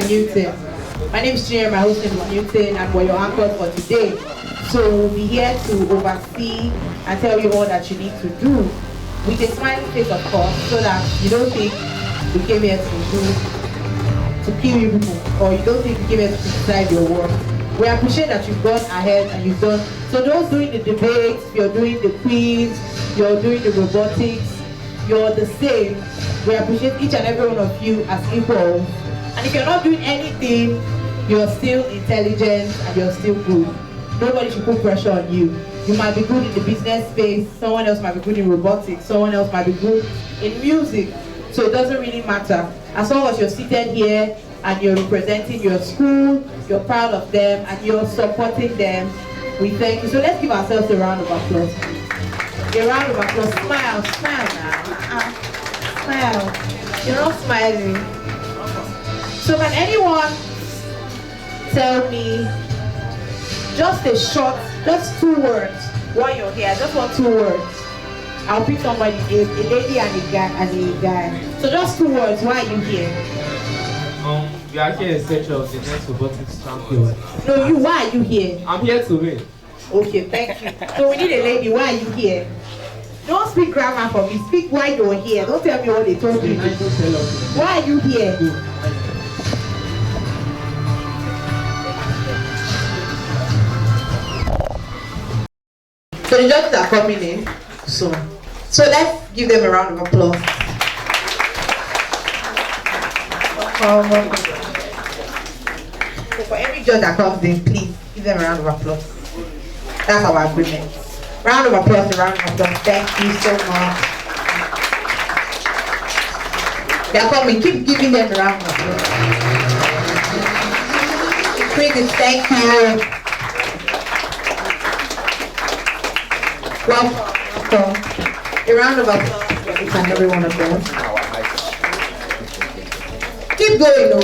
and Newton. My name is Junior, my host name is Newton, and we're your anchors for today. So we'll be here to oversee and tell you all that you need to do with a smiling face, of course, so that you don't think we came here to kill you people, or you don't think we came here to criticize your work. We appreciate that you've gone ahead and you've done. So those doing the debates, you're doing the quiz, you're doing the robotics, you're the same. We appreciate each and every one of you as equals. And if you're not doing anything, you're still intelligent and you're still good. Nobody should put pressure on you. You might be good in the business space, someone else might be good in robotics, someone else might be good in music. So it doesn't really matter. As long as you're seated here and you're representing your school, you're proud of them and you're supporting them, we thank you. So let's give ourselves a round of applause. A round of applause. Smile, smile now. Smile. You're not smiling. So can anyone tell me just a short, just 2 words while you're here? I just want 2 words. I'll pick somebody, a lady and a guy. So just 2 words. Why are you here? We are here in search of the next robotics champion. No, you. Why are you here? I'm here to win. Okay, thank you. So we need a lady. Why are you here? Don't speak grammar for me. Speak why you're here. Don't tell me what they told you. Why are you here? So the judges are coming in soon. So let's give them a round of applause. So for every judge that comes in, please give them a round of applause. That's our agreement. Round of applause, a round of applause. Thank you so much. They're coming. Keep giving them a round of applause. Please, thank you. Welcome. A round of applause for each and every one of them. Keep going, though.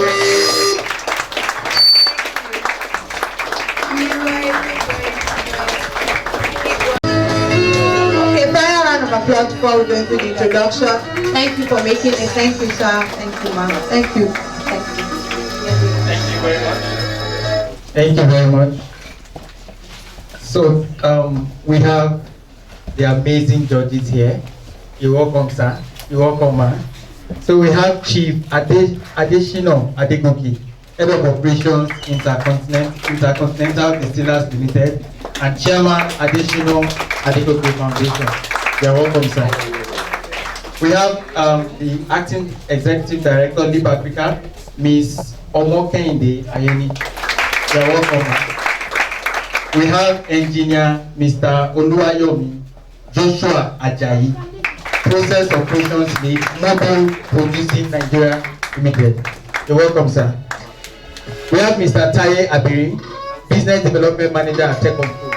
Okay, final round of applause before we go into the introduction. Thank you for making it. Thank you, sir. Thank you, ma'am. Thank you. Thank you. Thank you very much. Thank you very much. So we have the amazing judges here. You're welcome, sir. You're welcome, ma'am. So we have Chief Adeshino Adegoke, Head of Operations Intercontinental Distillers Limited, and Chairman Adeshino Adegoke Foundation. You're welcome, sir. We have the Acting Executive Director, Lib Africa, Ms. Omokende Ayeni. You're welcome, ma'am. We have Engineer Mr. Oluwayomi Joshua Ajayi, Process Operations Lead, Mobile Producing Nigeria Limited. You're welcome, sir. We have Mr. Taye Abiri, Business Development Manager at Tech of Food.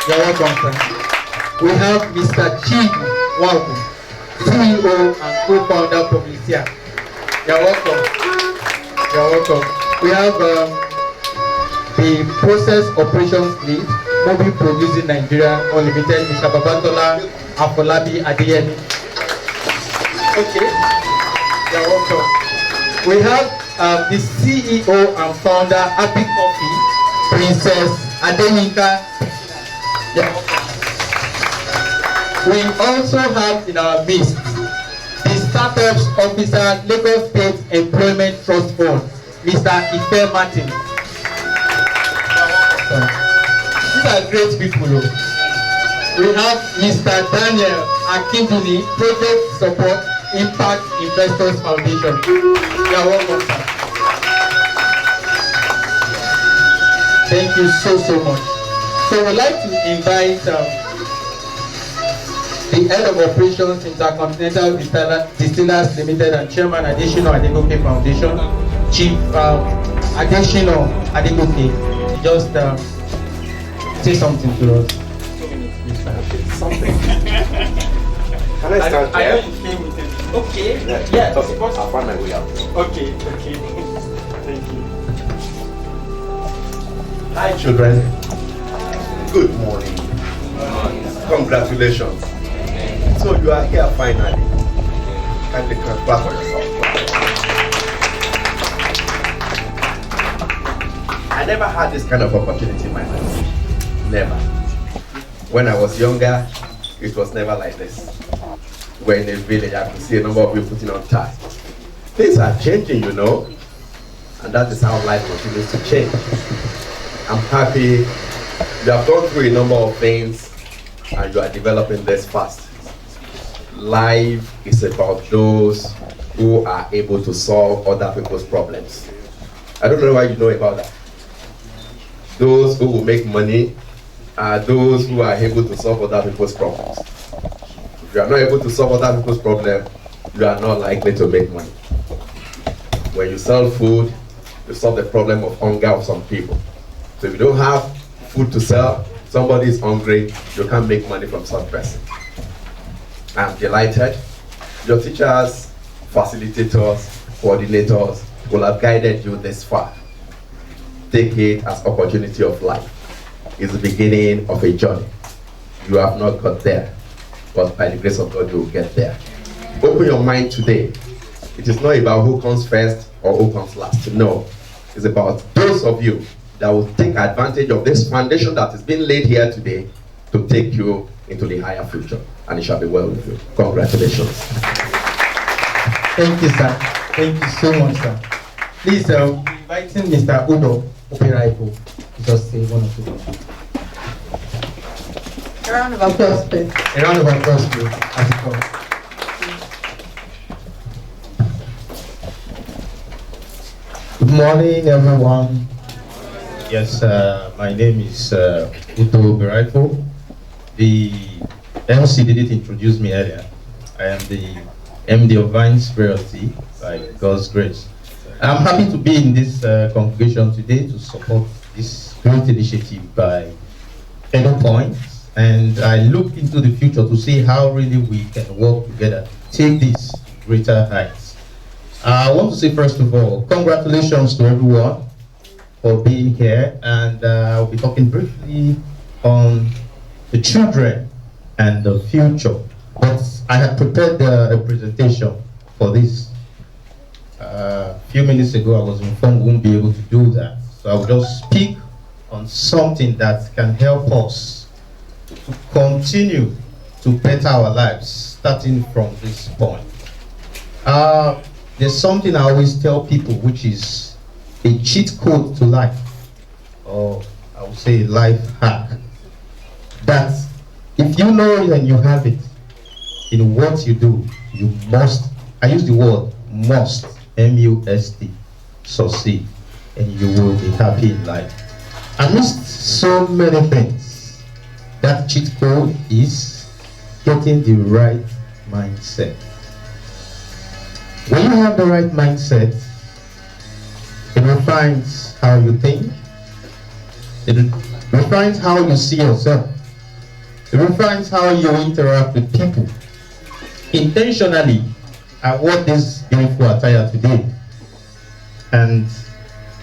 You're welcome, sir. We have Mr. Chibu Wabu, CEO and co-founder of Publicia. You're welcome. You're welcome. We have the Process Operations Lead, Mobile Producing Nigeria Unlimited, Mr. Babatola Afolabi Adeyemi. Okay, you're welcome. We have the CEO and founder, Happy Coffee, Princess Adenika. Yeah. We also have in our midst the Startups Officer, Lagos State Employment Trust Fund, Mr. Ife Martin. These are great people. We have Mr. Daniel Akinduni, Project Support Impact Investors Foundation. You are welcome, sir. Thank you so much. So we'd like to invite the Head of Operations Intercontinental Distillers Limited and Chairman Adeshino Adegoke Foundation, Chief Adeshino Adegoke, just say something to us. Something. Can I start there? I know you came with it. Okay. Yeah. Okay. I'll find my way out. Okay. Thank you. Hi, children. Good morning. Congratulations. So you are here finally. And you can clap for yourself. never had this kind of opportunity in my life. Never. When I was younger, it was never like this. We're in a village, I could see a number of people putting on ties. Things are changing, you know, and that is how life continues to change. I'm happy you have gone through a number of things and you are developing this fast. Life is about those who are able to solve other people's problems. I don't know why you know about that. Those who will make money are those who are able to solve other people's problems. If you are not able to solve other people's problems, you are not likely to make money. When you sell food, you solve the problem of hunger of some people. So if you don't have food to sell, somebody is hungry, you can't make money from such person. I'm delighted. Your teachers, facilitators, coordinators will have guided you this far. Take it as opportunity of life. It's the beginning of a journey. You have not got there, but by the grace of God, you will get there. Open your mind today. It is not about who comes first or who comes last. No, it's about those of you that will take advantage of this foundation that is being laid here today to take you into the higher future. And it shall be well with you. Congratulations. Thank you, sir. Thank you so much, sir. Please, inviting Mr. Udo Operaifo to just say one or two words. A round of applause, please. A round of applause, please, as it comes. Good morning, everyone. Yes, my name is Udo Operaifo. The MC didn't introduce me earlier. I am the MD of Vines Realty by God's grace. I'm happy to be in this congregation today to support this great initiative by EduPoint, and I look into the future to see how really we can work together to take this to greater heights. I want to say first of all, congratulations to everyone for being here, and I'll be talking briefly on the children and the future. But I had prepared a presentation for this. A few minutes ago, I was informed we won't be able to do that. So I'll just speak on something that can help us to continue to better our lives, starting from this point. There's something I always tell people, which is a cheat code to life, or I would say life hack, that if you know and you have it in what you do, you must, I use the word must, M-U-S-T, succeed, and you will be happy in life. Amidst so many things, that cheat code is getting the right mindset. When you have the right mindset, it refines how you think, it refines how you see yourself, it refines how you interact with people. Intentionally, I wore this beautiful attire today, and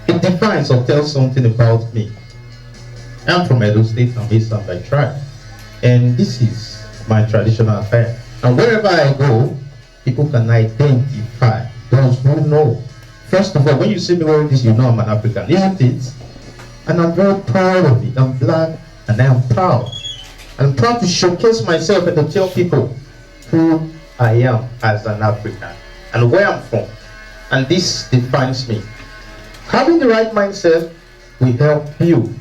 it defines or tells something about me. I'm from Edo State, I'm Eastern by tribe, and this is my traditional attire. And wherever I go, people can identify those who know. First of all, when you see me wearing this, you know I'm an African, isn't it? And I'm very proud of it. I'm black and I'm proud. I'm proud to showcase myself and to tell people who I am as an African and where I'm from. And this defines me. Having the right mindset will help you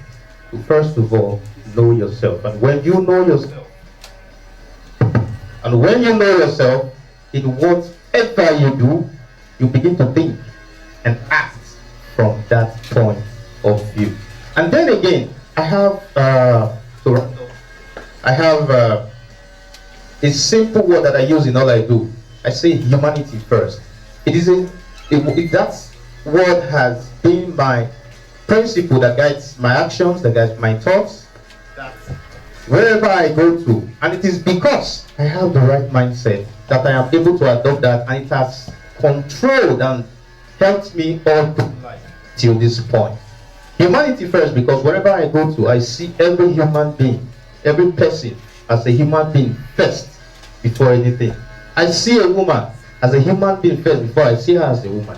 to first of all know yourself. And when you know yourself, in whatever you do, you begin to think and act from that point of view. And then again, I have a simple word that I use in all I do. I say humanity first. That word has been my principle that guides my actions, that guides my thoughts, that wherever I go to. And it is because I have the right mindset that I am able to adopt that, and it has controlled and helped me all through life till this point. Humanity first, because wherever I go to, I see every human being, every person as a human being first before anything. I see a woman as a human being first before I see her as a woman.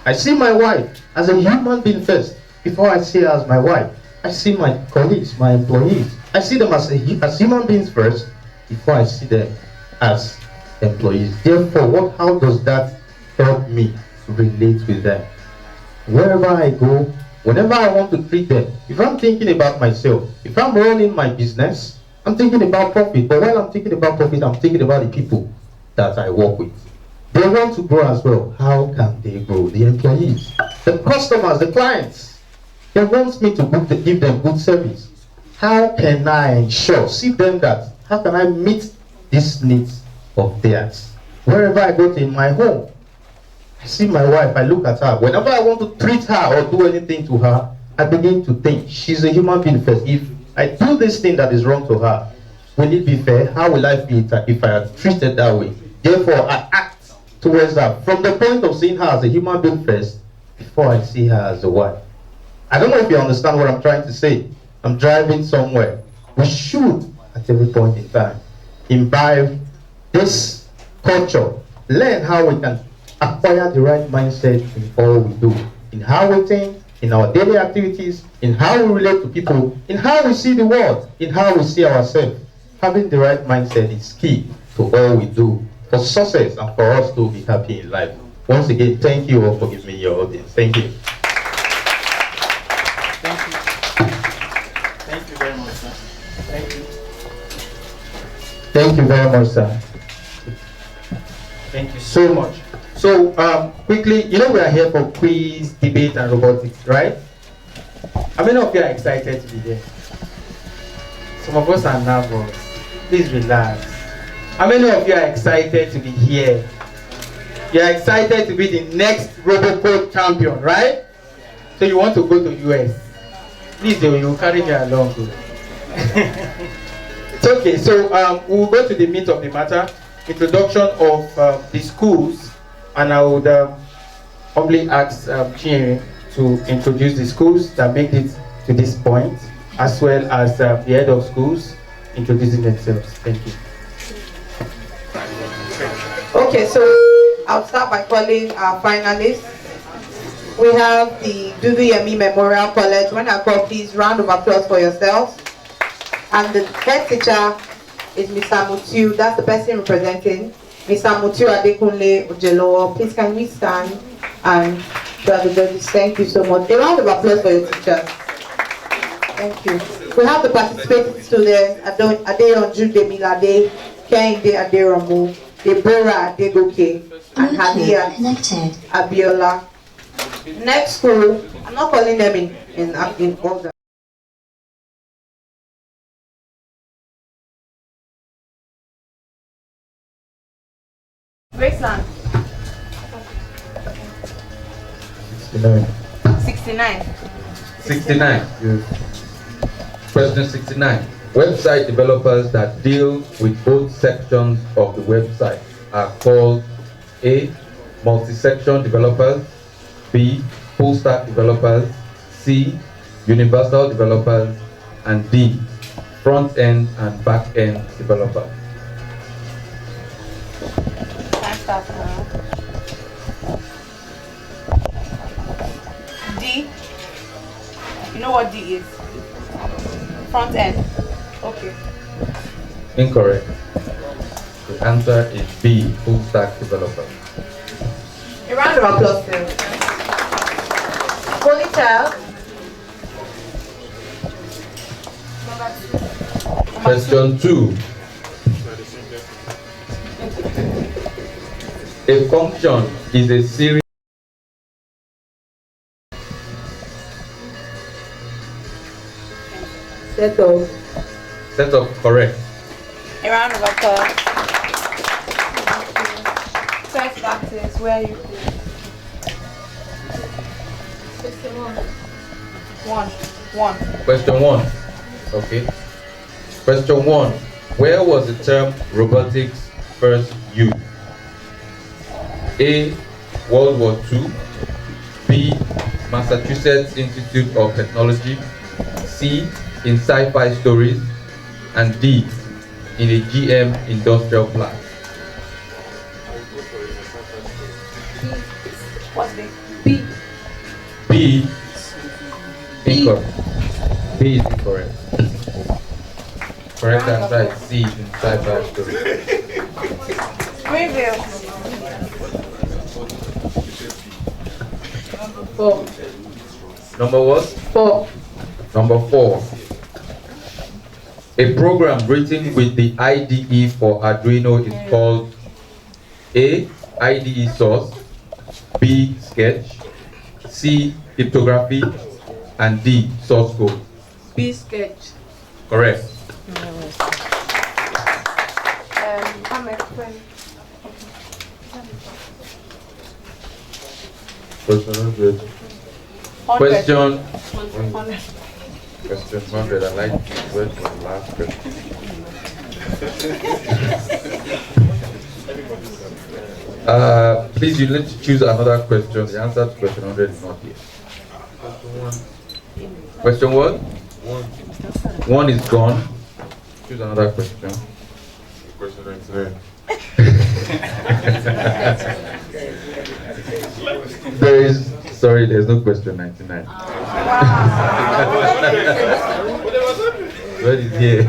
I see my wife as a human being first before I see her as my wife. I see my colleagues, my employees. I see them as human beings first before I see them as employees. Therefore, how does that help me to relate with them? Wherever I go, whenever I want to treat them, if I'm thinking about myself, if I'm running my business, I'm thinking about profit. But while I'm thinking about profit, I'm thinking about the people that I work with. They want to grow as well. How can they grow? The employees, the customers, the clients. They want me to give them good service. How can I ensure, see them that, how can I meet these needs of theirs? Wherever I go to in my home, I see my wife, I look at her. Whenever I want to treat her or do anything to her, I begin to think, she's a human being first. If I do this thing that is wrong to her, will it be fair? How will I feel if I are treated that way? Therefore, I act towards her from the point of seeing her as a human being first before I see her as a wife. I don't know if you understand what I'm trying to say. I'm driving somewhere. We should, at every point in time, imbibe this culture, learn how we can acquire the right mindset in all we do, in how we think, in our daily activities, in how we relate to people, in how we see the world, in how we see ourselves. Having the right mindset is key to all we do for success and for us to be happy in life. Once again, thank you all for giving me your audience. Thank you. Thank you very much, sir. Thank you. Thank you very much, sir. Thank you so much. So, quickly, we are here for quiz, debate, and robotics, right? How many of you are excited to be here? Some of us are nervous. Please relax. How many of you are excited to be here? You are excited to be the next RoboCode champion, right? So you want to go to US. Please, you will carry me along. It's okay. So we'll go to the meat of the matter. Introduction of the schools. And I would humbly ask Chinyere to introduce the schools that make it to this point, as well as the head of schools introducing themselves. Thank you. Okay, so I'll start by calling our finalists. We have the Dudu Yemi Memorial College. When I call, please round of applause for yourselves. And the head teacher is Mr. Mutiu. That's the person representing. Mr. Mutiu Adekunle Ojelowo. Please can we stand and to the judges. Thank you so much. A round of applause for your teachers. Thank you. We have the participating students, Adeyanju Demilade, Kehinde Aderomu, Deborah Adegoke, and Hadia Abiola. Next school, I'm not calling them in order. Graceland. 69. 69. Question 69. Website developers that deal with both sections of the website are called A. Multi-section developers, B. Full-stack developers, C. Universal developers, and D. Front-end and back-end developers. D. You know what D is? Front end. Okay. Incorrect. The answer is B. Full-stack developer. A round of applause, sir. Holy child. Question 2. A function is a series. Set of correct. A round of applause. First practice, where are you? One. Question 1. Okay. Question 1. Where was the term robotics first used? A. World War II. B. Massachusetts Institute of Technology. C. In sci-fi stories. And D. In a GM industrial plant. What's the B? B. B. Incorrect. B is incorrect. Correct answer is C, inside that story. Review. 4. Number what? 4. Number 4. A program written with the IDE for Arduino is called A. IDE source, B. Sketch, C. Cryptography, and D. Source code. B. Sketch. Correct. I'm explaining. Question 100. I like to wait for the last question. Please, you need to choose another question. The answer to question 100 is not here. Question what? 1 is gone. Choose another question. Question 99. There's no question 99. What is here?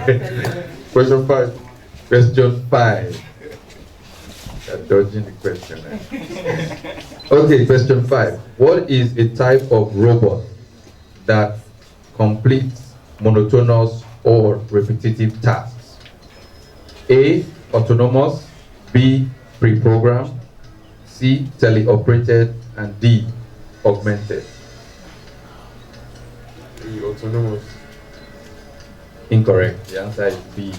Question 5. Question 5. You're dodging the question. Eh? Okay, question 5. What is a type of robot that completes monotonous or repetitive tasks? A. Autonomous, B. Pre-programmed, C. Teleoperated, and D. Augmented. The autonomous. Incorrect. The answer is B.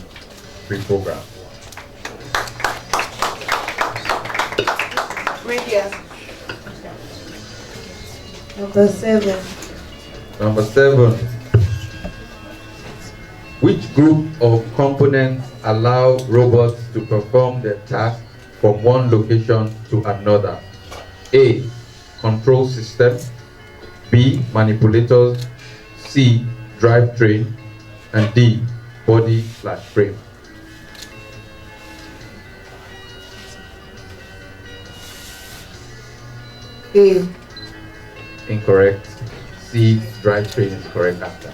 Pre-programmed. Radio. Number 7. Number 7. Which group of components allow robots to perform their task from one location to another? A. Control system, B. Manipulators, C. Drivetrain, and D. Body/frame. A. Incorrect. C. Drivetrain is the correct answer.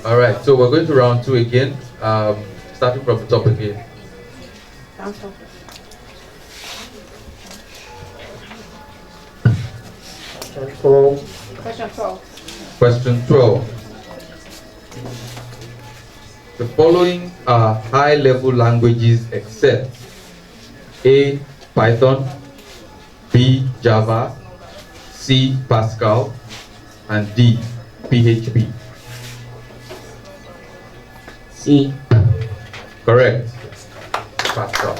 All right, so we're going to round 2 again, starting from the top again. Question 12. Question 12. The following are high-level languages except A. Python, B. Java, C. Pascal, and D. PHP. C. Correct. Pascal.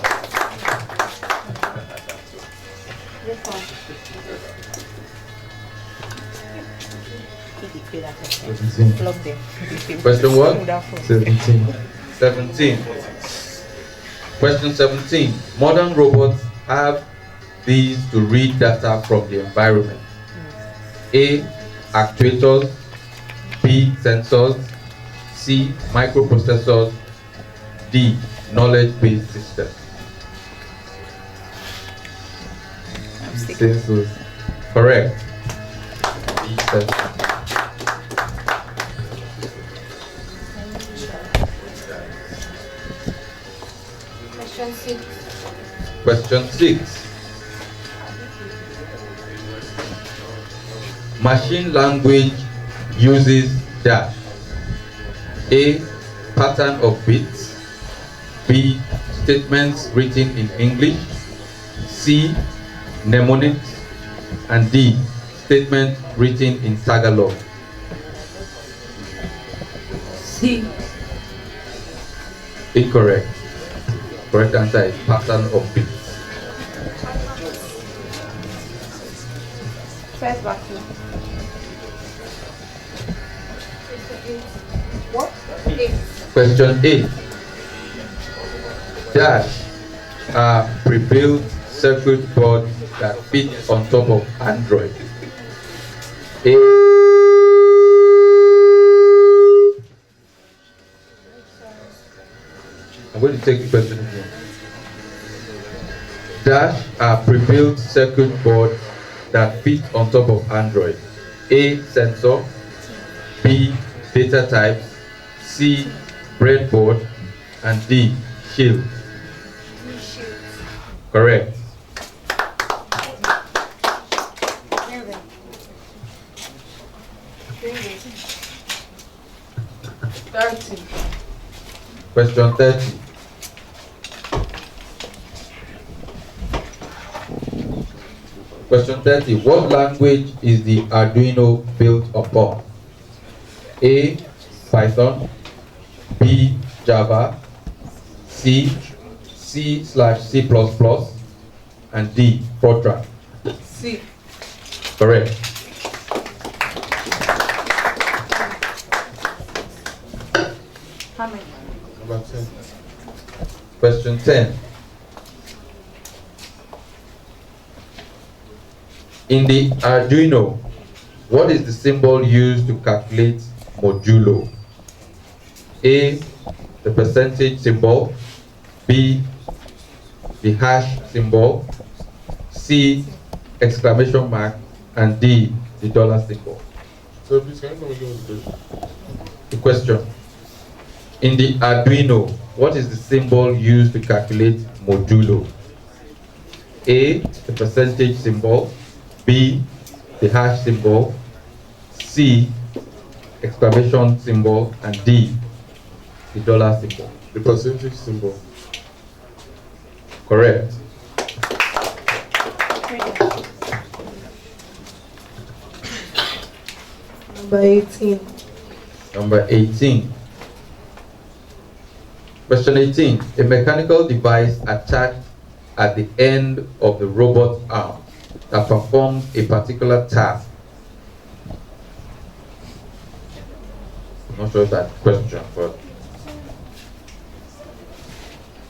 This one. 17. Question what? 17. 17. Question 17. Modern robots have these to read data from the environment. A. Actuators, B. Sensors, C. Microprocessors, D. Knowledge-based systems. Sensors. Correct. D. Sensors. Question 6. Question 6. Machine language uses dash. A. Pattern of bits, B. Statements written in English, C. Mnemonics, and D. Statements written in Tagalog. C. Incorrect. Correct answer is pattern of bits. First vacuum. What? 8. Question 8. Dash are pre-built circuit boards that fit on top of Android. A. I'm going to take the question again. Dash are pre-built circuit boards that fit on top of Android. A. Sensor. B. Data types. C. Breadboard. And D. Shield. Correct. Question 30. Question 30. What language is the Arduino built upon? A. Python. B. Java. C. C/C++. And D. Fortran. C. Correct. How many? Number 10. Question 10. In the Arduino, what is the symbol used to calculate modulo? A. The percentage symbol. B. The hash symbol. C. Exclamation mark. And D. The dollar symbol. So please, can you come again with the The question. In the Arduino, what is the symbol used to calculate modulo? A. The percentage symbol. B. The hash symbol. C. Exclamation symbol. And D. The dollar symbol. The percentage symbol. Correct. Number 18. Number 18. Question 18. A mechanical device attached at the end of the robot arm that performs a particular task. I'm not sure if that's a question, but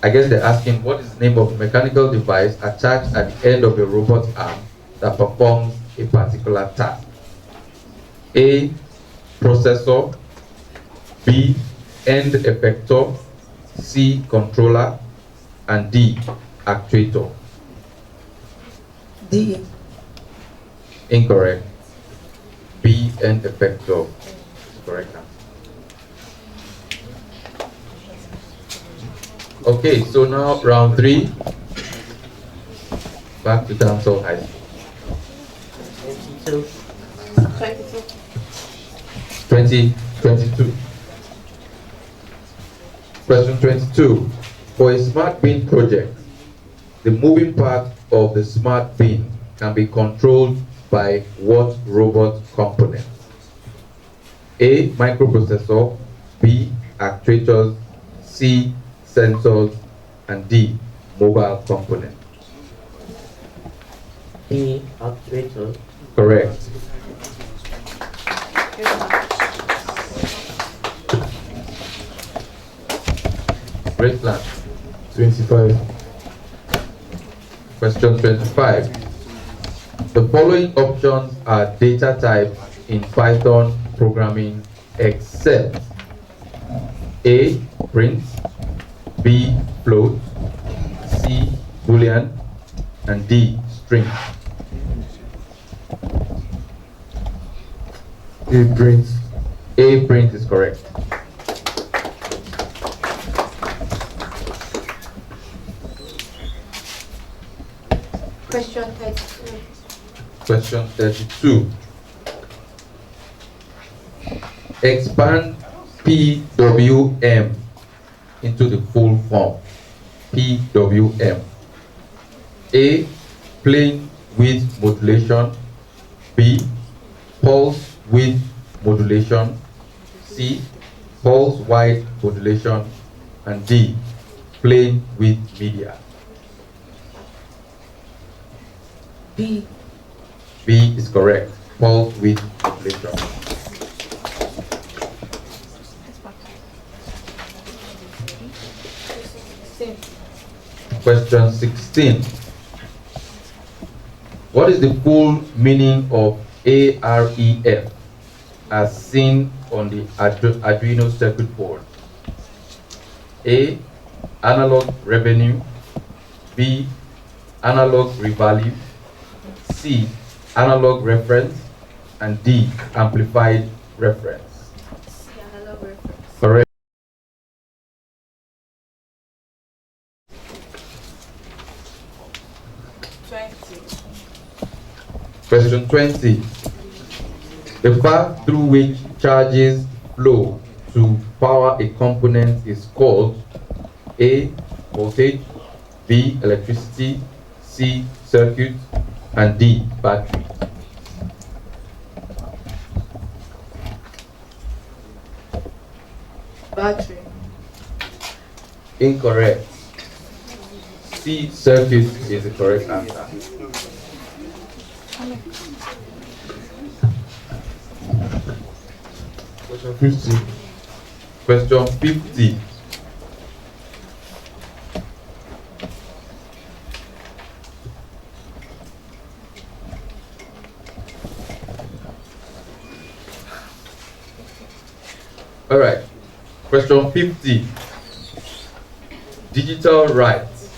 I guess they're asking what is the name of a mechanical device attached at the end of the robot arm that performs a particular task. A. Processor. B. End effector. C. Controller. And D. Actuator. D. Incorrect. B. End effector is correct answer. Okay, so now round 3. Back to Damsel High School. 2022. Question 22. For a smart bin project, the moving part of the smart bin can be controlled by what robot component? A. Microprocessor. B. Actuators. C. Sensors. And D. Mobile component. B. Actuator. Correct. Great plan. 25. Question 25. The following options are data types in Python programming except A. Print. B. Float. C. Boolean. And D. String. A print. A. Print is correct. Question 32. Question 32. Expand PWM into the full form. PWM. A. Plane width modulation. B. Pulse width modulation. C. Pulse wide modulation. And D. Plane width media. B. B is correct. Pulse width modulation. Question 16. What is the full meaning of AREF as seen on the Arduino circuit board? A. Analog revenue. B. analog revalue, C, analog reference, and D, amplified reference. C, analog reference. Correct. Question 20. The path through which charges flow to power a component is called A, voltage, B, electricity, C, circuit, and D, battery. Battery. Incorrect. C, circuit is the correct answer. Question 50. Question 50. All right. Question 50. Digital rights,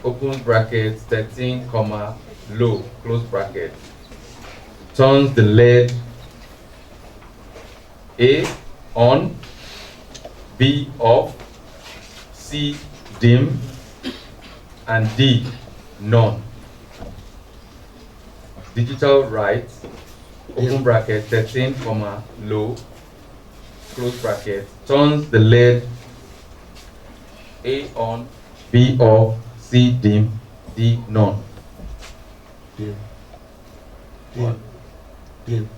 open bracket, 13, comma, low, close bracket, turns the LED A, on, B, off, C, dim, and D, none. Digital rights, open bracket, 13, comma, low, close bracket, turns the LED A, on, B, off, C, dim, D, none. Dim. Dim. Dim.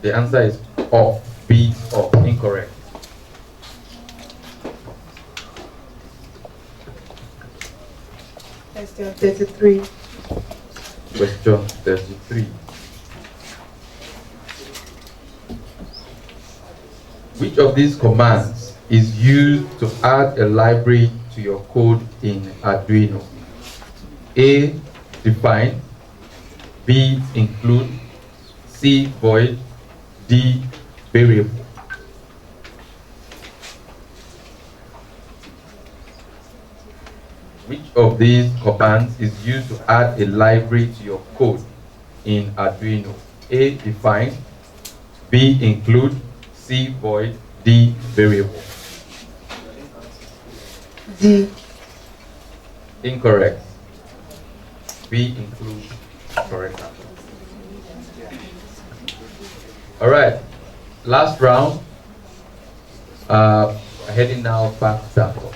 The answer is off, B, off. Incorrect. Question 33. Question 33. Which of these commands is used to add a library to your code in Arduino? A, define, B, include, C, void, D, variable. Which of these commands is used to add a library to your code in Arduino? A, define, B, include, C, void, D, variable. D. Incorrect. B, include, correct answer. All right, last round. Heading now back to sample.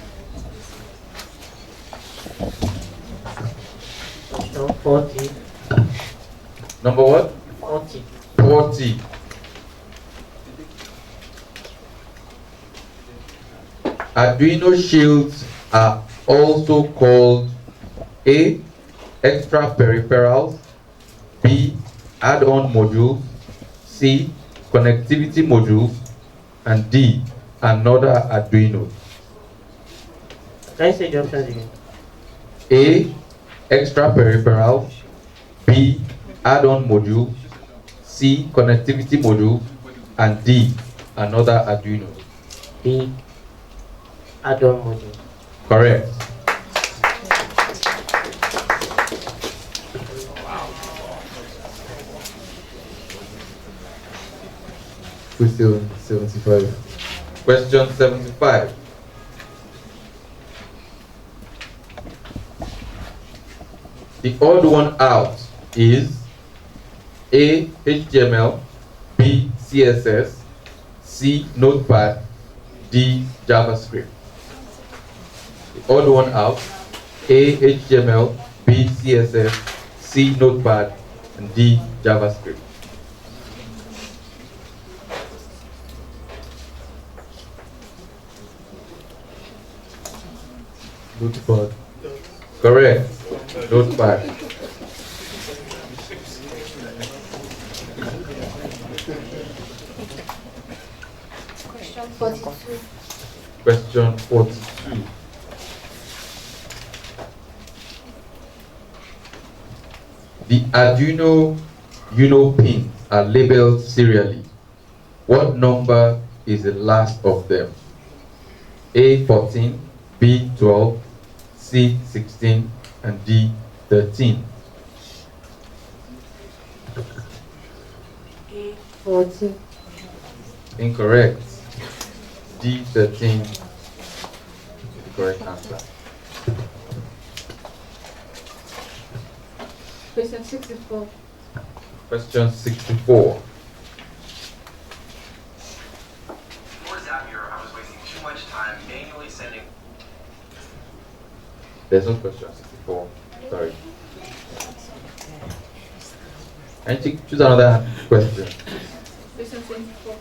Question 40. Number what? 40. 40. Arduino shields are also called A, extra peripherals, B, add-on modules, C, connectivity modules, and D, another Arduino. Can you say the options again? A, extra peripherals, B, add-on modules, C, connectivity modules, and D, another Arduino. B, add-on module. Correct. Question 75. Question 75. The odd one out is A, HTML, B, CSS, C, Notepad, D, JavaScript. The odd one out, A, HTML, B, CSS, C, Notepad, and D, JavaScript. Notepad. Correct. Notepad. Question 42. Question 42. The Arduino Uno pins are labeled serially. What number is the last of them? A, 14, B, 12, C, 16, and D, 13. A 40. Incorrect. D, 13 is the correct answer. Question 64. Question 64. I was wasting too much time manually sending. There's no question 64. Sorry. And choose another question. Question 24.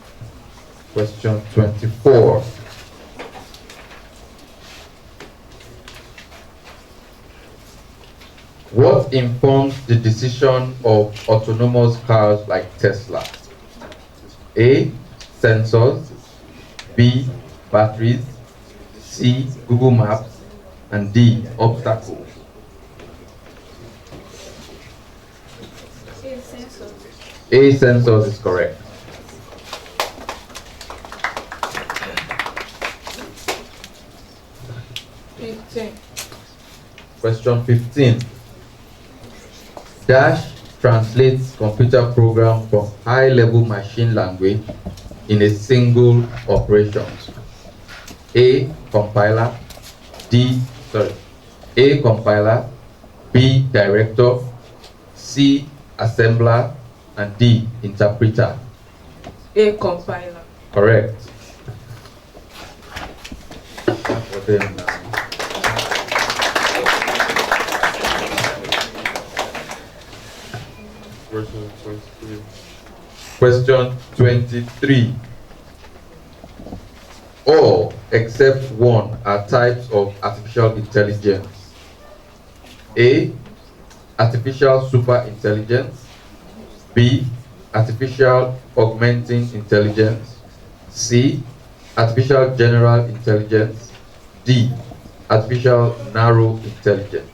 Question 24. What informs the decision of autonomous cars like Tesla? A, sensors, B, batteries, C, Google Maps, and D, obstacles. A, sensors is correct. Question 15. Dash translates computer program from high-level machine language in a single operation. A, compiler, A, compiler, B, director, C, assembler, and D, interpreter. A, compiler. Correct. For them now. Question 23. All except one are types of artificial intelligence. A, artificial super intelligence. B, artificial augmenting intelligence. C, artificial general intelligence. D, artificial narrow intelligence.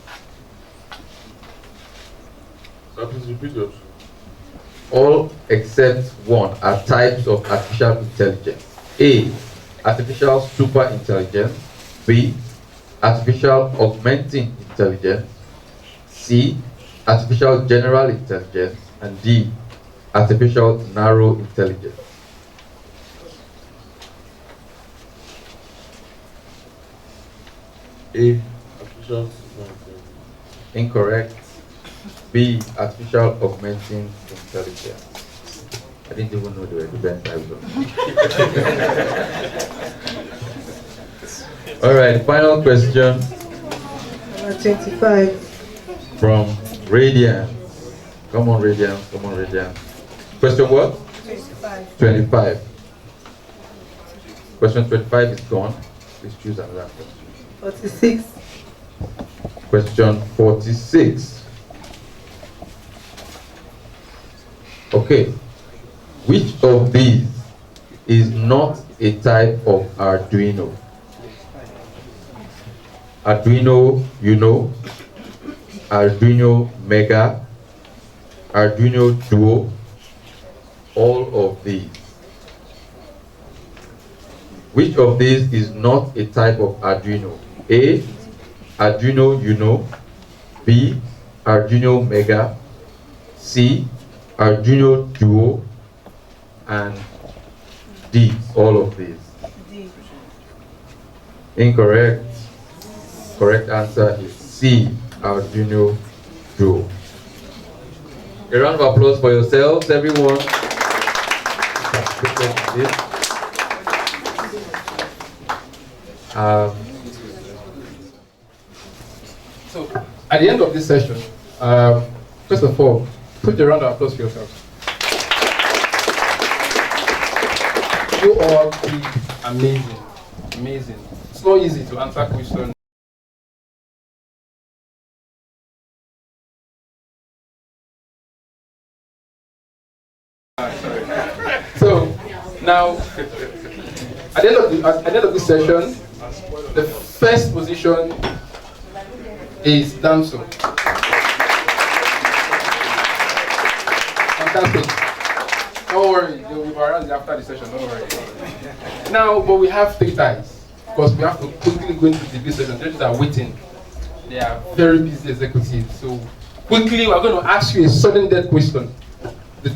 So please repeat your All except one are types of artificial intelligence. A, artificial super intelligence. B, artificial augmenting intelligence. C, artificial general intelligence. And D, artificial narrow intelligence. A, artificial intelligence. Incorrect. B, artificial augmenting intelligence. I didn't even know they were different types of. All right, final question Number 25. from Radiant. Come on, Radiant. Come on, Radiant. Question what? 25. 25. Question 25 is gone. Please choose another question. 46. Question 46. Okay. Which of these is not a type of Arduino? Arduino Uno, Arduino Mega, Arduino Duo, all of these. Which of these is not a type of Arduino? A, Arduino Uno, B, Arduino Mega, C, Arduino Duo, and D, all of these. D. Incorrect. Correct answer is C, Arduino Duo. A round of applause for yourselves, everyone. So, at the end of this session, first of all, put a round of applause for yourselves. You all did amazing, amazing. It's not easy to answer questions. So now, at the end of this session, the first position is Damso. Fantastic. Don't worry, you'll be around after the session. Don't worry. Now, but we have 3 ties because we have to quickly go into the debate session. Judges are waiting. They are very busy executives. So quickly, we're going to ask you a sudden death question. The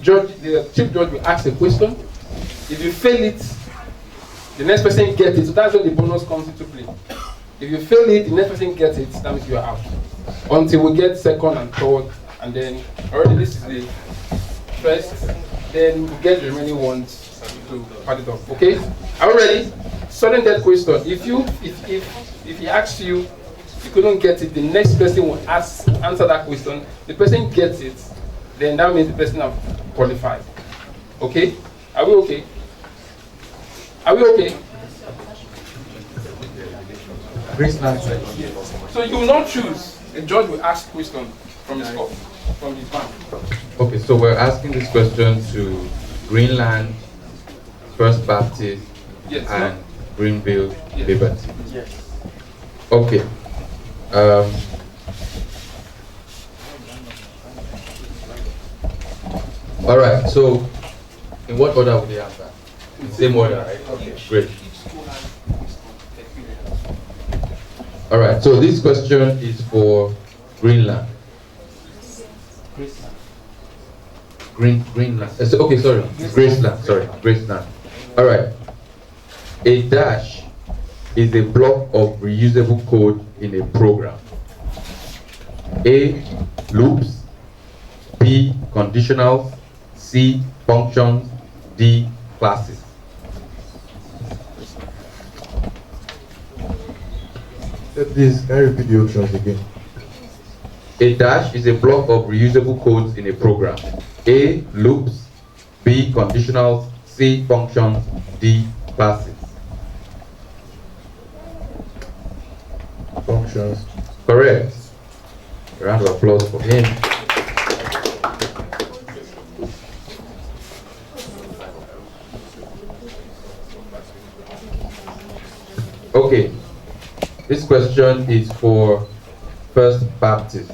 chief judge will ask a question. If you fail it, the next person gets it. So that's when the bonus comes into play. If you fail it, the next person gets it. That means you are out. Until we get second and third, and then already this is the first. Then we get the remaining ones to pad it up. Okay? Are we ready? Sudden death question. If he asks you, you couldn't get it, the next person will answer that question. The person gets it, then that means the person have qualified. Okay? Are we okay? Are we okay? So you will not choose. The judge will ask question from his cup, from his bank. Okay, so we're asking this question to Greenland, First Baptist, Yes, and Greenville Yes. Liberty. Yes. Okay. All right. So, in what order would they answer? In the same order, right? Okay. Great. All right. So this question is for Greenland. Greenland. Okay, sorry. Graceland. Sorry, Graceland. All right. A dash is a block of reusable code in a program. A, loops. B, conditionals. C, functions. D, classes. Please, can you repeat the options again? A dash is a block of reusable codes in a program. A, loops. B, conditionals. C, functions. D, classes. Functions. Correct. Round of applause for him. Okay. This question is for First Baptist.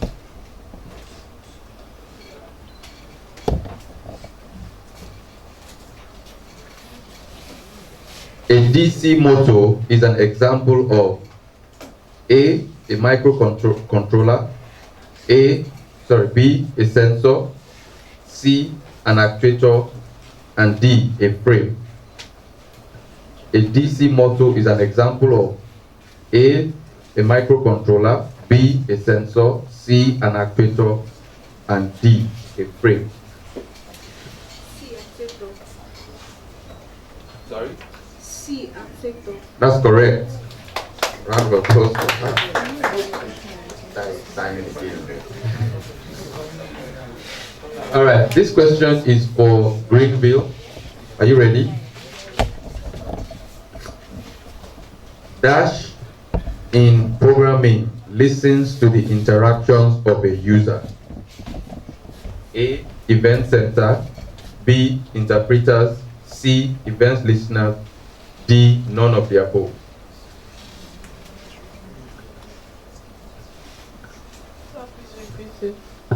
A DC motor is an example of A microcontroller, B, a sensor, C, an actuator, and D, a frame. A DC motor is an example of A microcontroller, B, a sensor, C, an actuator, and D, a frame. Sorry? C, acceptor. That's correct. Round of applause for that. All right, this question is for Greenville. Are you ready? Dash in programming listens to the interactions of a user. A, event center. B, interpreters. C, event listener. D, none of the above.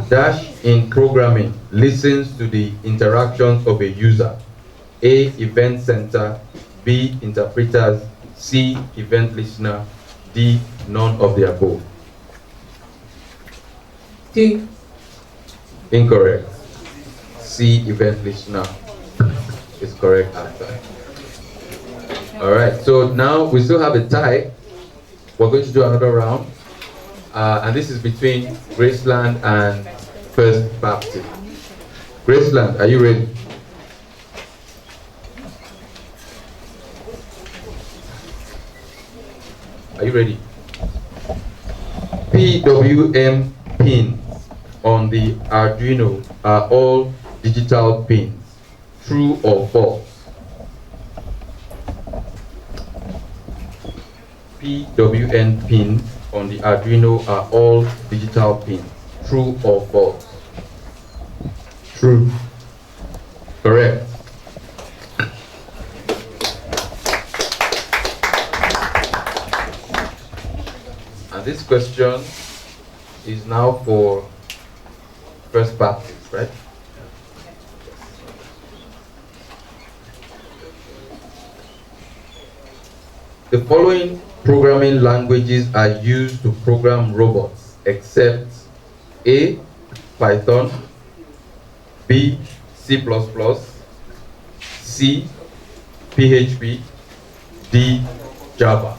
Dash in programming listens to the interactions of a user. A, event center. B, interpreters. C, event listener. D, none of the above. D. Incorrect. C, event listener is correct answer. All right, so now we still have a tie. We're going to do another round. And this is between Graceland and First Baptist. Graceland, are you ready? Are you ready? PWM pins on the Arduino are all digital pins. True or false? PWM pins on the Arduino are all digital pins. True or false? True. Correct. And this question is now for First Baptist, right? The following programming languages are used to program robots. except A. Python, B. C++, C. PHP, D. Java.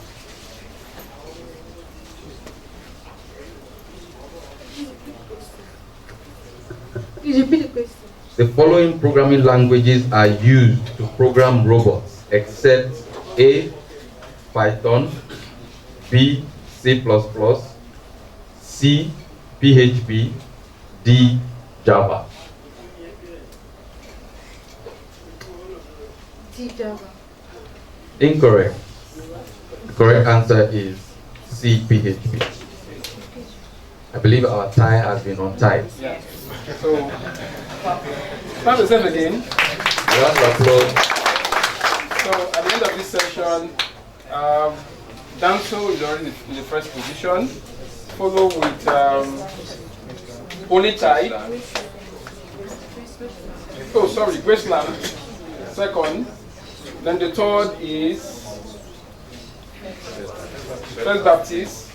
Please repeat the question. The following programming languages are used to program robots except A. Python, B. C++, C. PHP, D. Java. D Java. Incorrect. The correct answer is C. PHP. I believe our tie has been untied. Yeah. So, clap yourself again. Round of applause. So, at the end of this session, Danso is already in the first position, followed with Politai. Oh, sorry, Graceland, second. Then the third is First Baptist.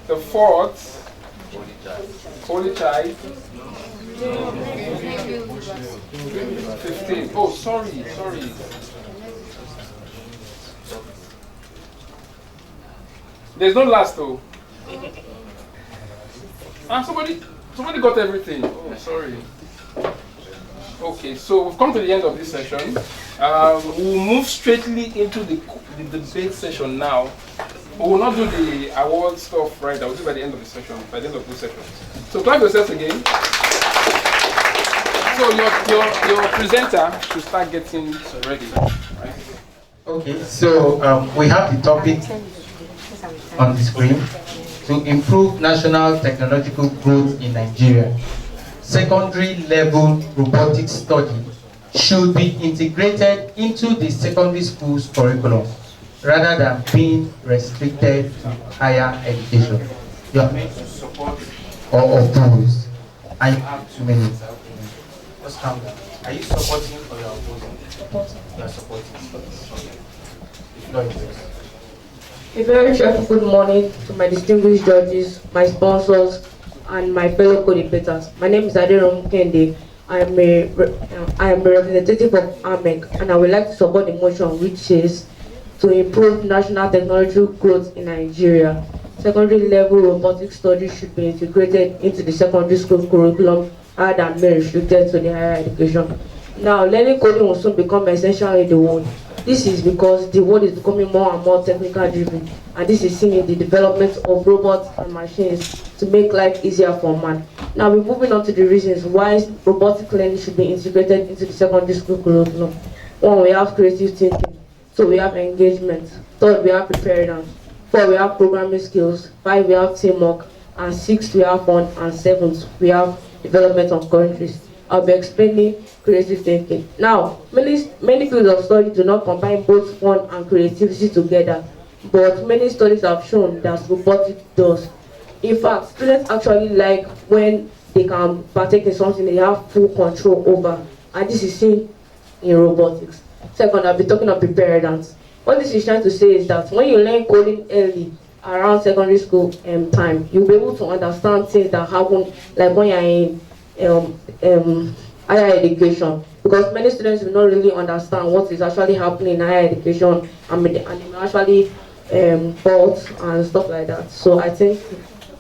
The fourth, Holy Child. 15. Oh, sorry. There's no last though. Somebody got everything. Oh, sorry. Okay, so we've come to the end of this session. We'll move straightly into the debate session now. We will not do the award stuff right now. We'll do it by the end of the session, by the end of this session. So clap yourselves again. So your presenter should start getting ready. Right? Okay, so we have the topic on the screen: to improve national technological growth in Nigeria. Secondary level robotics study should be integrated into the secondary school's curriculum, rather than being restricted to higher education. You are meant to support or oppose. And you have 2 minutes. Just calm down. Are you supporting or you are opposing? Supporting. You are supporting. Okay. If not, yes. A very cheerful good morning to my distinguished judges, my sponsors, and my fellow co-debaters. My name is Aderom Kende. I am a representative of AMEC, and I would like to support the motion which says to improve national technological growth in Nigeria. Secondary level robotics studies should be integrated into the secondary school curriculum rather than being restricted to the higher education. Now, learning coding will soon become essential in the world. This is because the world is becoming more and more technical driven, and this is seen in the development of robots and machines to make life easier for man. Now we're moving on to the reasons why robotic learning should be integrated into the secondary school curriculum. 1, we have creative thinking. 2, we have engagement. 3, we have preparedness. 4, we have programming skills. 5, we have teamwork. And 6, we have fun. And 7, we have development of countries. I'll be explaining creative thinking. Now, many fields of study do not combine both fun and creativity together, but many studies have shown that robotics does. In fact, students actually like when they can partake in something they have full control over, and this is seen in robotics. Second, I'll be talking about preparedness. What this is trying to say is that when you learn coding early, around secondary school time, you'll be able to understand things that happen, like when you're in higher education, because many students will not really understand what is actually happening in higher education, and they may actually fault and stuff like that. So I think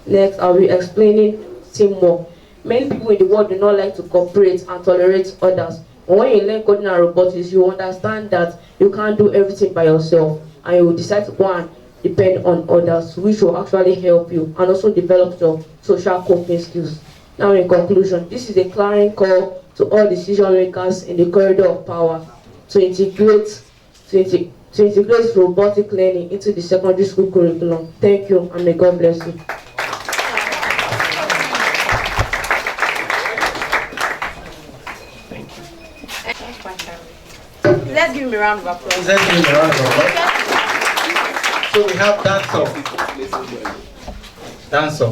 next I'll be explaining teamwork. Many people in the world do not like to cooperate and tolerate others. But when you learn coding and robotics, you understand that you can't do everything by yourself, and you will decide to go and depend on others, which will actually help you and also develop your social coping skills. Now, in conclusion, this is a clarion call to all decision makers in the corridor of power to integrate robotic learning into the secondary school curriculum. Thank you, and may God bless you. Let's give him a round of applause. Let's give him a round of applause. So we have Danso.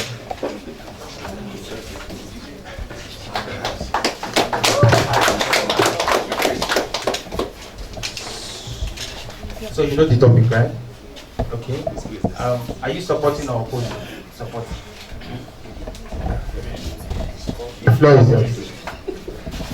So you know the topic, right? Okay. Are you supporting or opposing? Supporting. The floor is yours.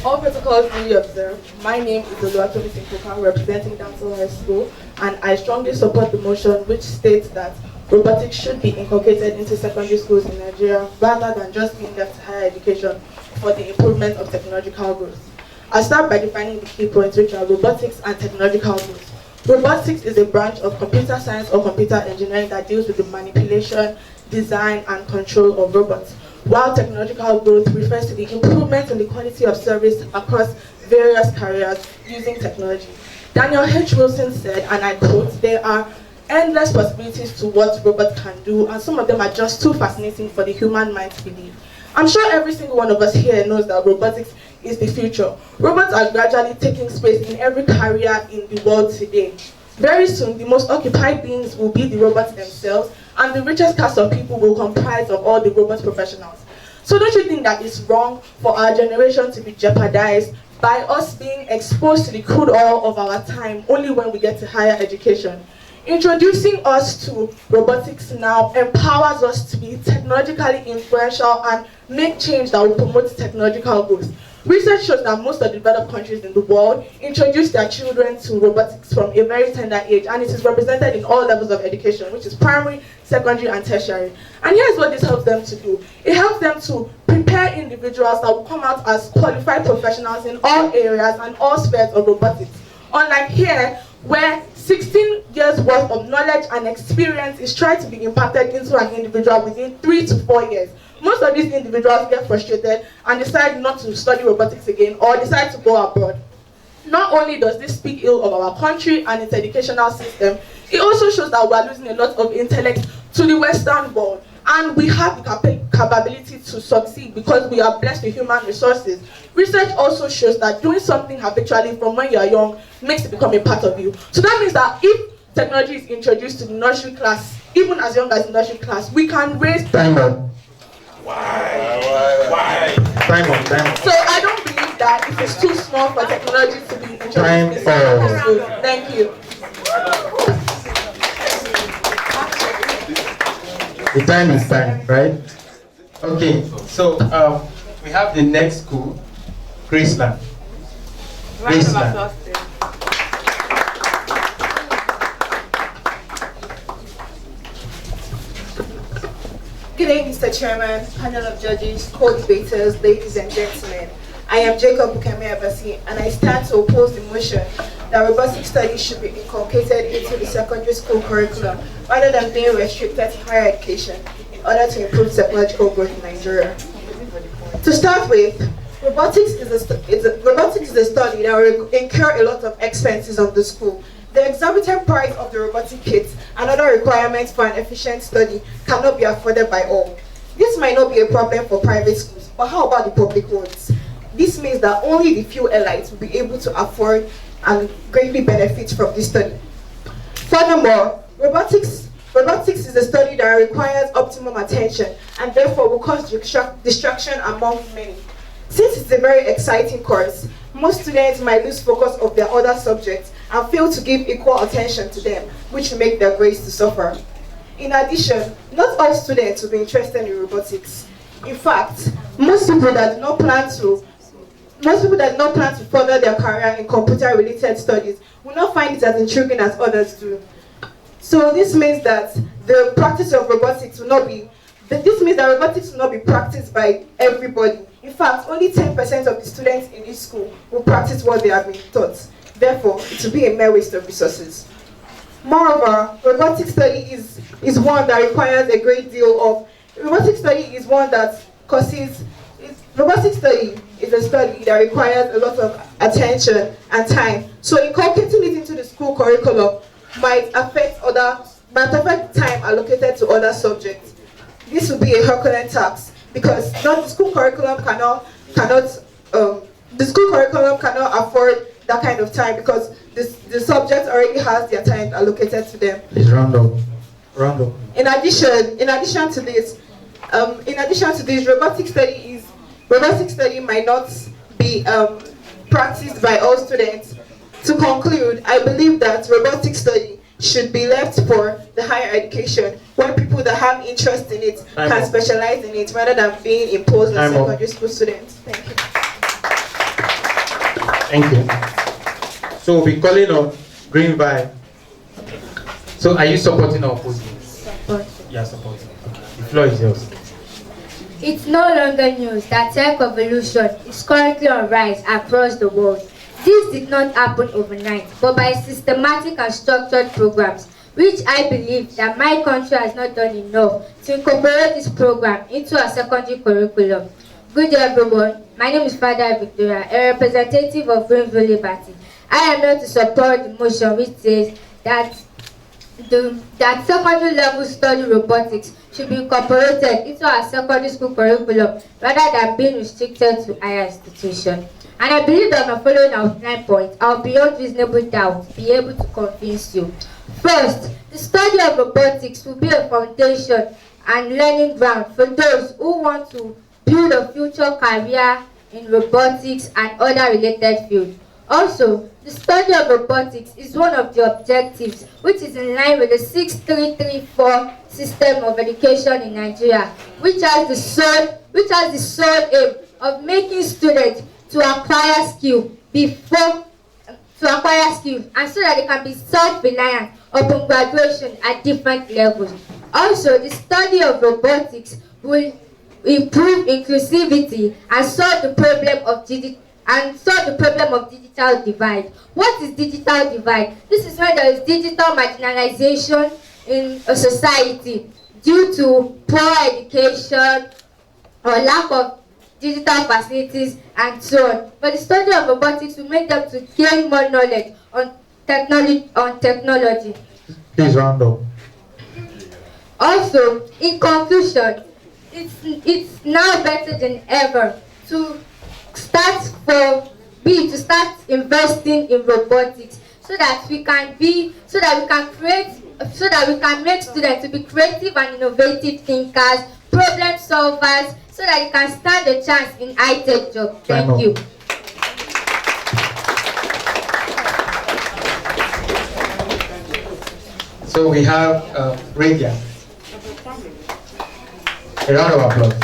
All protocols duly observed. My name is Oluwatomi Sinkoka, representing Dancehall High School, and I strongly support the motion which states that robotics should be inculcated into secondary schools in Nigeria rather than just being left to higher education for the improvement of technological growth. I'll start by defining the key points, which are robotics and technological growth. Robotics is a branch of computer science or computer engineering that deals with the manipulation, design, and control of robots, while technological growth refers to the improvement in the quality of service across various careers using technology. Daniel H. Wilson said, and I quote, "There are endless possibilities to what robots can do, and some of them are just too fascinating for the human mind to believe." I'm sure every single one of us here knows that robotics is the future. Robots are gradually taking space in every career in the world today. Very soon, the most occupied beings will be the robots themselves, and the richest class of people will comprise of all the robot professionals. So don't you think that it's wrong for our generation to be jeopardized by us being exposed to the crude oil of our time only when we get to higher education? Introducing us to robotics now empowers us to be technologically influential and make change that will promote technological growth. Research shows that most of the developed countries in the world introduce their children to robotics from a very tender age, and it is represented in all levels of education, which is primary, secondary, and tertiary. And here's what this helps them to do. It helps them to prepare individuals that will come out as qualified professionals in all areas and all spheres of robotics. Unlike here, where 16 years worth of knowledge and experience is trying to be imparted into an individual within 3 to 4 years. Most of these individuals get frustrated and decide not to study robotics again or decide to go abroad. Not only does this speak ill of our country and its educational system, it also shows that we are losing a lot of intellect to the Western world. And we have the capability to succeed because we are blessed with human resources. Research also shows that doing something habitually from when you are young makes it become a part of you. So that means that if technology is introduced to the nursery class, even as young as the nursery class, we can raise... Time up. Why? Time up, time up. So I don't believe that it is too small for technology to be introduced Time to the secondary up. school. Thank you. The time is time, right? Okay, so we have the next school, Graceland. Graceland. Good day, Mr. Chairman, panel of judges, co-debaters, ladies and gentlemen. I am Jacob Bukame Abasi, and I stand to oppose the motion that robotic studies should be inculcated into the secondary school curriculum rather than being restricted to higher education in order to improve technological growth in Nigeria. To start with, robotics is a study that will incur a lot of expenses on the school. The exorbitant price of the robotic kits and other requirements for an efficient study cannot be afforded by all. This might not be a problem for private schools, but how about the public ones? This means that only the few elites will be able to afford and greatly benefit from this study. Furthermore, robotics is a study that requires optimum attention and therefore will cause distraction among many. Since it's a very exciting course, most students might lose focus of their other subjects and fail to give equal attention to them, which will make their grades to suffer. In addition, not all students will be interested in robotics. In fact, most people that do not plan to further their career in computer-related studies will not find it as intriguing as others do. So this means that the practice of robotics will not be practiced by everybody. In fact, only 10% of the students in this school will practice what they have been taught. Therefore, it will be a mere waste of resources. Moreover, robotic study is one that requires a great deal of... Robotic study is one that causes... Robotic study is a study that requires a lot of attention and time. So inculcating it into the school curriculum might affect time allocated to other subjects. This will be a Herculean task because the school curriculum cannot afford that kind of time because the subject already has their time allocated to them. Please round up. Round up. In addition to this, robotic study might not be practiced by all students. To conclude, I believe that robotic study should be left for the higher education, where people that have interest in it can specialize in it rather than being imposed on secondary school students. Thank you. Thank you. So we'll be calling on Green Vibe. So are you supporting or opposing? Support. You are supporting. Okay. The floor is yours. It's no longer news that tech evolution is currently on rise across the world. This did not happen overnight, but by systematic and structured programs, which I believe that my country has not done enough to incorporate this program into our secondary curriculum. Good day, everyone. My name is Father Victoria, a representative of Greenville Liberty. I am here to support the motion which says that secondary level study robotics should be incorporated into our secondary school curriculum rather than being restricted to higher institutions. And I believe that on following our 9 points, I'll beyond reasonable doubt be able to convince you. First, the study of robotics will be a foundation and learning ground for those who want to build a future career in robotics and other related fields. Also, the study of robotics is one of the objectives which is in line with the 6334 system of education in Nigeria, which has the sole aim of making students to acquire skills and so that they can be self-reliant upon graduation at different levels. Also, the study of robotics will improve inclusivity and solve the problem of digital divide. What is digital divide? This is when there is digital marginalization in a society due to poor education or lack of digital facilities and so on. But the study of robotics will make them to gain more knowledge on technology. Please round up. Also, in conclusion, it's now better than ever to start investing in robotics so that we can make students to be creative and innovative thinkers, problem solvers, so that they can stand a chance in high-tech jobs. Thank you. So we have Radiant. A round of applause.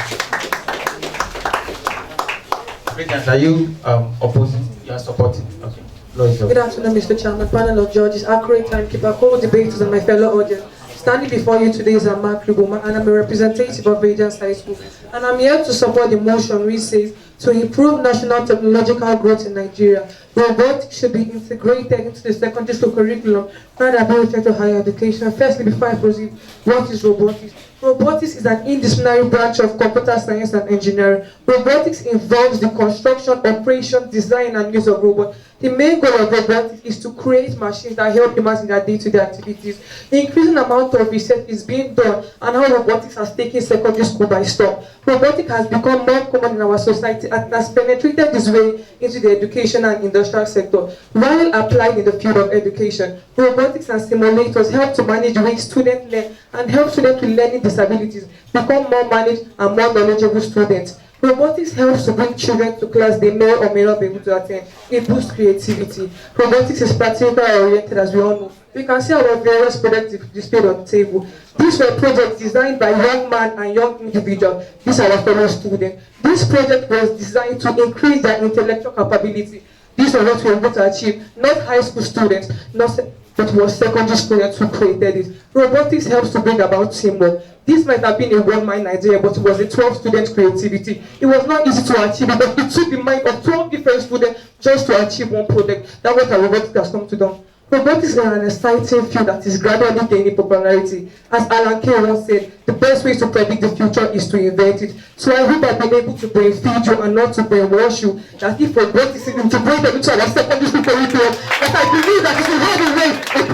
Radiant, are you opposing? You are supporting? Okay. Good afternoon, Mr. Chairman, panel of judges, accurate timekeeper, co-debaters, and my fellow audience. Standing before you today is Mark Luboma, and I'm a representative of Radiance High School. And I'm here to support the motion which says to improve national technological growth in Nigeria, robotics should be integrated into the secondary school curriculum rather than being related to higher education. Firstly, before I proceed, what is robotics? Robotics is an indisciplinary branch of computer science and engineering. Robotics involves the construction, operation, design, and use of robots. The main goal of robotics is to create machines that help humans in their day-to-day activities. Increasing amount of research is being done on how robotics has taken secondary school by storm. Robotics has become more common in our society and has penetrated its way into the education and industrial sector. While applied in the field of education, robotics and simulators help to manage ways students learn and help students with learning disabilities become more managed and more knowledgeable students. Robotics helps to bring children to class they may or may not be able to attend. It boosts creativity. Robotics is practical oriented, as we all know. We can see our various projects displayed on the table. These were projects designed by young man and young individuals. These are our fellow students. This project was designed to increase their intellectual capability. These are what we were able to achieve. Not high school students, but was secondary students who created it. Robotics helps to bring about teamwork. This might have been a one-mind idea, but it was a 12-student creativity. It was not easy to achieve, but it took the mind of 12 different students just to achieve one project. That's what our robotics has come to do. Robotics is an exciting field that is gradually gaining popularity. As Alan Kay once said, the best way to predict the future is to invent it. So I hope I've been able to feed you and not to brainwash you that if robotics is integrated into our secondary school curriculum, that I believe that it will have a way of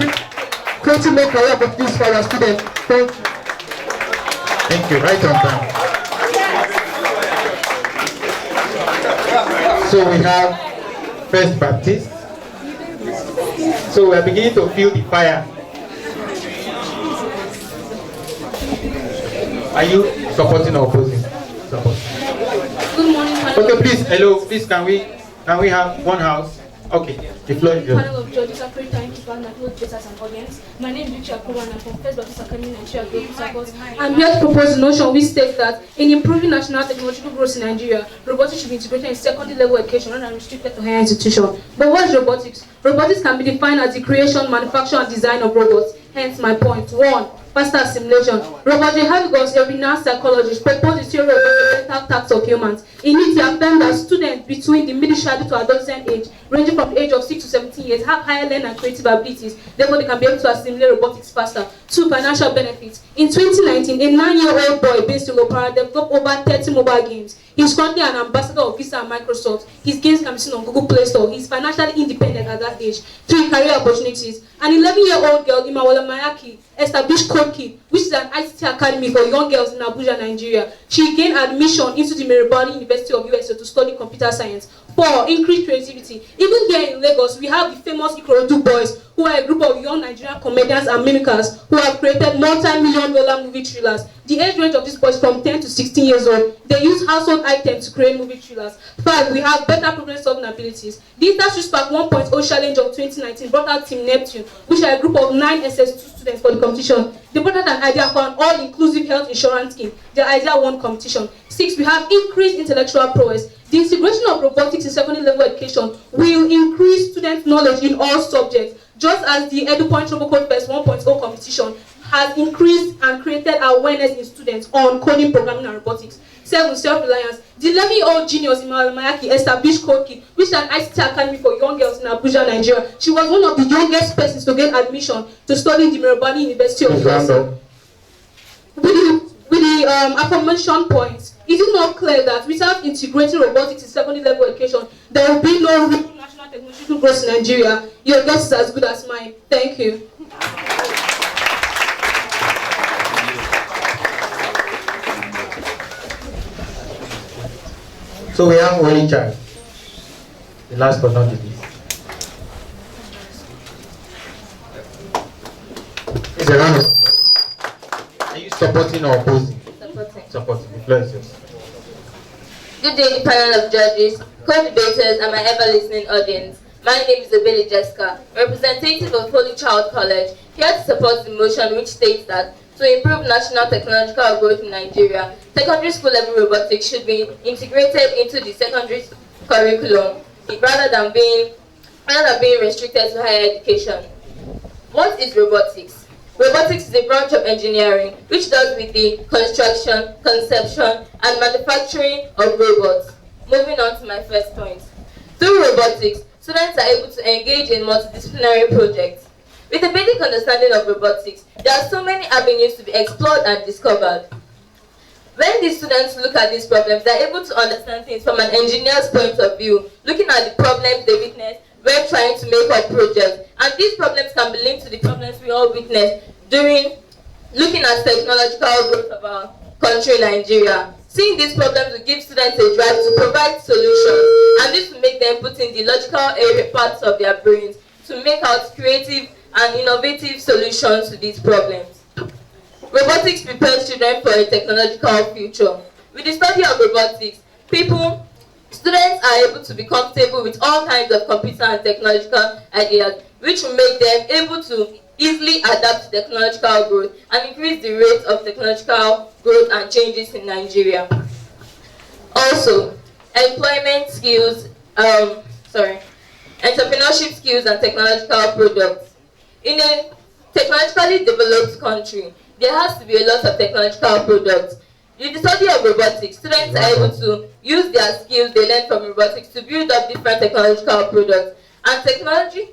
creating more career opportunities for our students. Thank you. Thank you. Right on time. So we have First Baptist. So we are beginning to feel the fire. Are you supporting or opposing? Support. Good morning, okay, please, hello, please, can we have one house? Okay, the floor is yours. Panel of judges, Principal, National Data and Audience. My name is Richard Akuma and I'm from First Baptist Academy, Nigeria Global Support. I'm here to propose a notion which states that in improving national technological growth in Nigeria, robotics should be integrated in secondary level education rather than restricted to higher institutions. But what is robotics? Robotics can be defined as the creation, manufacture, and design of robots. Hence my point. 1. Faster assimilation. Robert J. Havigos, a renowned psychologist, proposed the theory of the mental tax of humans. In it, he affirmed that students between the middle childhood to adolescent age, ranging from the age of 6 to 17 years, have higher learning and creative abilities. Therefore, they can be able to assimilate robotics faster. 2. Financial benefits. In 2019, a 9-year-old boy based in Lopara developed over 30 mobile games. He is currently an ambassador of Visa and Microsoft. His games can be seen on Google Play Store. He is financially independent at that age. 3. Career opportunities. An 11-year-old girl, Imawala Mayaki, established Code Kid, which is an ICT academy for young girls in Abuja, Nigeria. She gained admission into the Meribari University of USA to study computer science. 4. Increased creativity. Even here in Lagos, we have the famous Ikorodu boys, who are a group of young Nigerian comedians and mimickers who have created multi-million-dollar movie thrillers. The age range of these boys from 10 to 16 years old. They use household items to create movie thrillers. 5. We have better problem-solving abilities. The Industry Spark 1.0 Challenge of 2019 brought out Team Neptune, which are a group of 9 SS2 students for the competition. They brought out an idea for an all-inclusive health insurance scheme. Their idea won competition. 6. We have increased intellectual prowess. The integration of robotics in secondary level education will increase students' knowledge in all subjects, just as the EduPoint RoboCode 1.0 competition has increased and created awareness in students on coding, programming, and robotics. 7. Self-reliance. The 11-year-old genius Imawala Mayaki established Code Kid, which is an ICT academy for young girls in Abuja, Nigeria. She was one of the youngest persons to gain admission to study in the Meribari University of USA. With the aforementioned points, is it not clear that without integrating robotics in secondary level education, there will be no real national technological growth in Nigeria? Your guess is as good as mine. Thank you. So we have only child, the last but not the least. Is a round of applause. Are you supporting or opposing? Supporting. Supporting. The floor is yours. Good day, panel of judges, co-debaters, and my ever-listening audience. My name is Obele Jessica, representative of Holy Child College, here to support the motion which states that to improve national technological growth in Nigeria, secondary school level robotics should be integrated into the secondary curriculum rather than being restricted to higher education. What is robotics? Robotics is a branch of engineering which does with the construction, conception, and manufacturing of robots. Moving on to my first point. Through robotics, students are able to engage in multidisciplinary projects. With a basic understanding of robotics, there are so many avenues to be explored and discovered. When these students look at these problems, they are able to understand things from an engineer's point of view, looking at the problems they witness when trying to make up projects. And these problems can be linked to the problems we all witness during looking at technological growth of our country, Nigeria. Seeing these problems will give students a drive to provide solutions, and this will make them put in the logical area parts of their brains to make out creative and innovative solutions to these problems. Robotics prepares children for a technological future. With the study of robotics, students are able to be comfortable with all kinds of computer and technological ideas, which will make them able to easily adapt to technological growth and increase the rate of technological growth and changes in Nigeria. Also, employment skills, entrepreneurship skills and technological products. In a technologically developed country, there has to be a lot of technological products. With the study of robotics, students are able to use their skills they learn from robotics to build up different technological products. And technology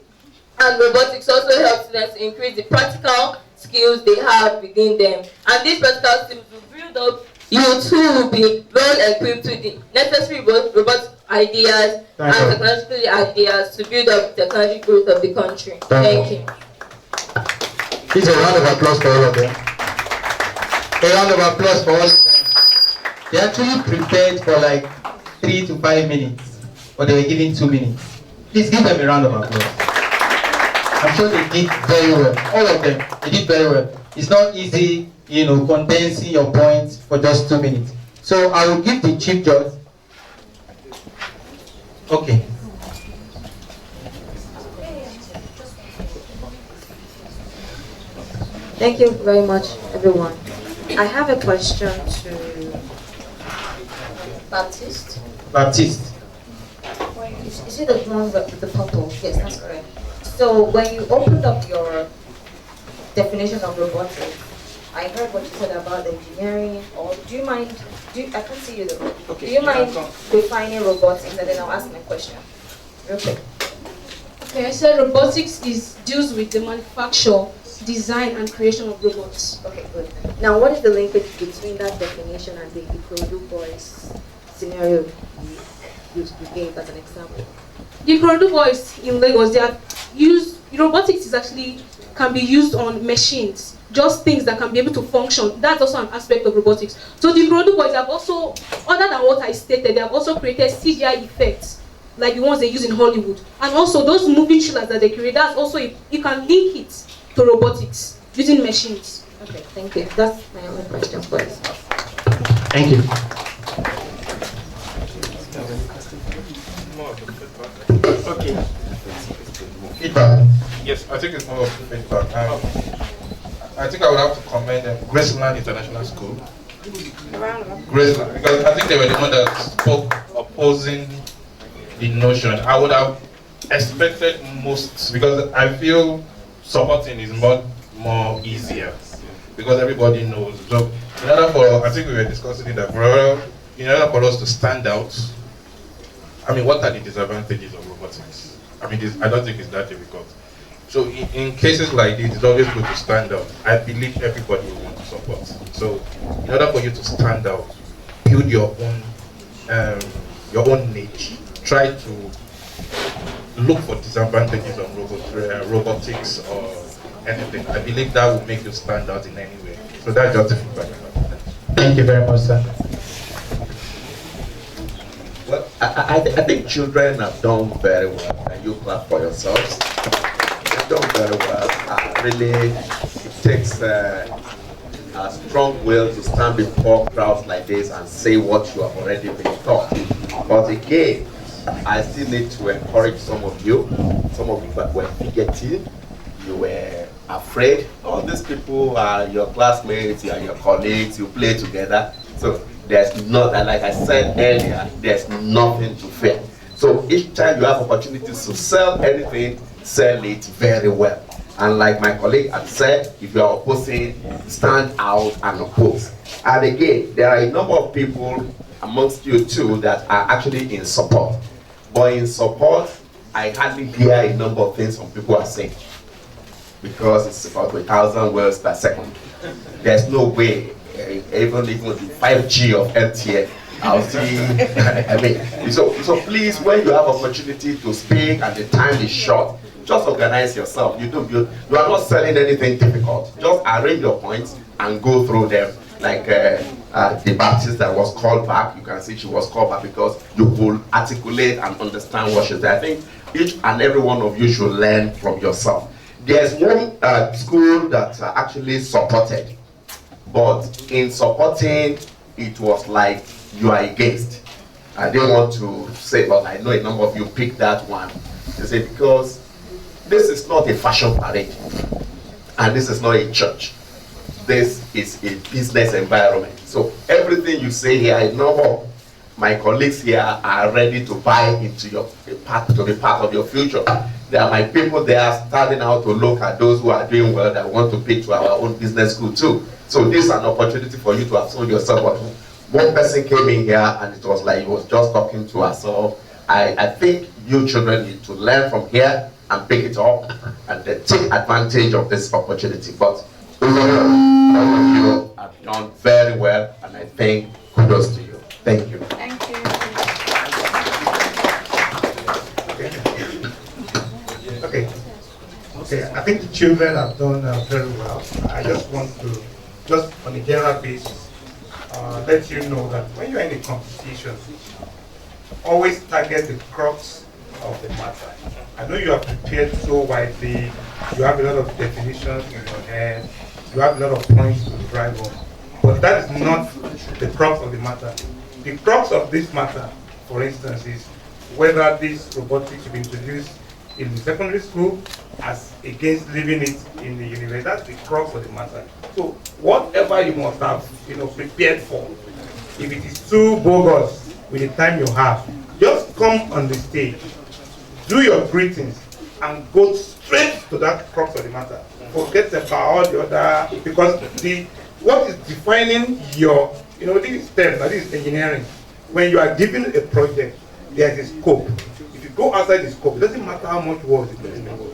and robotics also help students to increase the practical skills they have within them. And these practical skills will build up youth who will be well equipped with the necessary robot ideas and technological ideas to build up the technology growth of the country. Thank you. Please, a round of applause for all of them. A round of applause for all of them. They actually prepared for like 3 to 5 minutes, but they were given 2 minutes. Please give them a round of applause. I'm sure they did very well. All of them, they did very well. It's not easy, condensing your points for just 2 minutes. So I will give the chief judge. Okay. Thank you very much, everyone. I have a question to Baptiste. Baptiste. Is it the one with the purple? Yes, that's correct. So when you opened up your definition of robotics, I heard what you said about engineering. Or do you mind? I can't see you though. Okay, do you you mind can come. defining robotics, and then I'll ask my question real quick. Okay, I said robotics deals with the manufacture, design, and creation of robots. Okay, good. Now, what is the linkage between that definition and the Ikorodu boys scenario you gave as an example? The Ikorodu boys in Lagos, they are used. Robotics is actually can be used on machines, just things that can be able to function. That's also an aspect of robotics. So the Ikorodu boys have also, other than what I stated, they have also created CGI effects, like the ones they use in Hollywood. And also those moving trailers that they create, that's also, you can link it to robotics using machines. Okay, thank you. That's my only question for you. Thank you. Okay. Feedback. Yes, I think it's more of feedback. I think I would have to commend Graceland International School. Graceland, because I think they were the one that spoke opposing the notion. I would have expected most, because I feel supporting is more easier, because everybody knows. So in order for, I think we were discussing it, that in order for us to stand out, I mean, what are the disadvantages of robotics? I mean, I don't think it's that difficult. So in cases like this, it's always good to stand out. I believe everybody will want to support. So in order for you to stand out, build your own niche. Try to look for disadvantages of robotics or anything. I believe that will make you stand out in any way. So that's just the feedback. Thank you very much, sir. Well, I think children have done very well, and you clap for yourselves. They've done very well. Really, it takes a strong will to stand before crowds like this and say what you have already been taught. But again, I still need to encourage some of you that were fidgeting, you were afraid. All these people are your classmates, you are your colleagues, you play together. So there's not, like I said earlier, there's nothing to fear. So each time you have opportunities to sell anything, sell it very well. And like my colleague had said, if you are opposing, stand out and oppose. And again, there are a number of people amongst you too that are actually in support. But in support, I hardly hear a number of things some people are saying, because it's about 1,000 words per second. There's no way, even the 5G of MTN, I'll see. I mean, so please, when you have opportunity to speak and the time is short, just organize yourself. You are not selling anything difficult. Just arrange your points and go through them. Like the Baptist that was called back, you can see she was called back because you will articulate and understand what she said. I think each and every one of you should learn from yourself. There's one school that actually supported, but in supporting, it was like you are against. I didn't want to say, but I know a number of you picked that one. They say, because this is not a fashion parade, and this is not a church. This is a business environment. So everything you say here, I know my colleagues here are ready to buy into your part, to be part of your future. There are my people there starting out to look at those who are doing well that want to pick to our own business school too. So this is an opportunity for you to have sold yourself. But one person came in here and it was like he was just talking to us. So I think you children need to learn from here and pick it up and then take advantage of this opportunity. But overall, all of you have done very well, and I think kudos to you. Thank you. Thank you. Okay, I think the children have done very well. I just want to, just on a general basis, let you know that when you're in a competition, always target the crux of the matter. I know you are prepared so widely, you have a lot of definitions in your head, you have a lot of points to drive on, but that is not the crux of the matter. The crux of this matter, for instance, is whether this robotics should be introduced in the secondary school as against leaving it in the university. That's the crux of the matter. So whatever you must have, prepared for, if it is too bogus with the time you have, just come on the stage, do your greetings, and go straight to that crux of the matter. Forget about all the other, because what is defining your, these steps, that is engineering. When you are given a project, there is a scope. If you go outside the scope, it doesn't matter how much work it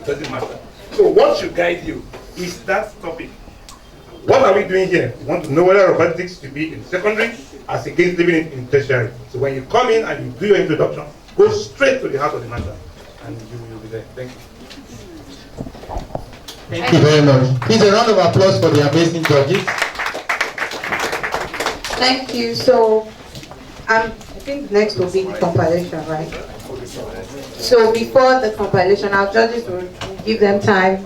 doesn't matter. So what should guide you is that topic. What are we doing here? We want to know whether robotics should be in secondary as against leaving it in tertiary. So when you come in and you do your introduction, go straight to the heart of the matter, and you will be there. Thank you. Thank you very much. Please, a round of applause for the amazing judges. Thank you. So, I think next will be the compilation, right? So before the compilation, our judges will give them time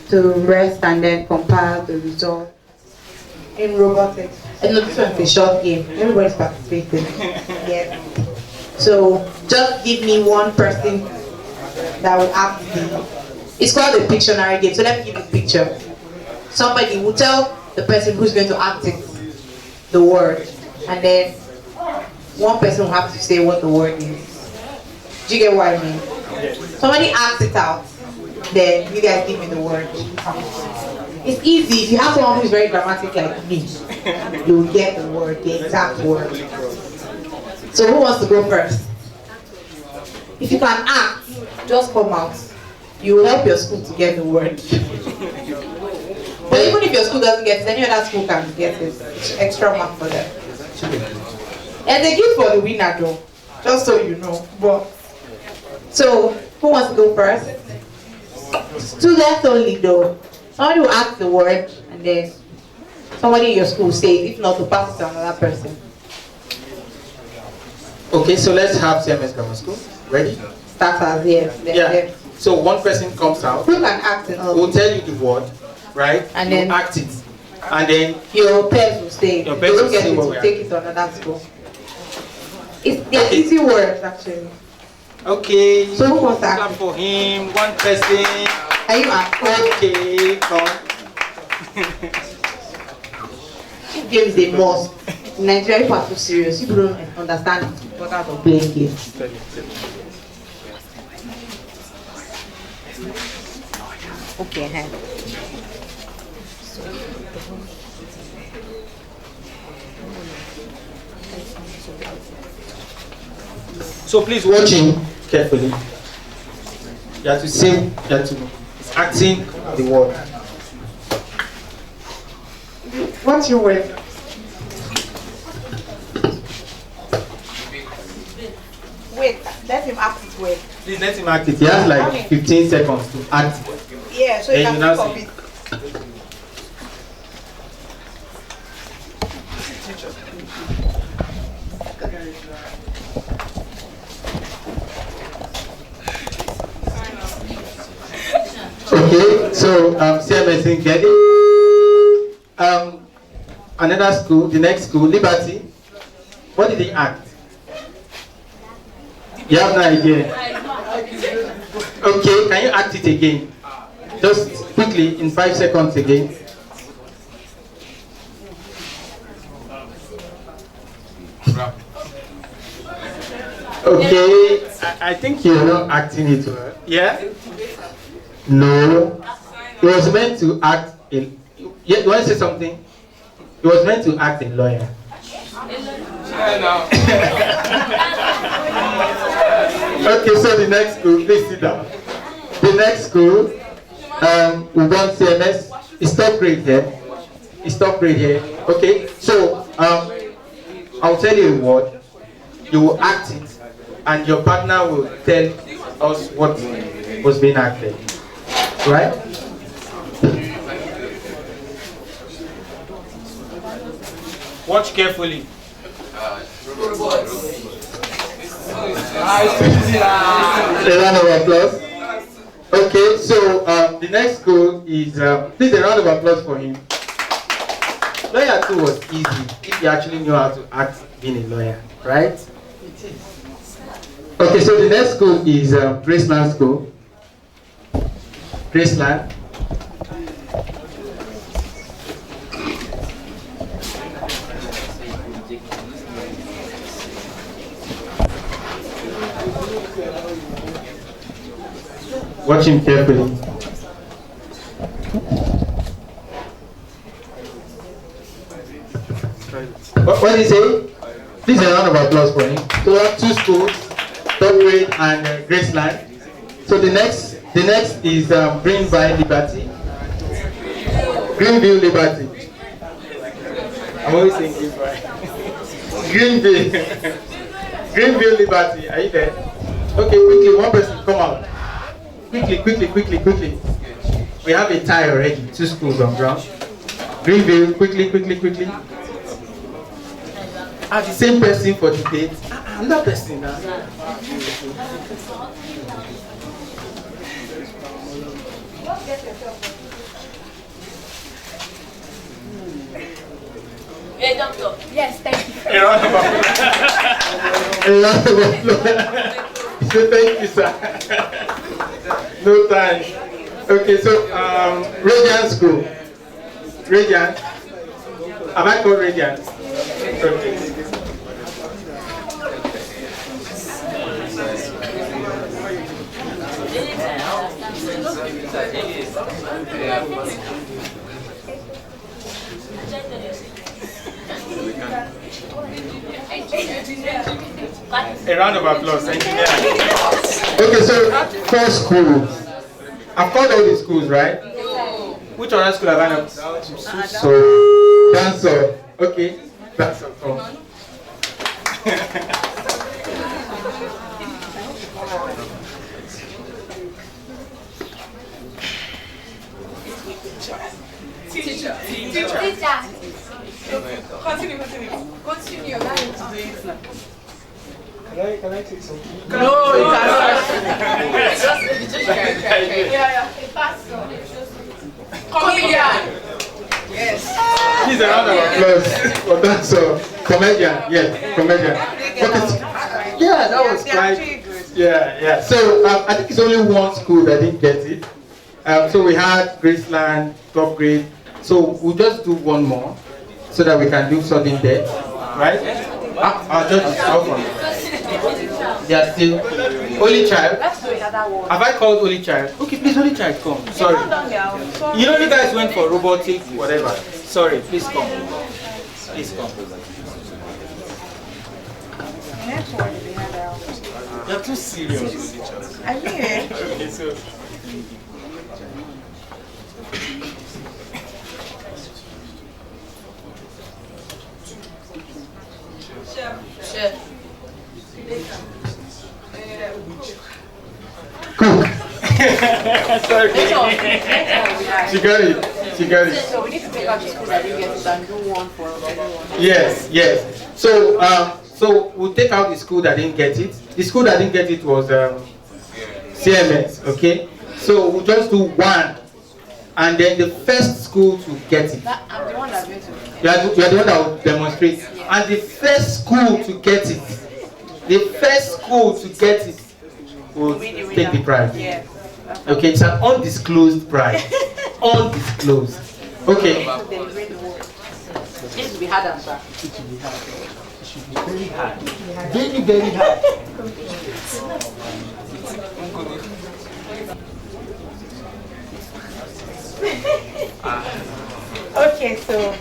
to rest and then compile the result in robotics. I know this one's a short game. Everybody's participating. Yeah. So just give me one person that will act it's called the Pictionary game. So let me give you a picture. Somebody will tell the person who's going to act it, the word, and then one person will have to say what the word is. Do you get what I mean? Somebody acts it out, then you guys give me the word. It's easy. If you have someone who's very dramatic like me, you will get the word, the exact word. So who wants to go first? If you can act, just come out. You will help your school to get the word. But even if your school doesn't get it, any other school can get it. It's extra mark for them. And they give for the winner though, just so you know. But so who wants to go first? Students only though. Somebody will ask the word and then somebody in your school say it. If not, to pass it to another person. Okay, so let's have CMS Grammar School. Ready? Starters, yes. Yeah. So one person comes out. Who can act it? Will tell you the word, right? And then act it. And then your peers will say. Your peers will say what we take it to another school. They're easy words actually. Okay. So who wants to act? Clap for him. One person. Are you acting? Okay, come. This game is a must. Nigeria people are too serious. People don't understand the importance of playing games. Okay. So please watch him carefully. You have to say, you have to acting the word. What's your word? Wait, let him act it word. Please let him act it. He has like 15 seconds to act. Yeah, so you can think of it. Okay, so CMS didn't get it. Another school, the next school, Liberty. What did he act? You have no idea. Okay, can you act it again? Just quickly, in 5 seconds again. Okay, I think you're not acting it well. Yeah? No. He was meant to act in. You want to say something? He was meant to act a lawyer. Okay, so the next school, please sit down. The next school, we want CMS. It's top grade here. It's top grade here. Okay, so I'll tell you a word. You will act it, and your partner will tell us what was being acted. Right? Watch carefully. A round of applause. Okay, so the next school is please a round of applause for him. Lawyer 2 was easy if you actually knew how to act being a lawyer, right? Okay, so the next school is Graceland School. Graceland. Watch him carefully. What did he say? Please a round of applause for him. So we have 2 schools, third grade and Graceland. So the next is Greenville Liberty. Greenville Liberty. I'm always saying Greenville. Greenville. Greenville Liberty. Are you there? Okay, quickly, one person come out. Quickly. We have a tie already. 2 schools on ground. Greenville, quickly. The same person for debate. Another person now. Hey, doctor. Yes, thank you. A round of applause. So thank you, sir. No time. Okay, so Radiant School. Radiant. Have I called Radiant? Okay. A round of applause, engineer. Okay, so 4 schools. I've called all the schools, right? Which other school have I not? So, dancer. Okay, dancer. Come. Teacher. Continue. Can I take some? No, you cannot. Yeah. Comedian. Yes. Please a round of applause for dancer. Comedian. Yes, comedian. Okay. Yeah, that was quite. Yeah. So I think it's only 1 school that didn't get it. So we had Graceland, top grade. So we'll just do 1 more so that we can do something there, right? Our judges, welcome. They are still only child. Have I called only child? Okay, please, only child, come. Sorry. You know, you guys went for robotic, whatever. Sorry, please come. Please come. You're too serious. I'm here. Okay, so. Chef. Cook. Sorry. She got it. So we need to pick out the schools that didn't get it and do 1 for everyone. Yes. So we'll take out the school that didn't get it. The school that didn't get it was CMS. Okay. So we'll just do 1, and then the first school to get it. I'm the one that's going to. You are the one that will demonstrate. And the first school to get it. Will take the prize. Yes. Okay, it's an undisclosed prize. Undisclosed. Okay. It needs to be harder, sir. It should be hard. It should be very hard. Very hard. Okay, so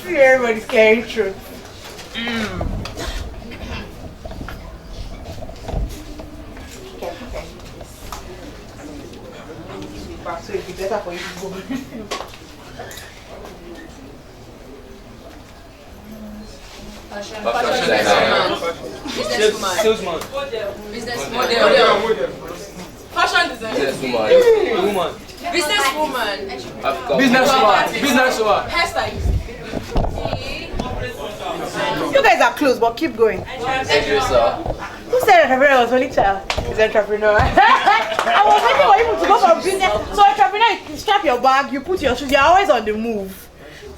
see everybody's carrying through. Okay. So it'd be better for you to go. Salesman. Business model. Fashion designer. Woman. Businesswoman. Businesswoman. Hairstylist. You guys are close, but keep going. Who said entrepreneur was only child? Is entrepreneur. I was waiting for you to go for business. So entrepreneur, you strap your bag, you put your shoes, you're always on the move.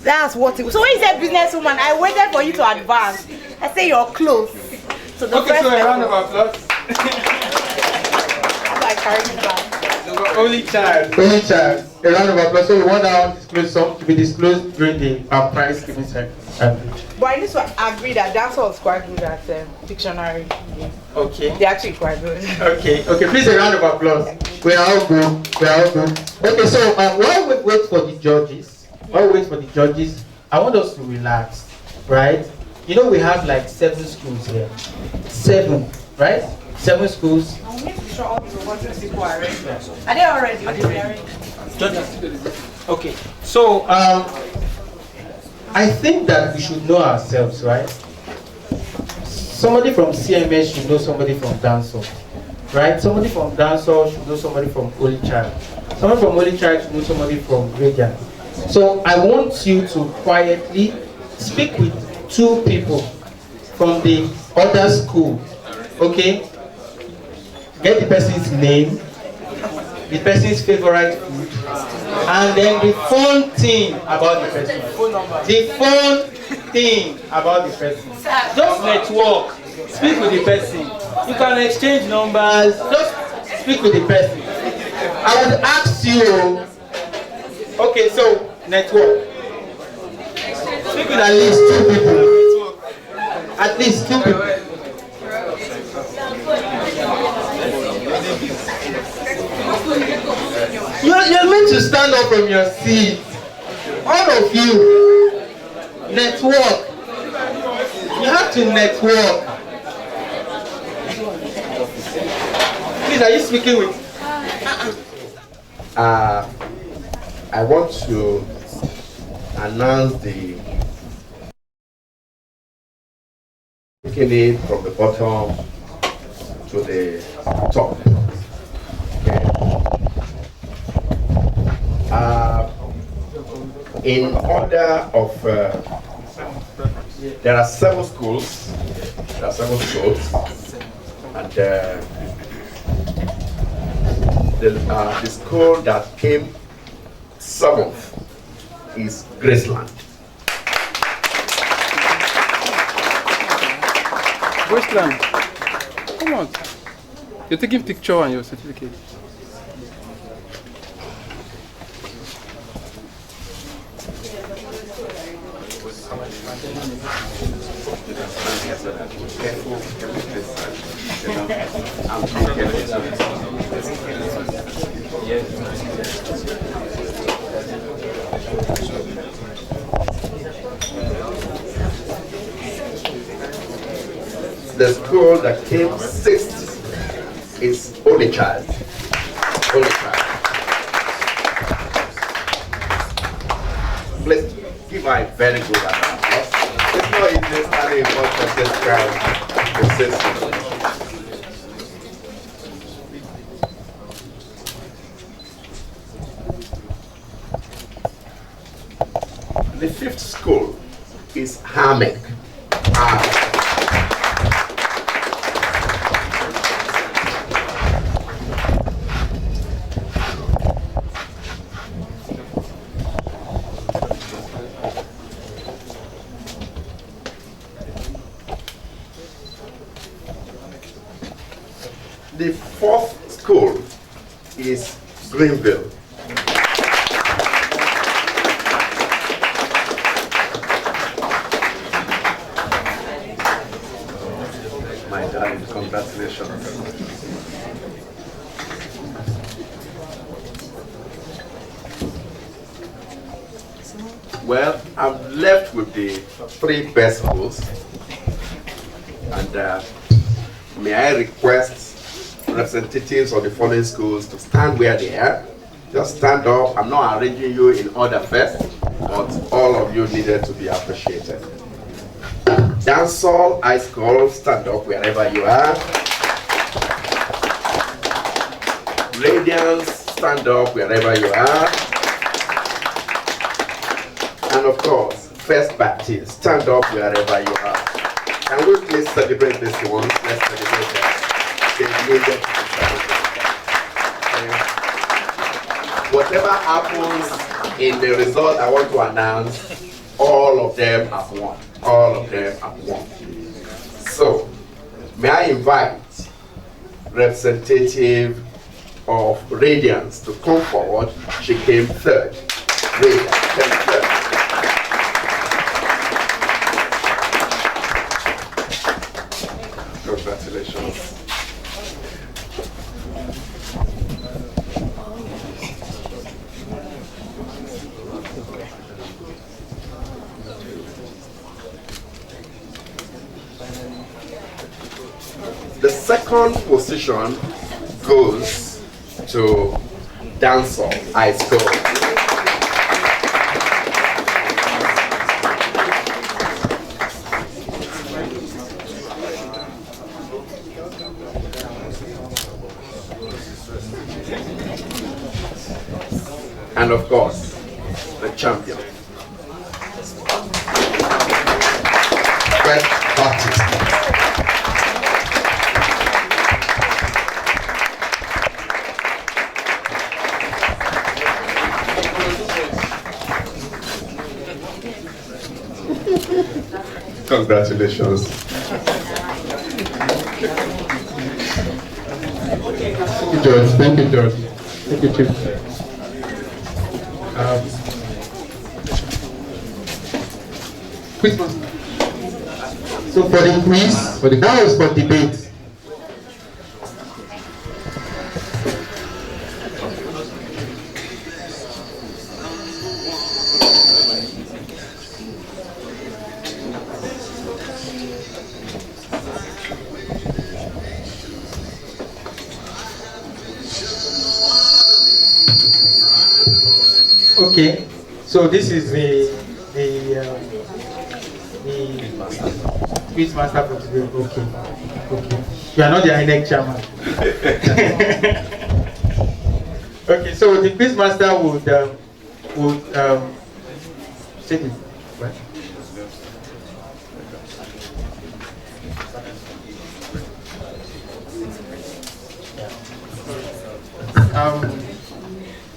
That's what it was. So when you said businesswoman, I waited for you to advance. I say you're close. So the Okay, first so a round of applause. I carried it back. Only child. Only child. A round of applause. So we want our disclosure to be disclosed during the prize giving ceremony. But I need to agree that dancehall is quite good at dictionary. Okay. They're actually quite good. Okay. Please a round of applause. We are all good. Okay, so while we wait for the judges, I want us to relax, right? You know we have like 7 schools here. 7, right? 7 schools. I'm going to be sure all the robotics people are ready. Are they already? Okay, so I think that we should know ourselves, right? Somebody from CMS should know somebody from dancehall, right? Somebody from dancehall should know somebody from Holy Child. Somebody from Holy Child should know somebody from Radiant. So I want you to quietly speak with 2 people from the other school, okay? Get the person's name, the person's favorite food, and then the fun thing about the person. Just network. Speak with the person. You can exchange numbers. Just speak with the person. I would ask you. Okay, so network. Speak with at least 2 people. At least 2 people. You're meant to stand up from your seat. All of you. Network. You have to network. Please, are you speaking with? I want to announce the taking it from the bottom to the top. In order of, there are 7 schools. And the school that came 7th is Graceland. Graceland, come on. You're taking picture on your certificate. The school that came 6th is Holy Child. Please give her a very good applause. It's not easy standing in front of this crowd to say something. The 5th school is Hamek. The 4th school is Greenville. My darling, congratulations. Well, I'm left with the 3 best schools, and may I request representatives of the following schools to stand where they are. Just stand up. I'm not arranging you in order first, but all of you needed to be appreciated. Dancehall High School, stand up wherever you are. Radiance, stand up wherever you are. And of course, First Baptist, stand up wherever you are. Can we please celebrate this one? Let's celebrate that. Whatever happens in the result I want to announce, all of them have won. All of them have won. So, may I invite Representative of Radiance to come forward. She came third. Radiance came third. Congratulations. The second position goes to Dancer High School. And of course, the champion. Fred Baptist. Congratulations. Thank you, George. Thank you, George. Thank you, Chief. Quiz master. So for the quiz, that was for debate. Okay, so this is the quiz master for today. Okay, okay. You are not the INEC chairman. Okay, so the quiz master would say it, right?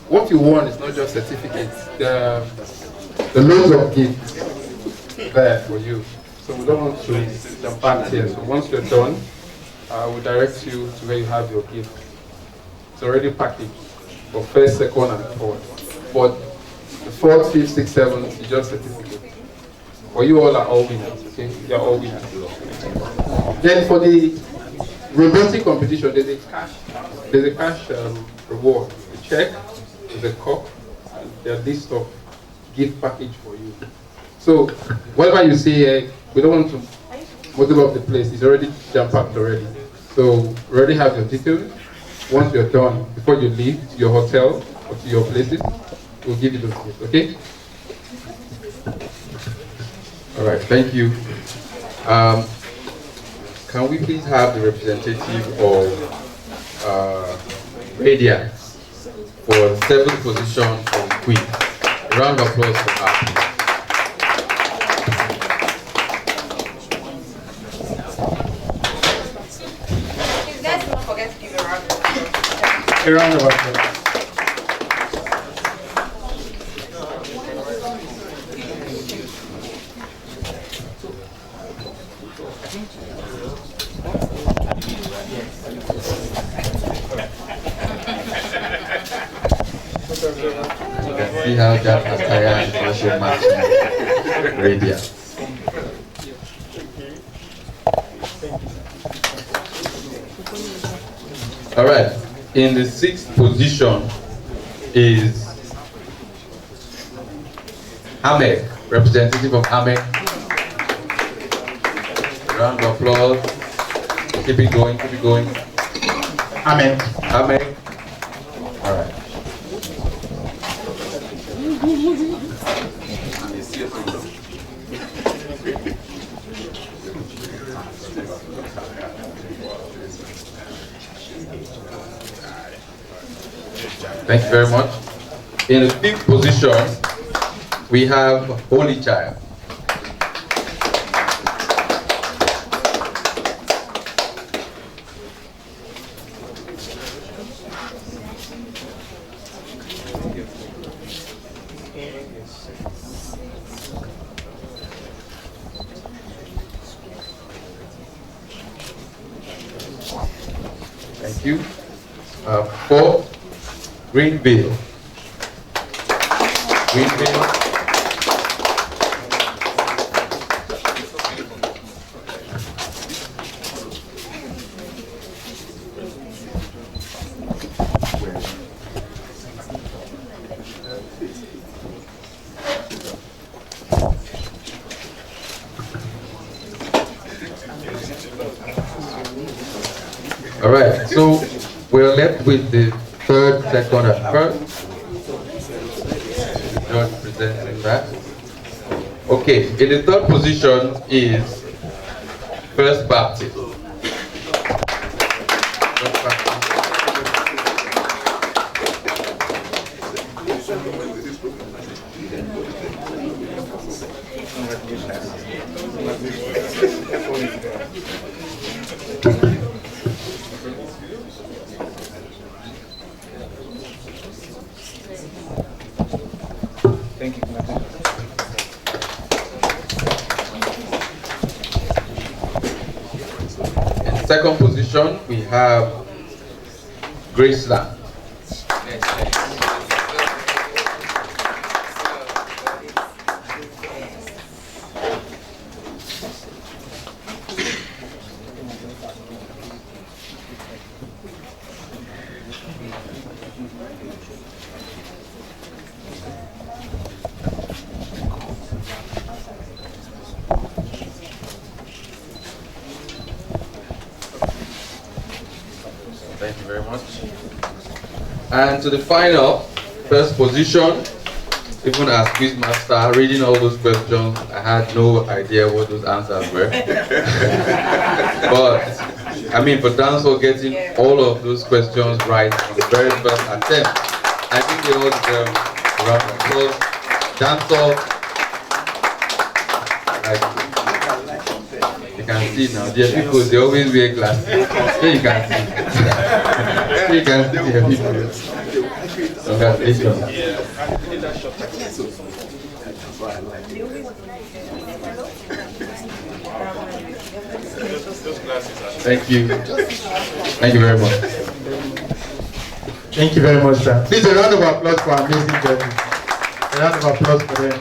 What you want is not just certificates. The loads of gifts there for you. So we don't want to jump back here. So once you're done, I will direct you to where you have your gift. It's already packaged for first, second, and third. But the fourth, fifth, sixth, seventh is just certificate. For you all are all winners. Okay, you're all winners. Then for the robotic competition, there's a cash reward. A check, there's a cup, and there's a list of gift package for you. So whatever you see, we don't want to muddle up the place. It's already jam-packed already. So we already have your details. Once you're done, before you leave to your hotel or to your places, we'll give you those gifts, okay? All right, thank you. Can we please have the representative of Radiance for the 7th position of the quiz? A round of applause for her. Let's not forget to give a round of applause. A round of applause. You can see how that attire is also matching Radiance. All right, in the 6th position is Ahmed, representative of Ahmed. Round of applause. Keep it going, keep it going. Ahmed. Ahmed. All right. Thank you very much. In the 5th position, we have Holy Child. Thank you. 4, Greenville. Greenville. All right, so we're left with the third, second, and first. The judge presenting that. Okay, in the third position is First Baptist. Thank you. In second position, we have Graceland. Thank you very much. And to the final, first position, even as Quizmaster, reading all those questions, I had no idea what those answers were. But, I mean, for Dancehall getting all of those questions right on the very first attempt, I think they all deserve a round of applause. Dancehall, you can see now, their people, they always wear glasses. So you can see. So you can see their people. Congratulations. Thank you. Thank you very much. Thank you very much, sir. Please, a round of applause for our amazing judges. A round of applause for them.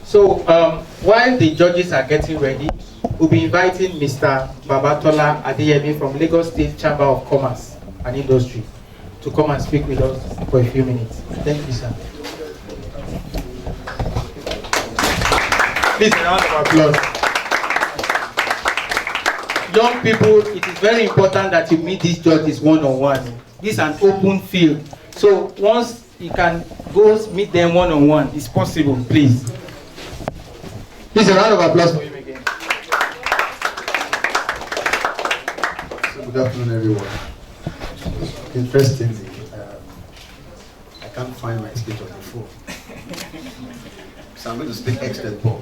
So, while the judges are getting ready, we'll be inviting Mr. Babatola Adeyemi from Lagos State Chamber of Commerce and Industry to come and speak with us for a few minutes. Thank you, sir. Please, a round of applause. Young people, it is very important that you meet these judges one-on-one. This is an open field. So once you can go meet them one-on-one, it's possible, please. Please, a round of applause for him again. Good afternoon, everyone. Interestingly, I can't find my speech on the phone. So I'm going to speak extempore.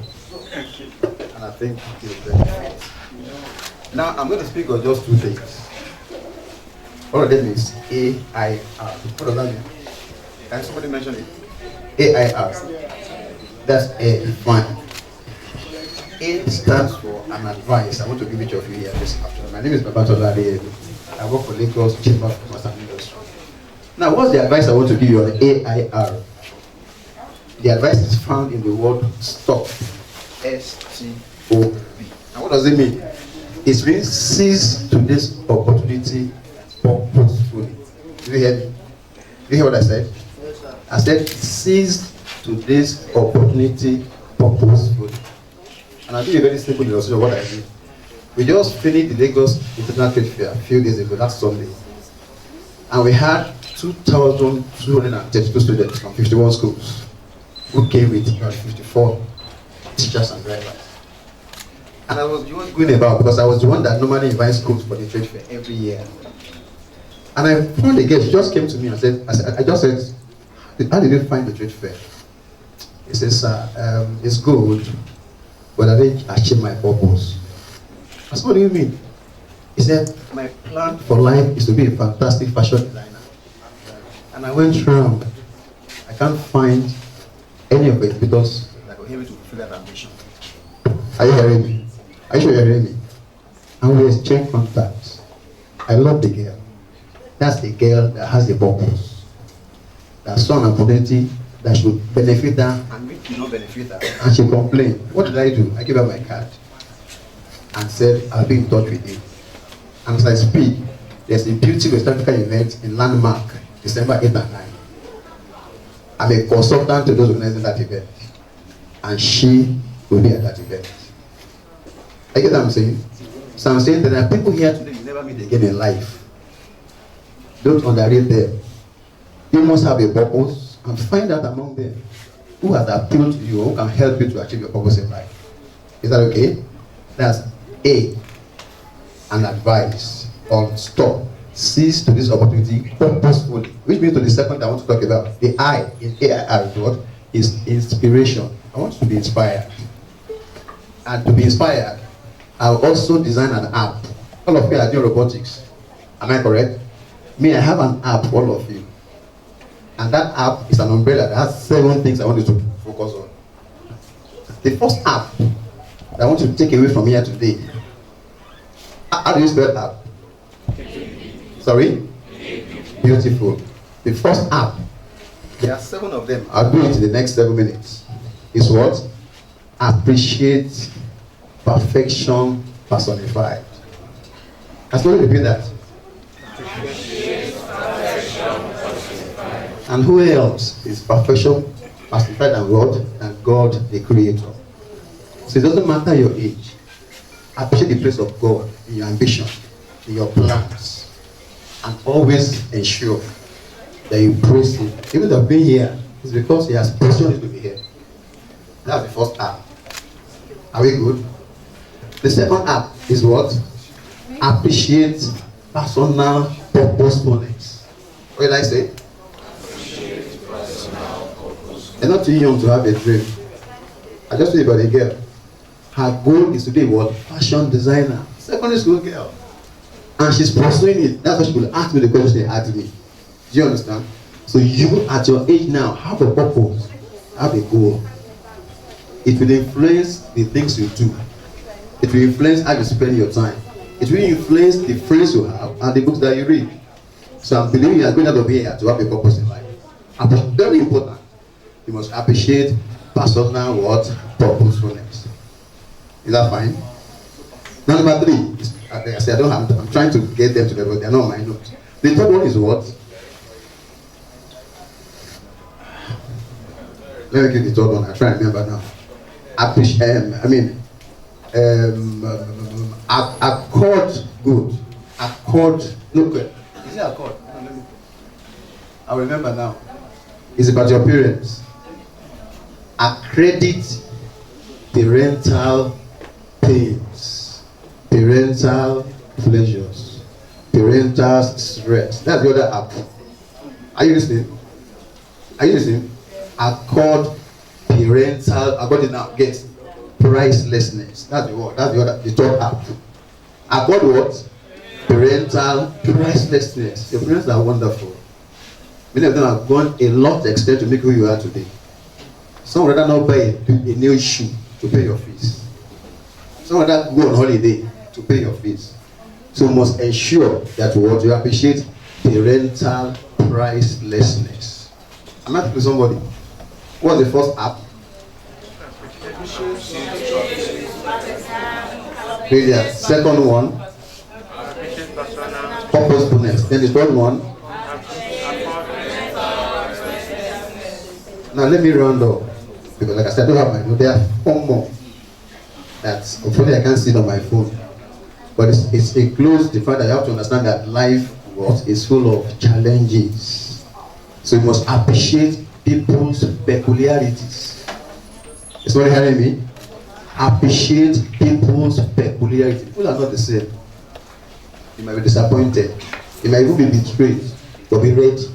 And I think it's very good. Now, I'm going to speak on just two things. One of them is AIR. What does that mean? Can somebody mention it? AIR. That's a fine. A stands for an advice. I want to give each of you here this afternoon. My name is Babatola Adeyemi. I work for Lagos Chamber of Commerce and Industry. Now, what's the advice I want to give you on AIR? The advice is found in the word stop. S-T-O-P. Now, what does it mean? It means seize to this opportunity purposefully. Did you hear me? Did you hear what I said? Yes, sir. I said seize to this opportunity purposefully. And I'll give you a very simple illustration of what I mean. We just finished the Lagos International Trade Fair a few days ago, last Sunday. And we had 2,232 students from 51 schools who came with 54 teachers and drivers. And I was the one going about because I was the one that normally invites schools for the trade fair every year. And I found a girl, she just came to me and said, I just said, how did you find the trade fair? He says, it's good, but I didn't achieve my purpose. I said, what do you mean? He said, my plan for life is to be a fantastic fashion designer. And I went around, I can't find any of it because I could hear me to fulfill that ambition. Are you hearing me? Are you sure you're hearing me? And we exchanged contacts. I love the girl. That's the girl that has the purpose. That saw an opportunity that should benefit her and make you not benefit her. And she complained. What did I do? I gave her my card and said, I'll be in touch with you. And as I speak, there's a beautiful historical event in Landmark, December 8 and 9. I'm a consultant to those organizing that event. And she will be at that event. I get what I'm saying? So I'm saying that there are people here today you never meet again in life. Don't underrate them. You must have a purpose and find out among them who has appealed to you, who can help you to achieve your purpose in life. Is that okay? That's A. An advice on stop. Seize to this opportunity purposefully. Which means to the second I want to talk about. The I in AIR is inspiration. I want you to be inspired. And to be inspired, I'll also design an app. All of you are doing robotics. Am I correct? Me, I have an app for all of you. And that app is an umbrella that has 7 things I want you to focus on. The first app that I want you to take away from here today. How do you spell app? Sorry? Beautiful. The first app, there are 7 of them. I'll do it in the next 7 minutes. Is what? Appreciate perfection personified. Can somebody repeat that? And who else is perfection personified than God? And God the Creator. So it doesn't matter your age. Appreciate the place of God in your ambition, in your plans. And always ensure that you praise Him. Even though being here is because He has positioned you to be here. That's the first app. Are we good? The second app is what? Appreciate personal purposefulness. What did I say? You're not too young to have a dream. I just told you about a girl. Her goal is to be what? Fashion designer. Secondary school girl. And she's pursuing it. That's why she will ask me the question she asked me. Do you understand? So you at your age now have a purpose, have a goal. It will influence the things you do. It will influence how you spend your time. It will influence the friends you have and the books that you read. So I'm believing you are going out of here to have a purpose in life. And very important. You must appreciate personal what? Purposefulness. Is that fine? Now, number 3 is, I say I don't have. I'm trying to get them to the, but they're not on my notes. The third one is what? Let me get the third one. I try and remember now. Accord good. Accord. Look, is it accord? No, I remember now. It's about your parents. Accredit parental pains, parental pleasures, parental stress. That's the other app. Are you listening? Are you listening? Accord parental. I got it now. Guess. Pricelessness. That's the word. That's the other. The third app. Accord what? Parental pricelessness. Your parents are wonderful. Many of them have gone a lot extent to make who you are today. Some rather not buy a new shoe to pay your fees. Some rather go on holiday to pay your fees. So you must ensure that what you appreciate parental pricelessness. I'm asking somebody, what's the first app? Failure. Second one, purposefulness. Then the third one. Now let me round up, because like I said, I don't have my note. There are 4 more that hopefully I can't see it on my phone. But it's a close the fact that you have to understand that life is full of challenges. So you must appreciate people's peculiarities. Is somebody hearing me? Appreciate people's peculiarities. People are not the same. You might be disappointed. You might even be betrayed. But be ready.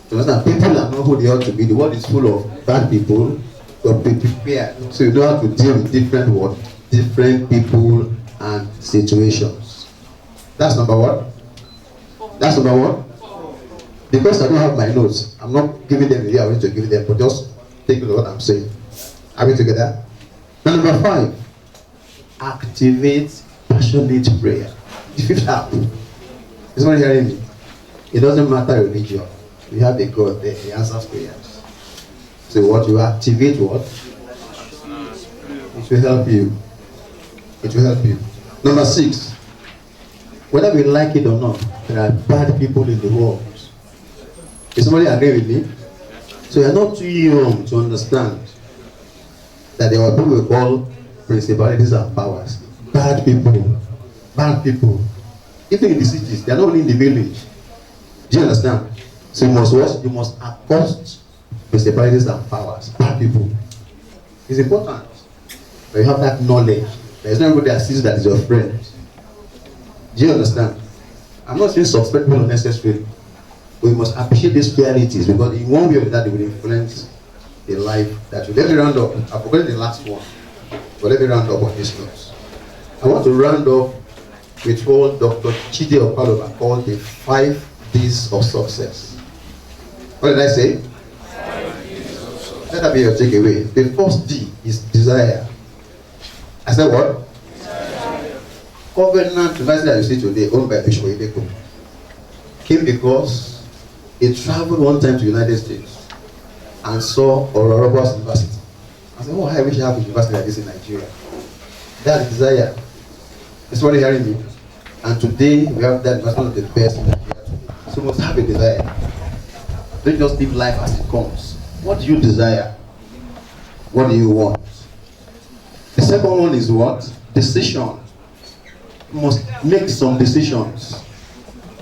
So understand, people are not who they ought to be. The world is full of bad people, but be prepared. So you don't have to deal with different people and situations. That's number 1. That's number 1. Because I don't have my notes, I'm not giving them the way I want to give them, but just take a look at what I'm saying. Are we together? Now, number 5, activate passionate prayer. The 5th app. The Is somebody hearing me? It doesn't matter religion. We have a God there, He answers prayers. So what you activate what? It will help you. It will help you. Number 6. Whether we like it or not, there are bad people in the world. Is somebody agree with me? So you're not too young to understand that there are people we call principalities and powers. Bad people. Bad people. Even in the cities, they are not only in the village. Do you understand? So you must what? You must accost principalities and powers. Bad people. It's important. But you have that knowledge. There is no everybody that sees that is your friend. Do you understand? I'm not saying suspect people unnecessarily. We must appreciate these realities because in one way or that they will influence the life that you. Let me round up. I forgot the last one. But let me round up on this note. I want to round up with what Dr. Chidi Opaloba called the 5 Ds of success. What did I say? Let that be your takeaway. The first D is desire. I said what? Desire. Covenant University that you see today, owned by Bishop Ideko, came because he traveled one time to the United States and saw Ororobo's University. I said, oh, I wish I have a university like this in Nigeria. That is desire. Is somebody hearing me? And today we have that as one of the best in Nigeria today. So we must have a desire. Don't just live life as it comes. What do you desire? What do you want? The second one is what? Decision. You must make some decisions.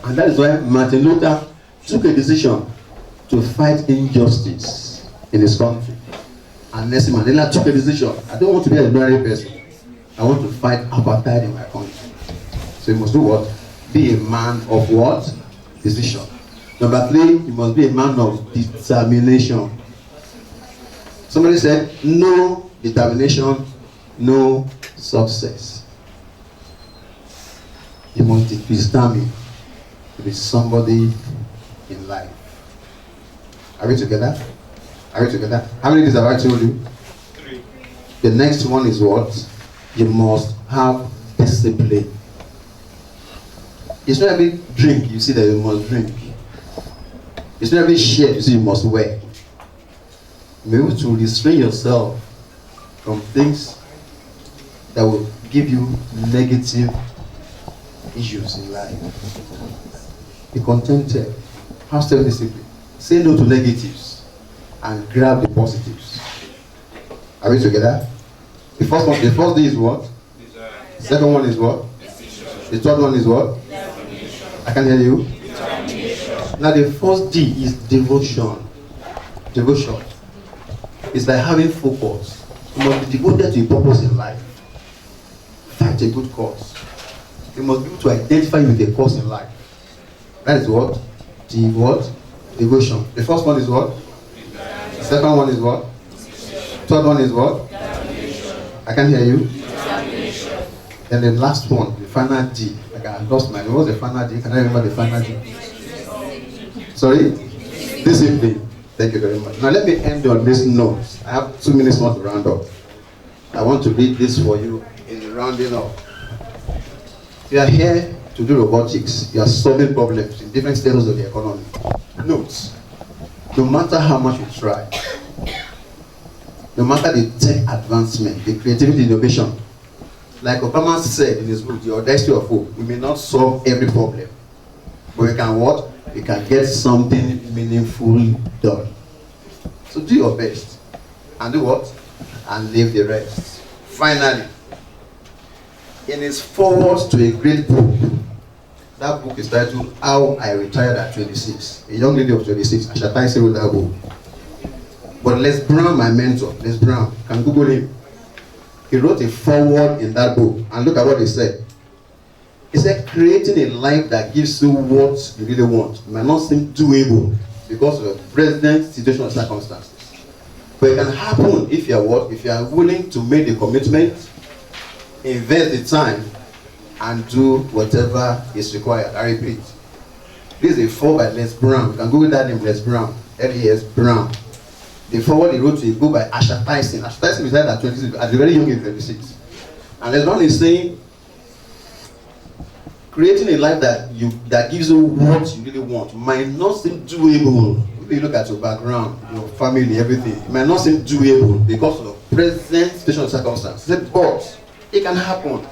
And that is why Martin Luther took a decision to fight injustice in his country. And Nelson Mandela took a decision. I don't want to be an ordinary person. I want to fight apartheid in my country. So you must do what? Be a man of what? Decision. Number 3, you must be a man of determination. Somebody said, no determination, no success. You must be determined to be somebody in life. Are we together? Are we together? How many days have I told you? 3. The next one is what? You must have discipline. It's not every drink you see that you must drink. It's not every shirt you see you must wear. Be able to restrain yourself from things that will give you negative issues in life. Be contented. Have self-discipline. Say no to negatives and grab the positives. Are we together? The first day is what? The second one is what? The third one is what? I can hear you. Now the first D is devotion. Devotion. It's like having focus. You must be devoted to a purpose in life. Fight a good cause. You must be able to identify with a cause in life. That is what? The what? Devotion. The first one is what? The second one is what? Third one is what? I can hear you. And the last one, the final D. Like I lost my name. What was the final D? Can I remember the final D? Sorry? Discipline. Thank you very much. Now let me end on this note. I have 2 minutes more to round up. I want to read this for you in the rounding up. You are here to do robotics. You are solving problems in different stages of the economy. Note, no matter how much you try, no matter the tech advancement, the creativity, innovation, like Obama said in his book, The Audacity of Hope, we may not solve every problem, but we can what? We can get something meaningful done. So do your best. And do what? And leave the rest. Finally, in his foreword to a great book, that book is titled How I Retired at 26. A young lady of 26, Ashatai wrote that book. But Les Brown, my mentor, Les Brown, can Google him. He wrote a foreword in that book, and look at what he said. He said, creating a life that gives you what you really want might not seem doable because of the present situation or circumstances. But it can happen if you are what? If you are willing to make the commitment, invest the time, and do whatever is required. I repeat. This is a foreword by Les Brown. You can Google that name, Les Brown. L-E-S Brown. The foreword he wrote to a book by Asha Tyson. Asha Tyson retired at 26, at a very young age, 26. And Les Brown is saying, creating a life that gives you what you really want might not seem doable. If you look at your background, your family, everything, it might not seem doable because of the present situation of circumstance. But it can happen.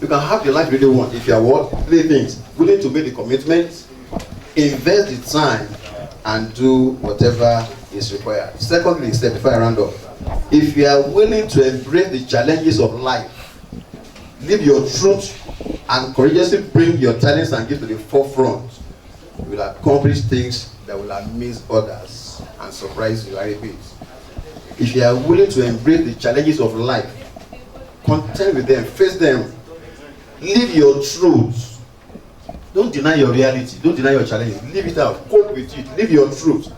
You can have the life you really want if you are what? Three things. Willing to make the commitment, invest the time, and do whatever is required. Secondly, before I round up, if you are willing to embrace the challenges of life, live your truth, and courageously bring your talents and gifts to the forefront, you will accomplish things that will amaze others and surprise you. I repeat, if you are willing to embrace the challenges of life, contend with them, face them, live your truth. Don't deny your reality, don't deny your challenges, live it out, cope with it, live your truth,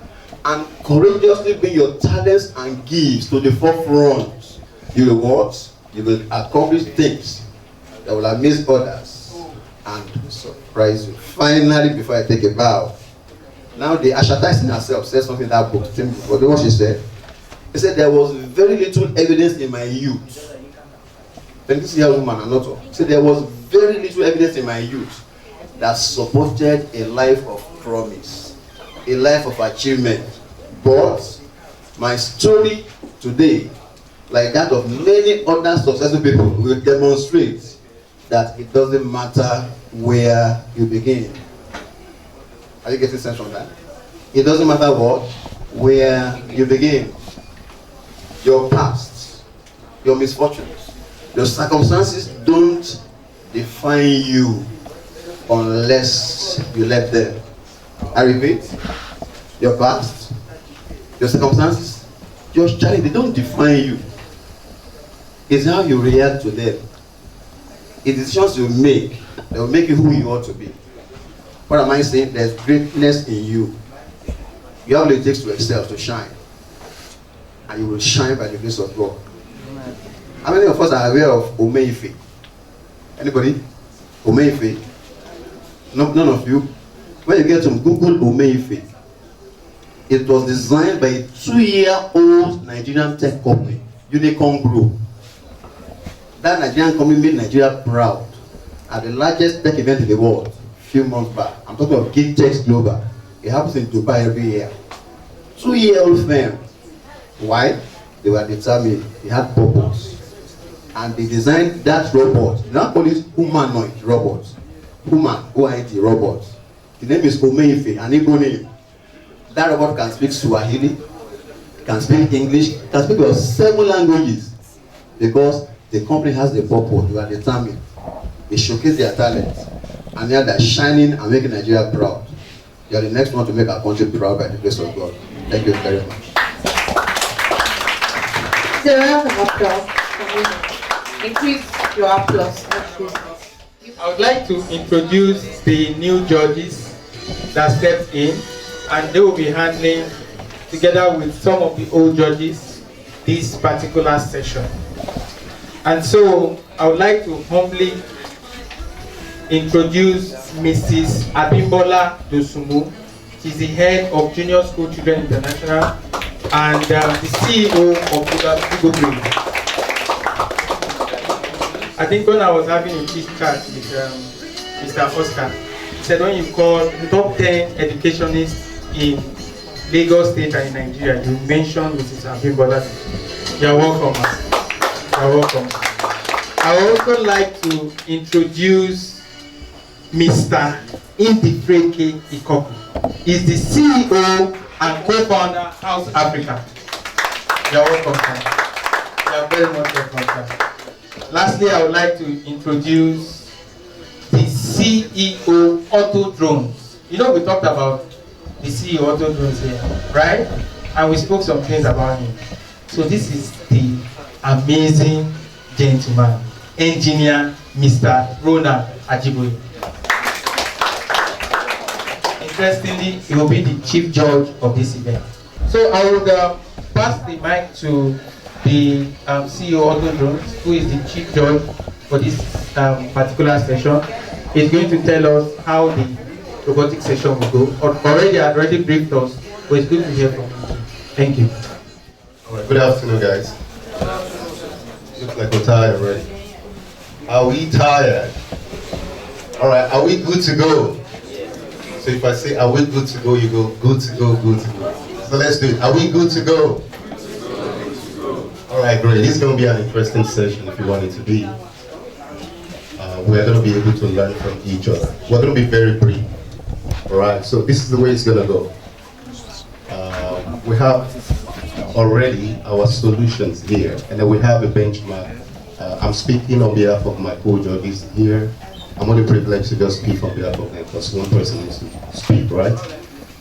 and courageously bring your talents and gifts to the forefront. You will what? You will accomplish things that will amaze others and surprise you. Finally, before I take a bow, now the advertising herself said something in that book. What what she said? She said there was very little evidence in my youth. And this is a woman, and not all. She said there was very little evidence in my youth that supported a life of promise, a life of achievement. But my story today, like that of many other successful people, will demonstrate that it doesn't matter where you begin. Are you getting sense from that? It doesn't matter what, where you begin. Your past, your misfortunes, your circumstances don't define you unless you let them. I repeat, your past, your circumstances, your challenge, they don't define you. It's how you react to them. It's decisions you make that will make you who you ought to be. What am I saying? There's greatness in you. You have what it takes to excel, to shine. And you will shine by the grace of God. How many of us are aware of Omeife? Anybody? Omeife? No, none of you? When you get to Google Omeife, it was designed by a 2-year-old Nigerian tech company, Unicorn Group. That Nigerian company made Nigeria proud at the largest tech event in the world a few months back. I'm talking of GeekTech Global. It happens in Dubai every year. 2-year-old firm. Why? They were determined. They had purpose. And they designed that robot. They now call it humanoid robot. Human, O-I-D, robot. The name is Omeife, an Igbo name. That robot can speak Swahili, can speak English, can speak about 7 languages. Because the company has the purpose, they are determined. They showcase their talent. And now they're shining and making Nigeria proud. You are the next one to make our country proud by the grace of God. Thank you very much. So a round of applause. Increase your applause. I would like to introduce the new judges that stepped in, and they will be handling, together with some of the old judges, this particular session. And so I would like to humbly introduce Mrs. Abimbola Dosumu. She's the head of Junior School Children International and the CEO of EduPoint. I think when I was having a peace chat with Mr. Oscar, he said when you call the top 10 educationists in Lagos State and in Nigeria, you mentioned Mrs. Abimbola. You're welcome. You're welcome. I would also like to introduce Mr. Indifreke Ikoku. He's the CEO and co-founder of House Africa. You're welcome, sir. You're very much welcome, sir. Lastly, I would like to introduce the CEO Auto Drones. You know, we talked about the CEO Auto Drones here, right? And we spoke some things about him. So this is the amazing gentleman, engineer, Mr. Ronald Ajiboye. Interestingly, he will be the chief judge of this event. So I would pass the mic to the CEO Auto Drones, who is the chief judge for this particular session. He's going to tell us how the robotic session will go. Already briefed us, but it's good to hear from you. Thank you. All right, good afternoon, guys. Looks like we're tired already. Are we tired? All right, are we good to go? So if I say, are we good to go, you go, good to go, good to go. So let's do it. Are we good to go? All right, great. This is going to be an interesting session if you want it to be. We're going to be able to learn from each other. We're going to be very brief. All right, so this is the way it's going to go. We have already our solutions here, and then we have a benchmark. I'm speaking on behalf of my co-judges here. I'm only privileged to just speak on behalf of them because one person needs to speak, right?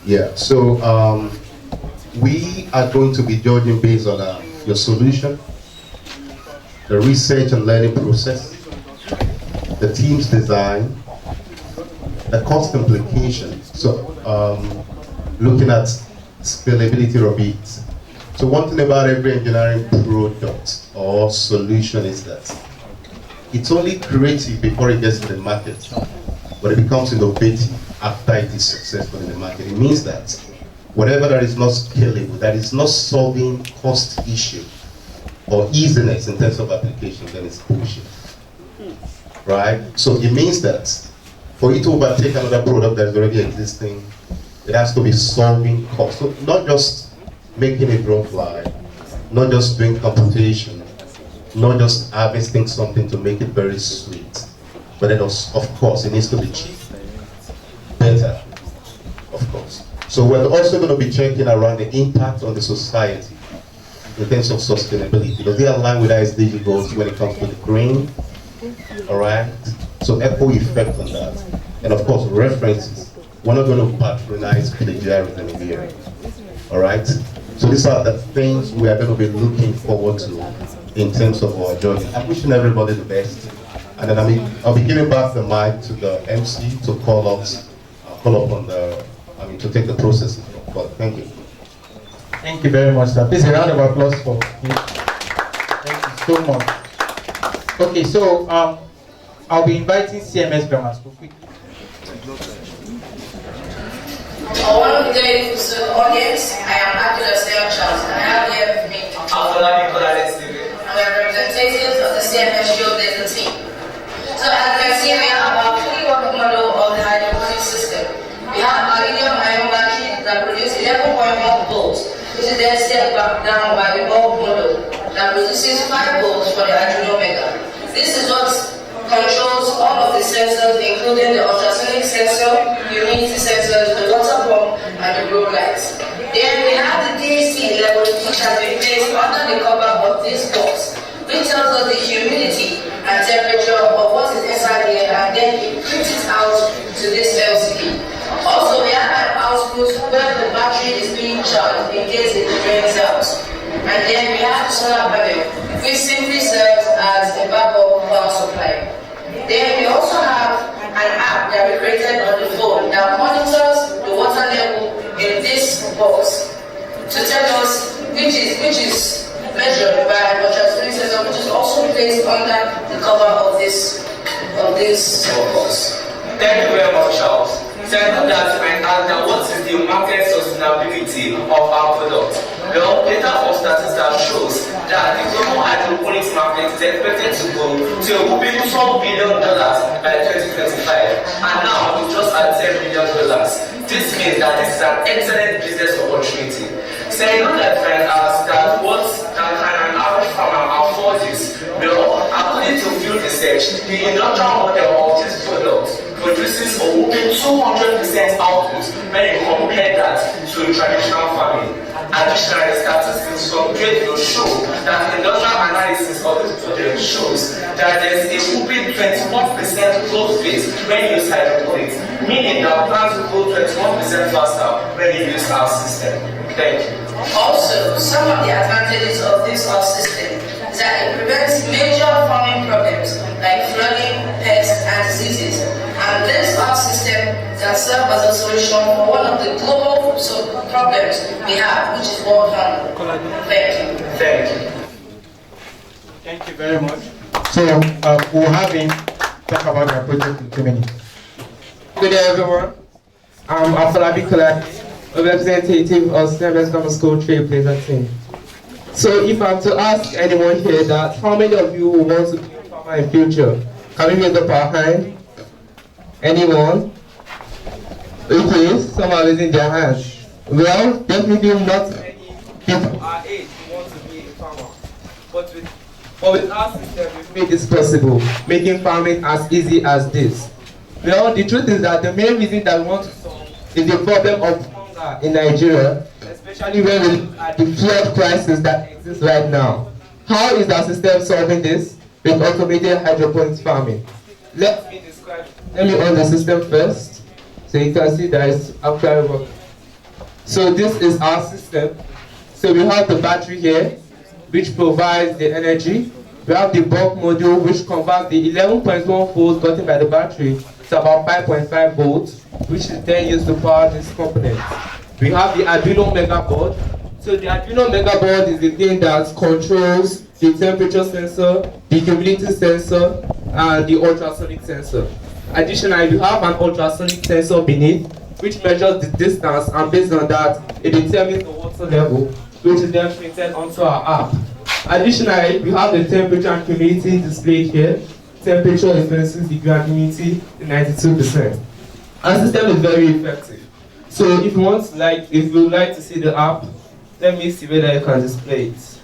Yeah, so we are going to be judging based on your solution, the research and learning process, the team's design, the cost implication. So looking at scalability of it. So one thing about every engineering product or solution is that it's only creative before it gets to the market, but it becomes innovative after it is successful in the market. It means that whatever that is not scalable, that is not solving cost issue or easiness in terms of application, then it's bullshit, right? So it means that for you to overtake another product that is already existing, it has to be solving cost. So not just making a drone fly, not just doing computation, not just harvesting something to make it very sweet, but then of course it needs to be cheap, better, of course. So we're also going to be checking around the impact on the society in terms of sustainability. Does it align with SDG goals when it comes to the green? All right. So echo effect on that, and of course references. We're not going to patronize plagiarism here. All right. So these are the things we are going to be looking forward to in terms of our journey. I'm wishing everybody the best, and then I'll be giving back the mic to the MC to call up on the, to take the process. But thank you. Thank you very much, sir. Please a round of applause for me. Thank you so much. Okay, so I'll be inviting CMS Grammar School quickly. One day to the audience, I am acting as their child, and I have here with me we are representatives of the CMS shortlisted team. So as you can see, we have our fully working model of the hydroponic system. We have our lithium-ion battery that produces 11.1 volts, which is then stepped back down by the bulb model that produces 5 volts for the Arduino Mega. This is what controls all of the sensors, including the ultrasonic sensor, humidity sensors, the water pump, and the grow lights. Then we have the DAC level, which has been placed under the cover of this box, which tells us the humidity and temperature of what is inside here, and then it prints it out to this LCD. Also, we have an output where the battery is being charged in case it drains out. And then we have the solar panel, which simply serves as a backup power supply. Then we also have an app that we created on the phone that monitors the water level in this box to tell us which is measured by an ultrasonic sensor, which is also placed under the cover of this box. Thank you very much, Charles. Second, that might ask that what is the market sustainability of our product? Well, data from statistics shows that the global hydroponics market is expected to grow to a whopping $12 billion by 2025, and now it's just at $10 billion. This means that this is an excellent business opportunity. So you know that friends ask that what can an average farmer afford this? Well, according to field research, the industrial model of this product produces a whopping 200% output when you compare that to traditional farming. Additionally, statistics from trade show that industrial analysis of this project shows that there is a whopping 21% growth rate when you use hydroponics, meaning that plants will grow 21% faster when you use our system. Thank you. Also, some of the advantages of this system is that it prevents major farming problems like flooding, pests, and diseases. And this system can serve as a solution for one of the global problems we have, which is world hunger. Thank you. Thank you. Thank you very much. So we'll have him talk about our project in 2 minutes. Good day, everyone. I'm Afolabi Kulak, a representative of CMS Grammar School Trailblazer team. So if I'm to ask anyone here that how many of you will want to be a farmer in future, can we raise up our hand? Anyone? Okay, some are raising their hands. Well, definitely not many people our age want to be a farmer. But with our system, we've made this possible, making farming as easy as this. Well, the truth is that the main reason that we want to solve is the problem of hunger in Nigeria, especially when we look at the flood crisis that exists right now. How is our system solving this? With automated hydroponics farming. Let me on the system first, so you can see that it's actually working. So this is our system. So we have the battery here, which provides the energy. We have the bulk module, which converts the 11.1 volts gotten by the battery to about 5.5 volts, which is then used to power this component. We have the Arduino Mega Board. So the Arduino Mega Board is the thing that controls the temperature sensor, the humidity sensor, and the ultrasonic sensor. Additionally, we have an ultrasonic sensor beneath, which measures the distance, and based on that, it determines the water level, which is then printed onto our app. Additionally, we have the temperature and humidity displayed here. Temperature is 26 degrees and humidity is 92%. Our system is very effective. So if you would like to see the app, let me see whether I can display it.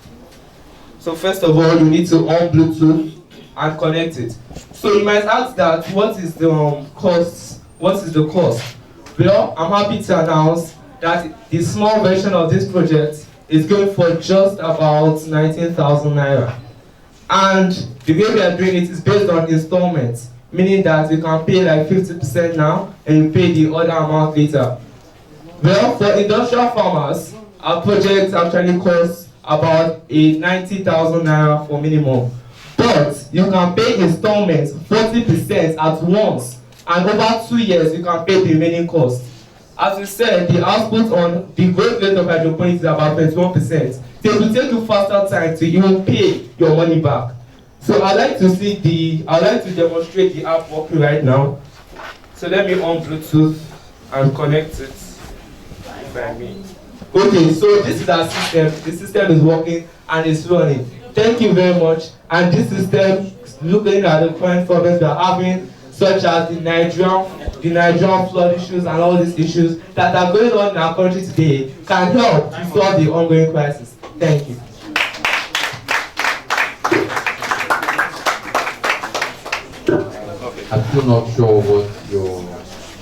So first of all, you need to on Bluetooth and connect it. So you might ask that, what is the cost? What is the cost? Well, I'm happy to announce that the small version of this project is going for just about 19,000 naira. And the way we are doing it is based on installments, meaning that you can pay like 50% now and you pay the other amount later. Well, for industrial farmers, our project actually costs about 90,000 naira for minimum. But you can pay installments 40% at once, and over 2 years you can pay the remaining cost. As we said, the output on the growth rate of hydroponics is about 21%. So it will take you faster time to even pay your money back. So I'd like to demonstrate the app working right now. So let me on Bluetooth and connect it, if I may. Okay, so this is our system. The system is working and it's running. Thank you very much. And this system, looking at the current problems we are having, such as the Nigerian flood issues and all these issues that are going on in our country today, can help to solve the ongoing crisis. Thank you. I'm still not sure what your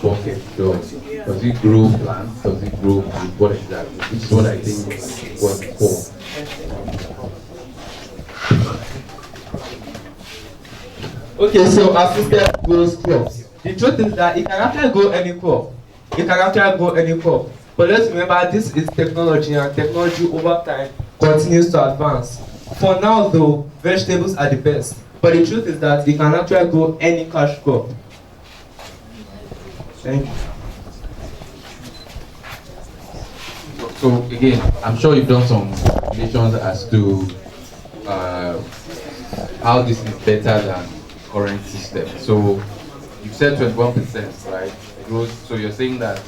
bucket does. Does it grow plants? Does it grow food? What exactly? Which is what I think was for. Okay, so our system grows crops. The truth is that it can actually grow any crop. It can actually grow any crop. But let's remember, this is technology, and technology over time continues to advance. For now though, vegetables are the best. But the truth is that it can actually grow any cash crop. Thank you. So again, I'm sure you've done some calculations as to how this is better than current system. So you said 21%, right? Growth. So you're saying that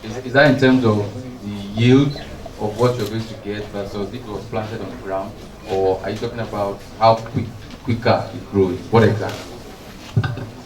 is that in terms of the yield of what you're going to get versus if it was planted on the ground, or are you talking about how quicker it grows? What exactly?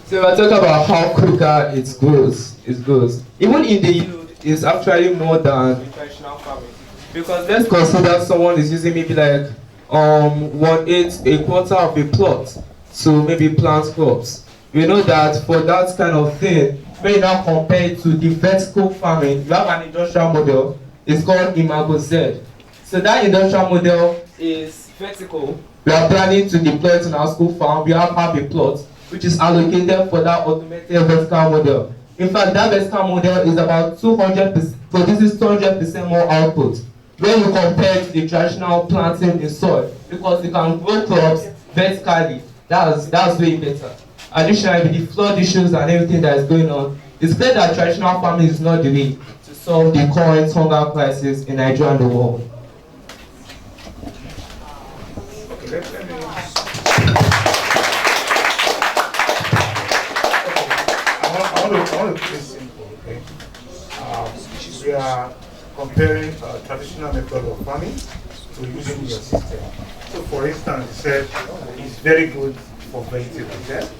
So we're talking about how quicker it grows. Even in the yield, it's actually more than traditional farming. Because let's consider someone is using maybe like 1/8, a quarter of a plot to maybe plant crops. We know that for that kind of thing, when you now compare it to the vertical farming, you have an industrial model. It's called Imago Z. So that industrial model is vertical. We are planning to deploy it in our school farm. We have half a plot, which is allocated for that automated vertical model. In fact, that vertical model is about 200%, produces 200% more output when you compare it to the traditional planting in soil, because you can grow crops vertically. That's way better. Additionally, with the flood issues and everything that is going on, it's clear that traditional farming is not the way to solve the current hunger crisis in Nigeria and the world. I want to keep it simple, okay? We are comparing a traditional method of farming to using your system. So for instance, you said it's very good for vegetables, yes?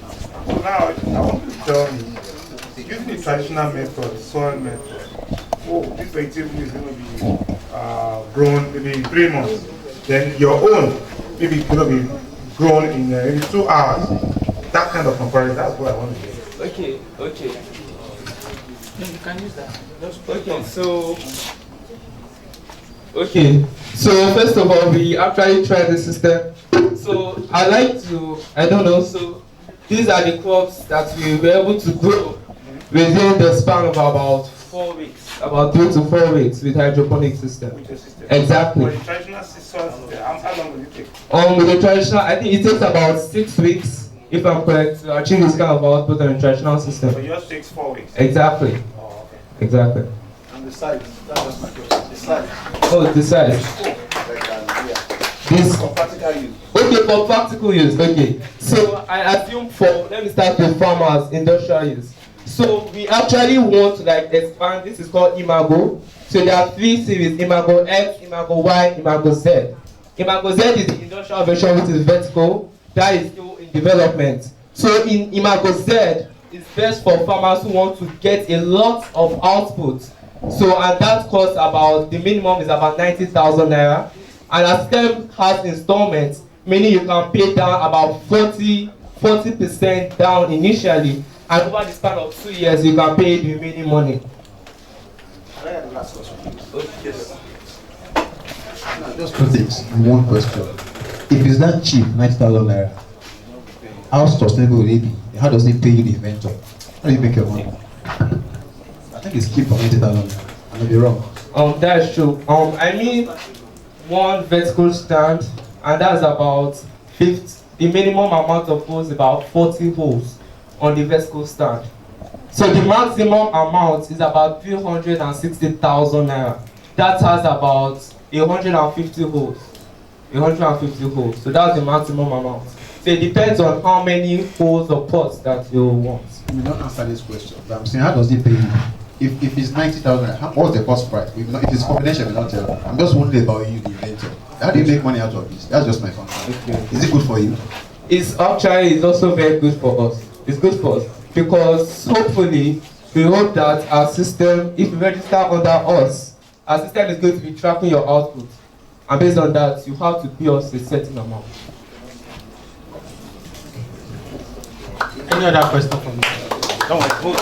So now I want to tell you using the traditional method, soil method, oh, this vegetable is going to be grown maybe in 3 months. Then your own maybe it's going to be grown in maybe 2 hours. That kind of comparison, that's what I want to do. Okay. You can use that. Okay, so first of all, we actually tried the system. So so these are the crops that we were able to grow within the span of about 4 weeks, about 3 to 4 weeks with hydroponic system. Exactly. For the traditional soil system, how long will it take? With the traditional, I think it takes about 6 weeks, if I'm correct, to achieve this kind of output on the traditional system. So yours takes 4 weeks? Exactly. Oh, okay. Exactly. And the size, that's just my question. The size. Oh, the size. This. For practical use. Okay, for practical use, okay. So I assume let me start with farmers, industrial use. So we actually want to expand, this is called Imago. So there are 3 series, Imago X, Imago Y, Imago Z. Imago Z is the industrial version which is vertical, that is still in development. So in Imago Z, it's best for farmers who want to get a lot of output. So, and that costs the minimum is about 90,000 naira. And a system has installments, meaning you can pay down about 40% down initially. And over the span of 2 years, you can pay the remaining money. Can I have the last question, please? Yes. Just 2 things in one question. If it's that cheap, 90,000 naira, how sustainable will it be? How does it pay you the inventor? How do you make your money? I think it's cheap for 90,000 naira. I may be wrong. That is true. I mean, one vertical stand, and that's about 50. The minimum amount of holes is about 40 holes on the vertical stand. So the maximum amount is about 360,000 naira. That has about 150 holes. 150 holes. So that's the maximum amount. So it depends on how many holes or pots that you want. You don't answer this question, but I'm saying, how does it pay you? If it's 90,000, what's the cost price? If it's confidential, we don't tell. I'm just wondering about you, the inventor. How do you make money out of this? That's just my concern. Okay. Is it good for you? It's also very good for us. It's good for us because hopefully we hope that our system, if you register under us, our system is going to be tracking your output, and based on that, you have to pay us a certain amount. Any other question from me? Don't worry.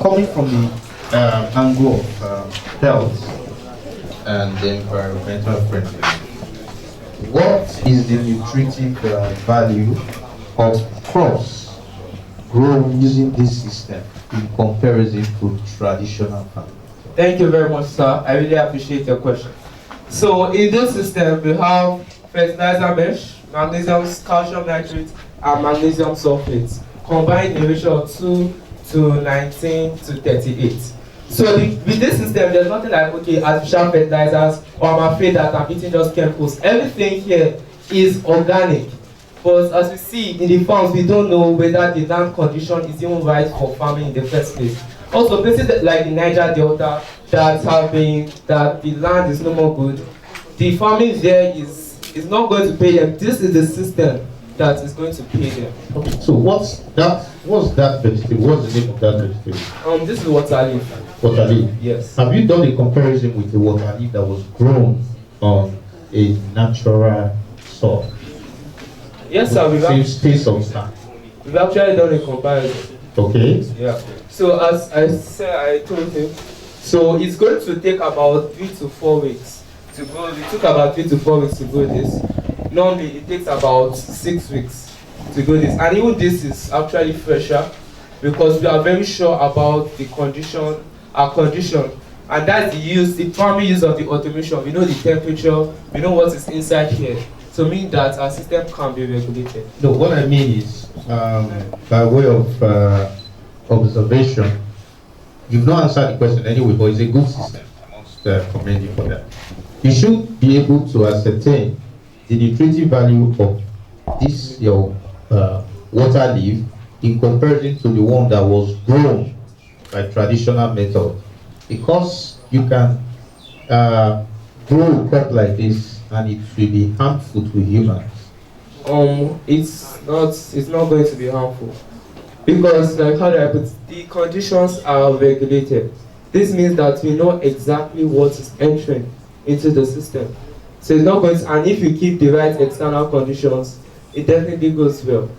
Coming from the angle of health and the environmental friendly, what is the nutritive value of crops grown using this system in comparison to traditional farming? Thank you very much, sir. I really appreciate your question. So in this system, we have fertilizer mesh, magnesium, calcium nitrate, and magnesium sulfate, combined in a ratio of 2 to 19 to 38. So with this system, there's nothing like, okay, artificial fertilizers, or I'm afraid that I'm eating just chemicals. Everything here is organic. But as we see in the farms, we don't know whether the land condition is even right for farming in the first place. Also, places like the Niger Delta that the land is no more good, the farming there is not going to pay them. This is the system that is going to pay them. Okay, so what's that vegetable? What's the name of that vegetable? This is water leaf. Water leaf? Yes. Have you done a comparison with the water leaf that was grown on a natural soil? Yes, sir. Same space of sand. We've actually done a comparison. Okay. Yeah. So as I said, I told him, so it's going to take about 3 to 4 weeks to grow. It took about 3 to 4 weeks to grow this. Normally, it takes about 6 weeks to grow this, and even this is actually fresher because we are very sure about the condition, our condition, and that's the primary use of the automation. We know the temperature, we know what is inside here, so mean that our system can be regulated. No, what I mean is, by way of observation, you've not answered the question anyway, but it's a good system. I must commend you for that. You should be able to ascertain the nutritive value of this your water leaf in comparison to the one that was grown by traditional method, because you can grow a crop like this and it will be harmful to humans. it's not going to be harmful, because like how do I put it, the conditions are regulated. This means that we know exactly what is entering into the system. So it's not going to, and if you keep the right external conditions, it definitely goes well.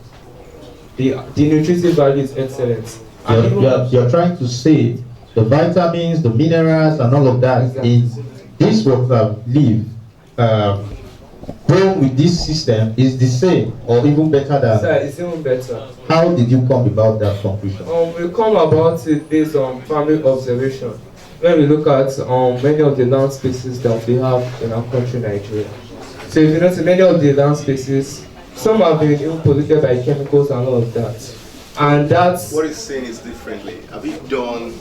The nutritive value is excellent. You're trying to say the vitamins, the minerals, and all of that exactly. In this water leaf grown with this system is the same or even better than. Sir, it's even better. How did you come about that conclusion? We come about it based on farming observation. When we look at many of the land spaces that we have in our country, Nigeria. So if you notice, many of the land spaces, some have been even polluted by chemicals and all of that. And that's... What he's saying is differently. Have you done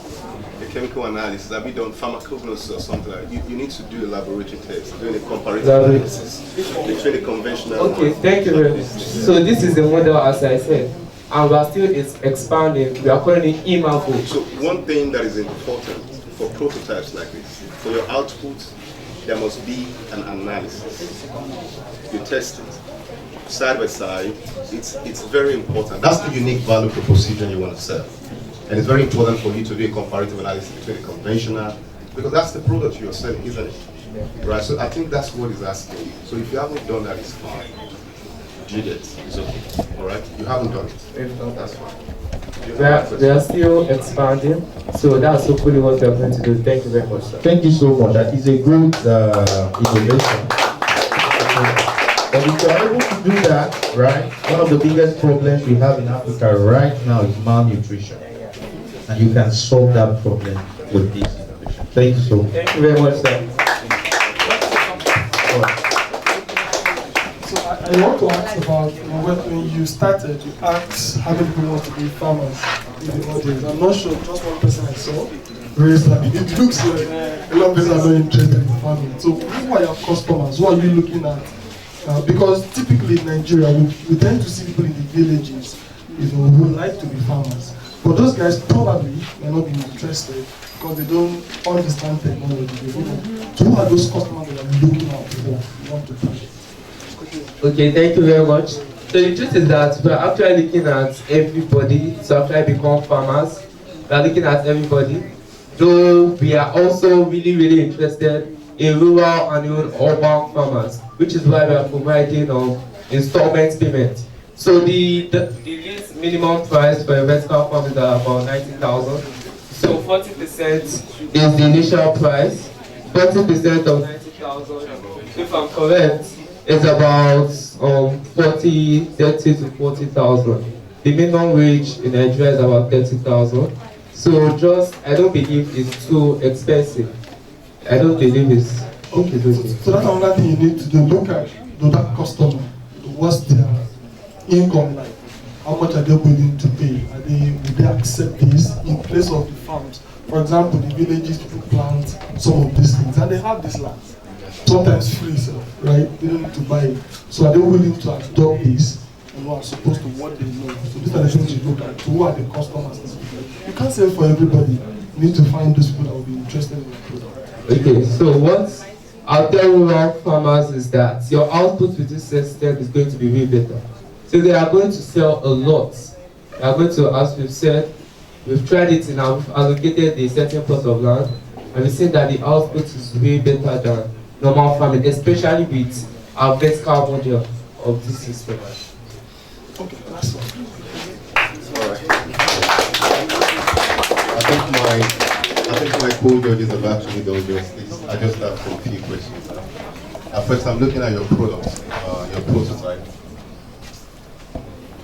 a chemical analysis? Have you done pharmacognosy or something like that? You need to do a laboratory test, doing a comparative analysis between the conventional... Okay, thank you very much. So this is the model, as I said. And we are still expanding. We are calling it imago. So one thing that is important for prototypes like this, for your output, there must be an analysis. You test it side by side. It's very important. That's the unique value proposition you want to sell. And it's very important for you to do a comparative analysis between the conventional, because that's the product you're selling, isn't it? Right, so I think that's what he's asking you. So if you haven't done that, it's fine. Did it, it's okay. All right, you haven't done it. If not, that's fine. We are still expanding, so that's hopefully what we are going to do. Thank you very much, sir. Thank you so much. That is a good innovation. But if you are able to do that, right, one of the biggest problems we have in Africa right now is malnutrition. And you can solve that problem with this innovation. Thank you so much. Thank you very much, sir. I want to ask about when you started, you asked how many people want to be farmers in the audience. I'm not sure, just one person I saw raised that. It looks like a lot of people are not interested in farming. So who are your customers? Who are you looking at? Because typically in Nigeria, we tend to see people in the villages, who like to be farmers. But those guys probably may not be interested because they don't understand technology. So who are those customers that are looking out for? You want to push? Okay, thank you very much. So the truth is that we are actually looking at everybody to actually become farmers. We are looking at everybody. Though we are also really interested in rural and even urban farmers, which is why we are providing installment payment. So the least minimum price for a vertical farm is about 90,000. So 40% is the initial price. 40% of 90,000, if I'm correct, is about 30 to 40,000. The minimum wage in Nigeria is about 30,000. So I don't believe it's too expensive. I don't believe it's okay. So that's another thing you need to do. Look at that customer. What's their income like? How much are they willing to pay? Would they accept this in place of the farms? For example, the villages people plant some of these things and they have this land. Sometimes free, right? They don't need to buy it. So are they willing to adopt this and are supposed to what they know? So these are the things you look at. So who are the customers? You can't sell for everybody. You need to find those people that will be interested in the product. Okay, so what I'll tell rural farmers is that your output with this system is going to be way better. So they are going to sell a lot. They are going to, as we've said, we've tried it and we've allocated a certain plot of land, and we've seen that the output is way better than normal farming, especially with our vertical model of this system. Okay, last one. Alright. I think my co-judges have actually done justice. I just have a few questions. First, I'm looking at your product, your prototype.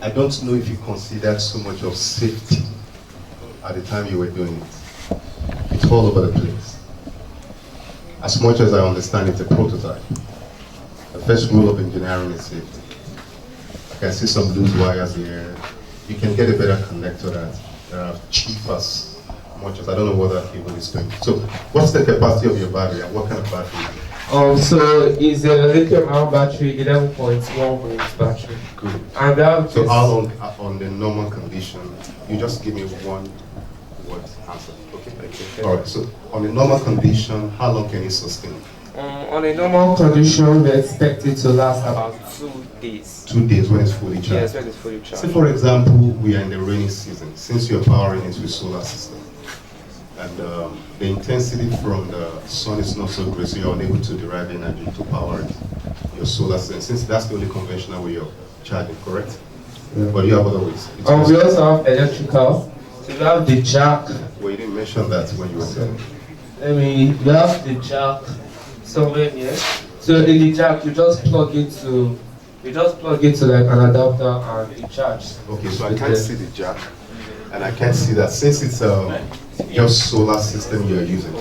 I don't know if you considered so much of safety at the time you were doing it. It's all over the place. As much as I understand, it's a prototype. The first rule of engineering is safety. I can see some loose wires here. You can get a better connector that are cheap as much as I don't know what that cable is doing. So, what's the capacity of your battery and what kind of battery? So it's a lithium-ion battery, 11.1 volts battery. Good. And so how long on the normal condition? You just give me one word answer. Okay. All right. So on the normal condition, how long can it sustain? On a normal condition, we expect it to last about days. 2 days when it's fully charged? Yes, when it's fully charged. Say for example, we are in the rainy season, since you're powering it with solar system, and the intensity from the sun is not so great, so you're unable to derive energy to power it, your solar system, since that's the only conventional way of charging, correct? Yeah. But you have other ways. We also have electrical. So we have the jack. Well, you didn't mention that when you were there. We have the jack somewhere here. So in the jack, you just plug it to like an adapter and it charges. Okay, so I can't see the jack, and I can't see that since it's your solar system you're using.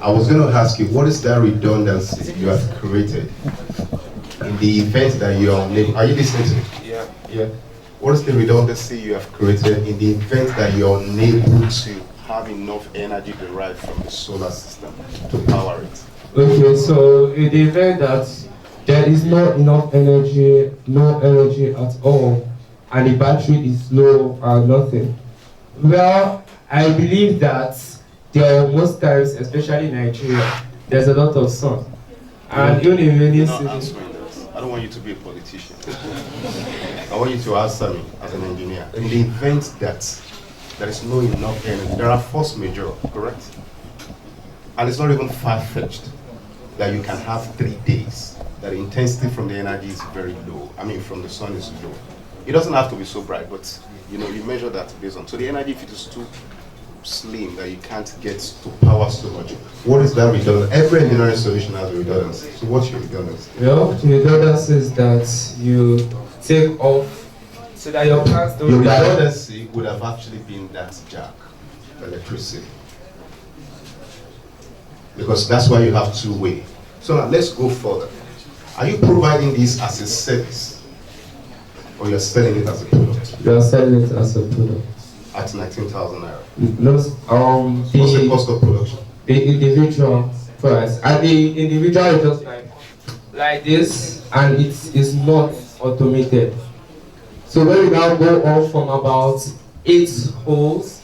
I was going to ask you, what is that redundancy you have created in the event that you're unable? Are you listening to me? Yeah. What is the redundancy you have created in the event that you're unable to have enough energy derived from the solar system to power it? Okay, so in the event that there is not enough energy, no energy at all, and the battery is low or nothing, well, I believe that there are most times, especially in Nigeria, there's a lot of sun. And even in rainy season. I don't want you to be a politician. I want you to answer me as an engineer. In the event that there is no enough energy, there are force majeure, correct? And it's not even far-fetched that you can have 3 days, that the intensity from the energy is very low. I mean, from the sun is low. It doesn't have to be so bright, but you measure that based on. So the energy, if it is too slim that you can't get to power so much, what is that redundancy? Every engineering solution has a redundancy. So what's your redundancy? Well, the redundancy is that you take off so that your plants don't. Your redundancy would have actually been that jack, electricity. Because that's why you have two-way. So now let's go further. Are you providing this as a service, or you're selling it as a product? You are selling it as a product. At 19,000 naira. No, what's the cost of production? The individual price, and the individual is just like this, and it is not automated. So when we now go on from about 8 holes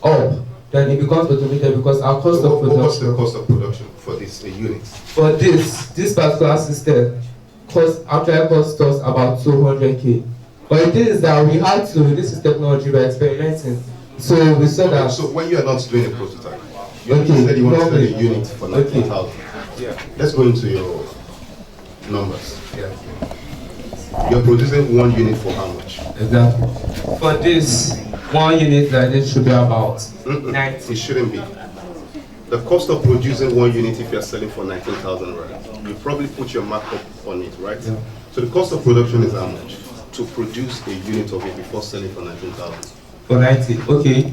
up, then it becomes automated because our cost of production. What's the cost of production for this unit? For this particular system, actually cost us about 200k. But the thing is that we had to. This is technology we're experimenting. So we saw that. So when you are not doing a prototype, you said you want to sell a unit for 19,000. Yeah. Let's go into your numbers. Yeah. You're producing 1 unit for how much? Exactly. For this 1 unit, like this should be about 90. It shouldn't be. The cost of producing 1 unit, if you're selling for 19,000 rand, you probably put your markup on it, right? Yeah. So the cost of production is how much to produce a unit of it before selling for 19,000? For 90, okay.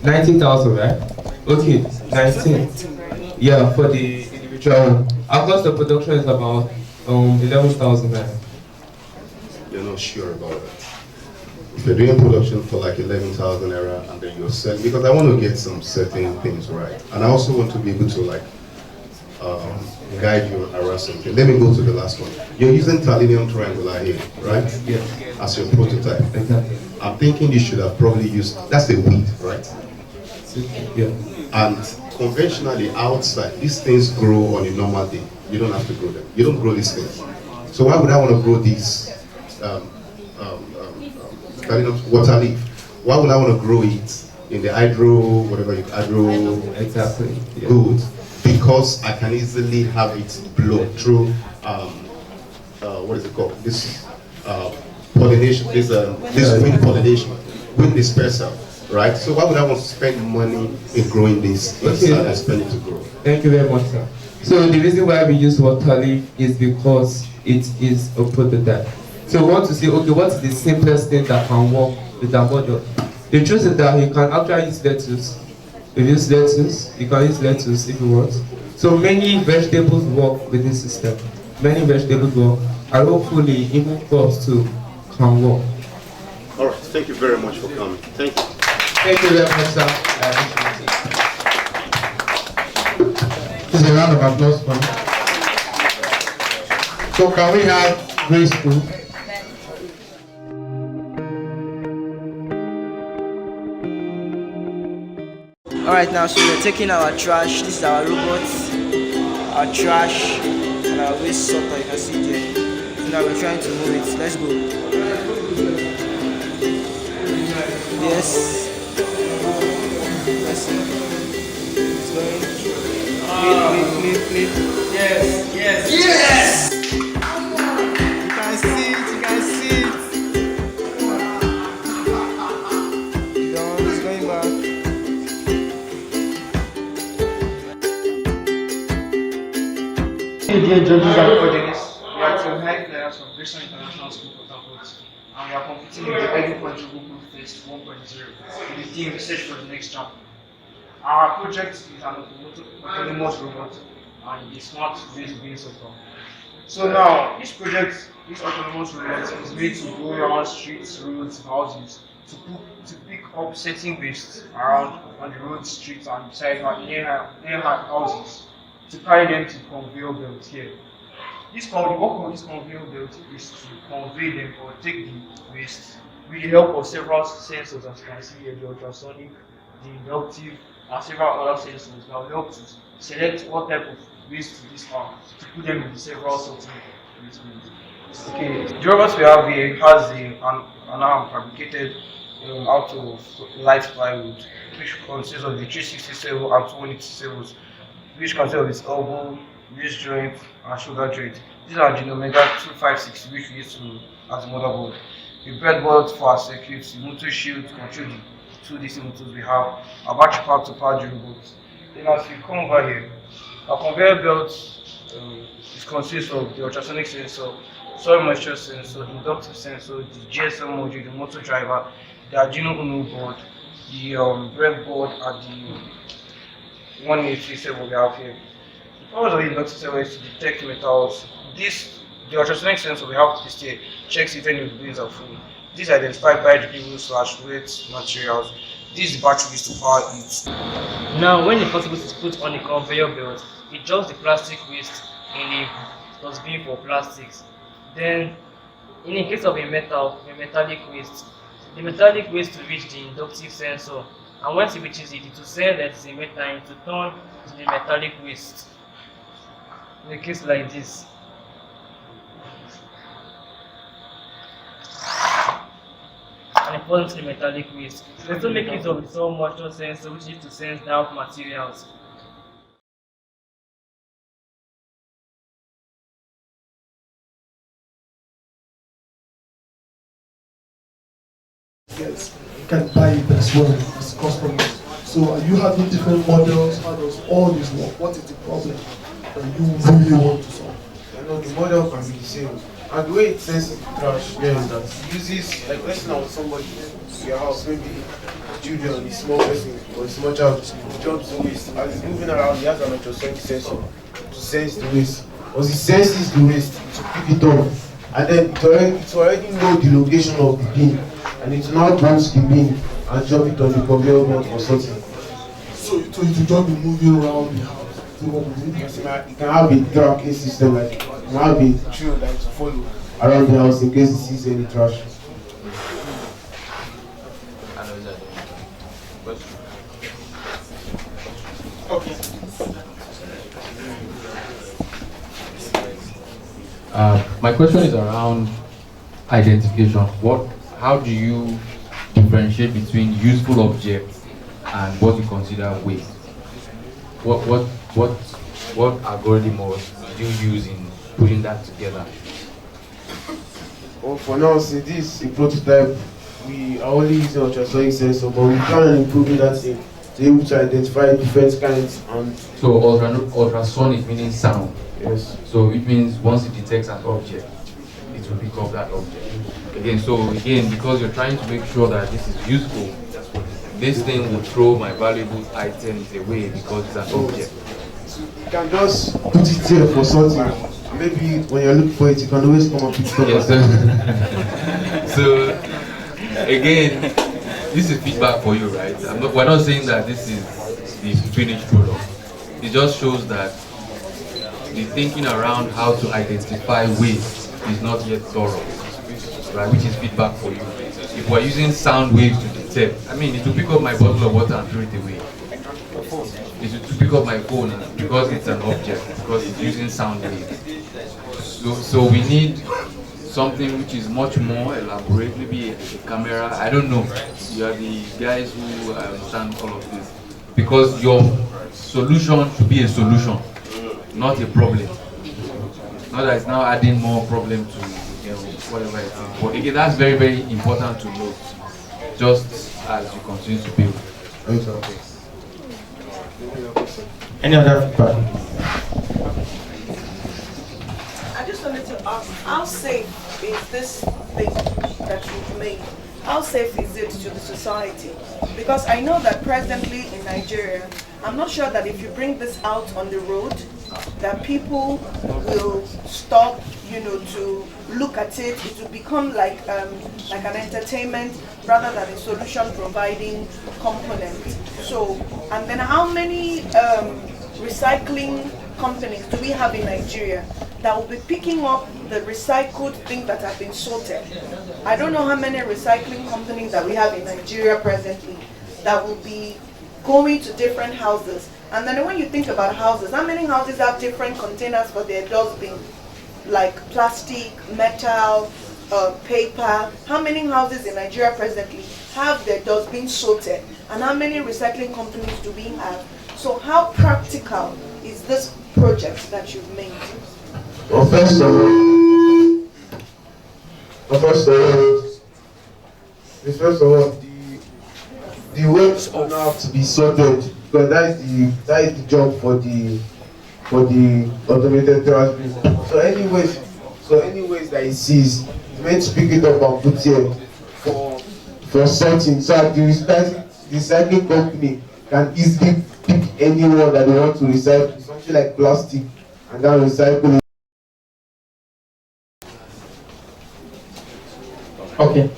19,000, right? Okay, 19. Yeah, for the individual. Our cost of production is about 11,000 rand. You're not sure about that? If you're doing production for like 11,000 naira and then you're selling, because I want to get some certain things right, and I also want to be able to like guide you around something. Let me go to the last one. You're using titanium triangular here, right? Yeah. As your prototype. Exactly. I'm thinking you should have probably used, that's a weed, right? Yeah. And conventionally outside, these things grow on a normal day. You don't have to grow them. You don't grow these things. So why would I want to grow these water leaf? Why would I want to grow it in the hydro exactly good? Because I can easily have it blow through what is it called? This pollination, this wind pollination, wind dispersal, right? So why would I want to spend money in growing this instead of spending to grow? Thank you very much, sir. So the reason why we use water leaf is because it is a prototype. So we want to say, okay, what is the simplest thing that can work with our model? The truth is that you can actually use lettuce. You use lettuce, you can use lettuce if you want. So many vegetables work with this system. Many vegetables work, and hopefully even crops too can work. All right, thank you very much for coming. Thank you. Thank you very much, sir. This is a round of applause for me. So can we have Grace too? Alright, now so we're taking our trash. This is our robots, our trash, and our waste sorter. You can see there. Now we're trying to move it. Let's go. Yes. Let's see. It's going. Flip. Yes! You can see it. Down, it's going back. Dear judges and audience, we are team high players from Bristol International School, Port Harcourt, and we are competing in the EduPoint RoboCode Test 1.0 with the team Research for the Next Champion. Our project is an autonomous robot and a smart waste-based software. So now, this autonomous robot is made to go around streets, roads, houses to pick up certain waste around on the roads, streets, and beside near houses, to carry them to conveyor belt here. The work of this conveyor belt is to convey them or take the waste with the help of several sensors, as you can see here, the ultrasonic, the inductive, and several other sensors that will help to select what type of waste this are to put them in the several sorting waste bins. Okay, the robot we have here has an arm fabricated out of light plywood, which consists of the 367 and 287, which consists of its elbow, wrist joint, and shoulder joint. These are the Omega 256, which we use as a motherboard. The breadboard for our circuit, the motor shield to control the two DC motors we have, a battery pack to power the robot. Then as we come over here, our conveyor belt consists of the ultrasonic sensor, soil moisture sensor, the inductive sensor, the GSM module, the motor driver, the Arduino Uno board, the breadboard, and the 1837 we have here. The purpose of the inductive sensor is to detect metals. The ultrasonic sensor we have this here checks if any of the bins are full. This is identified by the /weight materials. This is the battery used to power it. Now, when the possible is put on the conveyor belt, it drops the plastic waste in a dustbin for plastics. Then, in the case of a metallic waste, the metallic waste will reach the inductive sensor, and once it reaches it, it will send that it's a metal and it will turn to the metallic waste. In a case like this. And it falls into the metallic waste. We also make use of the soil moisture sensor, which is to sense damp materials. Yes, you can buy it as well, it's custom. So are you having different models? How does all this work? What is the problem that you really want to solve? The model can be the same. And the way it senses the trash here is that it uses, like let's say now somebody in your house, maybe children, a small person or a small child drops the waste. As he's moving around, he has an ultrasonic sensor to sense the waste. Once he senses the waste, to pick it up. And then it already know the location of the bin. And it will now go to the bin and drop it on the conveyor belt or something. So it will just be moving around the house. You can have a tracking system, like you can have a trail that to follow around the house in case it sees any trash. Okay. My question is around identification. How do you differentiate between useful objects and what you consider waste? What algorithm did you use in putting that together? Well, for now, since this is a prototype, we are only using ultrasonic sensor, but we plan on improving that thing to be able to identify different kinds. And so ultrasonic meaning sound. Yes. So it means once it detects an object, it will pick up that object. Again, because you're trying to make sure that this is useful, this thing will throw my valuable items away because it's an object. You can just put it here for something. Maybe when you're looking for it, you can always come and pick it up. Yes, so again, this is feedback for you, right? We're not saying that this is the finished product. It just shows that the thinking around how to identify waste is not yet thorough, right? Which is feedback for you. If we're using sound waves to detect, it will pick up my bottle of water and throw it away. is to pick up my phone because it's an object, because it's using sound waves. So we need something which is much more elaborate, maybe a camera. I don't know. You are the guys who understand all of this, because your solution should be a solution, not a problem. Not that it's now adding more problem to whatever it is. But again, that's very, very important to note, just as you continue to build. Any other feedback? I just wanted to ask, how safe is this thing that you've made? How safe is it to the society? Because I know that presently in Nigeria, I'm not sure that if you bring this out on the road, that people will stop, to look at it. It will become like an entertainment rather than a solution providing component. So, and then how many recycling companies do we have in Nigeria that will be picking up the recycled things that have been sorted? I don't know how many recycling companies that we have in Nigeria presently that will be going to different houses. And then when you think about houses, how many houses have different containers for their dustbin? Like plastic, metal, paper. How many houses in Nigeria presently have their dustbin sorted? And how many recycling companies do we have? So how practical is this project that you've made? Well, first of all, the waste don't have to be sorted, because that is the job for the automated trash bin. So any waste that it sees, it's meant to pick it up and put here for sorting. So the recycling company can easily pick anyone that they want to recycle, something like plastic, and then recycle it. Okay.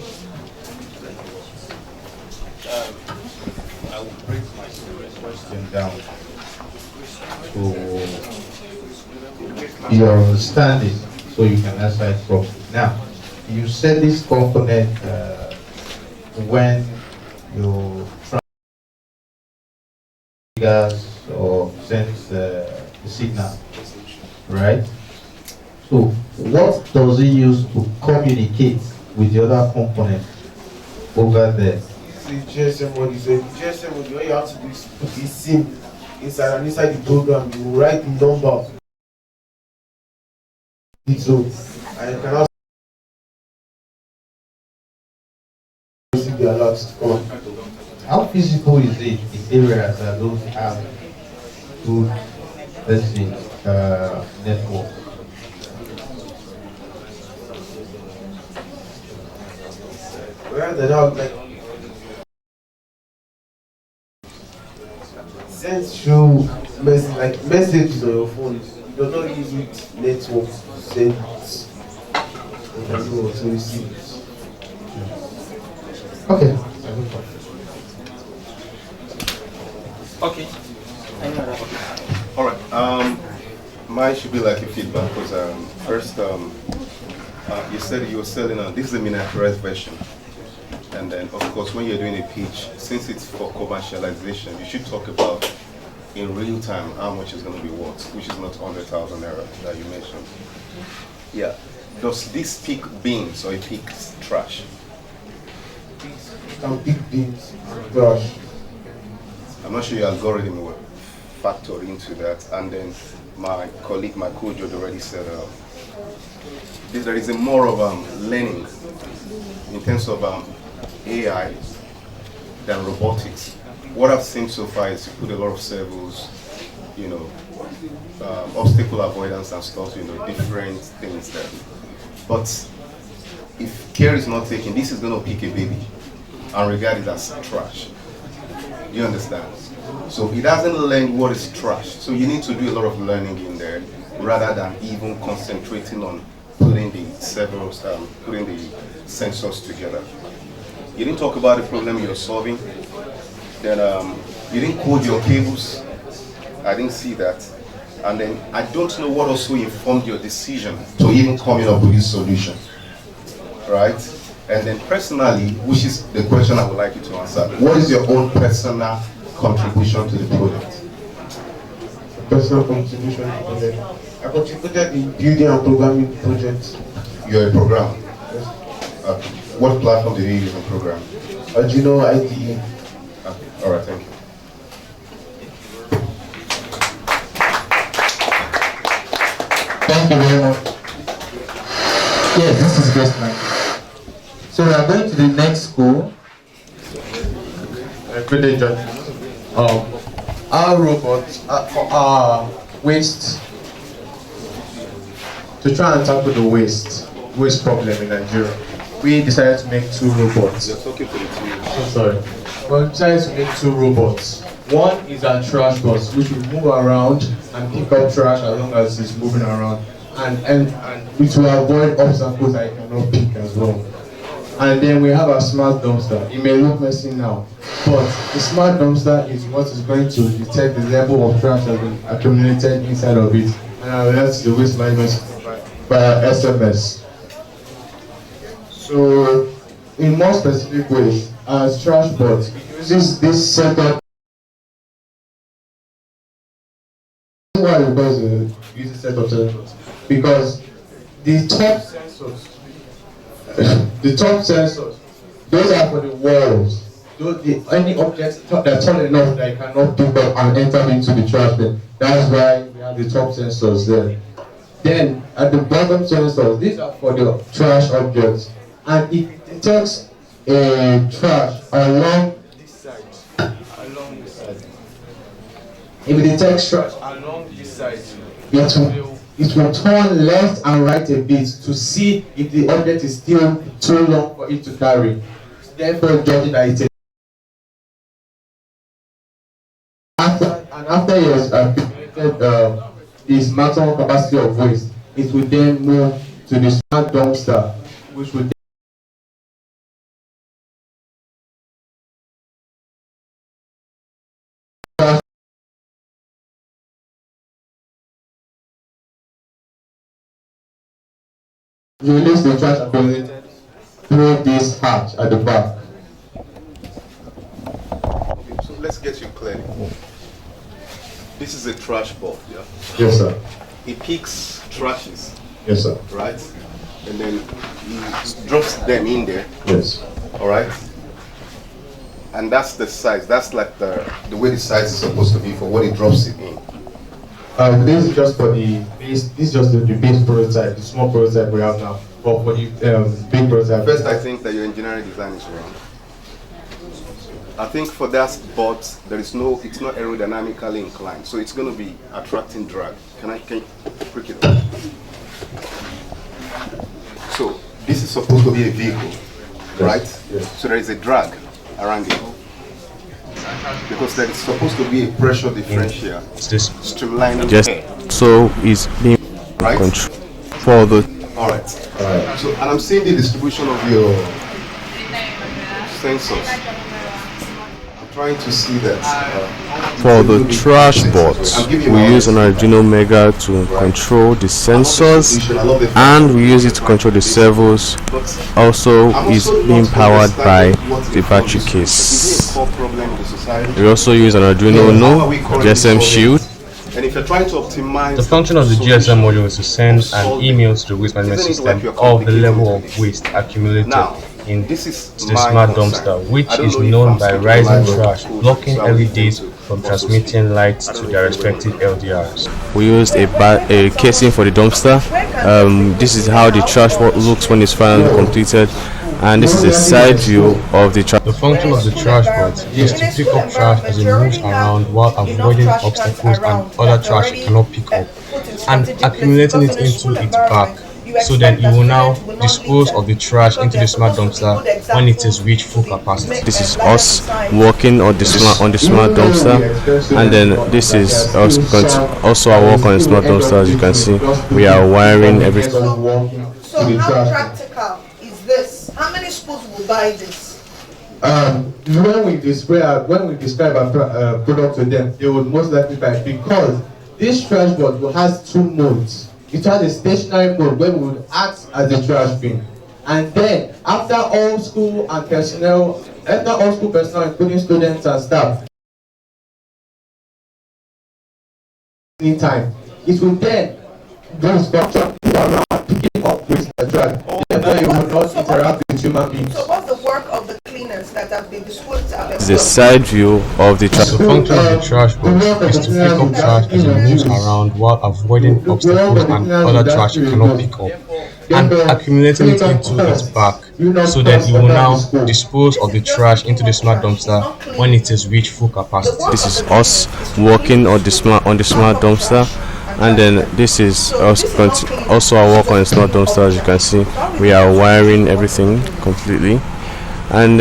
I will break my question down to your understanding so you can answer it properly. Now, you said this component when you triggers or sends the signal, right? So, what does it use to communicate with the other component over there? The GSM module. So the GSM module, what you have to do is put the SIM inside, and inside the program you write the number. So, and you can also receive the alerts to come. How feasible is it in areas that don't have good, let's say, network? Where they have send through messages on your phone. You do not use it network to send it. To receive it. Okay. Okay. All right. Mine should be like a feedback because first, you said you were selling this is a miniaturized version, and then of course when you're doing a pitch, since it's for commercialization, you should talk about in real time how much is going to be worth, which is not 100,000 naira that you mentioned. Yeah. Does this pick bins or it picks trash? Can pick bins and trash. I'm not sure your algorithm will factor into that. And then my colleague, my co-judge already said there is a more of learning in terms of AI than robotics. What I've seen so far is you put a lot of servos, obstacle avoidance and stuff, different things there. But if care is not taken, this is going to pick a baby and regard it as trash. You understand? So it doesn't learn what is trash. So you need to do a lot of learning in there rather than even concentrating on putting the servos, putting the sensors together. You didn't talk about the problem you're solving. Then you didn't code your cables. I didn't see that. And then I don't know what also informed your decision to even coming up with this solution, right? And then personally, which is the question I would like you to answer, what is your own personal contribution to the project? personal contribution. I contributed in building and programming projects. You're a programmer. What platform do you use in programming? Arduino IDE. Okay. All right, thank you. Thank you very much. Yes, this is best man. So we are going to the next school. Good day, Judge. Our robots are waste, to try and tackle the waste problem in Nigeria. We decided to make 2 robots. You're talking to the team. So sorry. We decided to make 2 robots. One is a trash bus, which will move around and pick up trash as long as it's moving around, and which will avoid obstacles that it cannot pick as well. And then we have a smart dumpster. It may look messy now, but the smart dumpster is what is going to detect the level of trash that has been accumulated inside of it, and alert the waste management by SMS. So, in more specific ways, as trash bot, it uses this setup. Why? Because it uses setup because the top sensors, those are for the walls. Any objects that are tall enough that you cannot pick up and enter into the trash bin. That's why we have the top sensors there. Then at the bottom sensors, these are for the trash objects, and it detects a trash along this side. If it detects trash along this side, it will turn left and right a bit to see if the object is still too long for it to carry. Therefore, judging that it is. After it has accumulated this maximum capacity of waste, it will then move to the smart dumpster, which will release the trash accumulated through this hatch at the back. Okay, so let's get you clear. This is a trash ball, yeah? Yes, sir. It picks trashes. Yes, sir. Right? And then he drops them in there. Yes. All right? And that's the size. That's like the way the size is supposed to be for what it drops it in. This is just for the base. This is just the base prototype, the small prototype we have now. But for the big prototype. First, I think that your engineering design is wrong. I think for that board, it's not aerodynamically inclined, so it's going to be attracting drag. Can you break it up? So this is supposed to be a vehicle, right? Yes. So there is a drag around it. Because there is supposed to be a pressure differential streamlining just so is being right for the all right. So and I'm seeing the distribution of your sensors. I'm trying to see that for the trash bots. We use an Arduino Mega to control the sensors, and we use it to control the servos. Also is being powered by the battery case. We also use an Arduino Uno GSM shield. And if you're trying to optimize the function of the GSM module is to send an email to the waste management system of the level of waste accumulated in the smart dumpster, which is known by rising trash, blocking LEDs from transmitting lights to their respective LDRs. We used a casing for the dumpster. This is how the trash looks when it's finally completed, and this is a side view of the trash. The function of the trash bot is to pick up trash as it moves around while avoiding obstacles and other trash it cannot pick up, and accumulating it into its back. So then it will now dispose of the trash into the smart dumpster when it is reached full capacity. This is us working on the smart dumpster, and then this is us also our work on the smart dumpster. As you can see, we are wiring everything. So how practical is this? How many schools will buy this? When we describe a product to them, they would most likely buy it because this trash bot has 2 modes. It has a stationary mode where we would act as a trash bin, and then after all school personnel, including students and staff, time. It will then those functions around picking up waste and trash. Therefore, you will not interact with human beings. So what's the work of the cleaners that have been disposed of? This is the side view of the trash. The function of the trash box is to pick up trash as it moves around while avoiding obstacles and other trash it cannot pick up, and accumulating it into its back, so that it will now dispose of the trash into the smart dumpster when it is reached full capacity. This is us working on the smart dumpster, and then this is us also our work on the smart dumpster. As you can see, we are wiring everything completely. And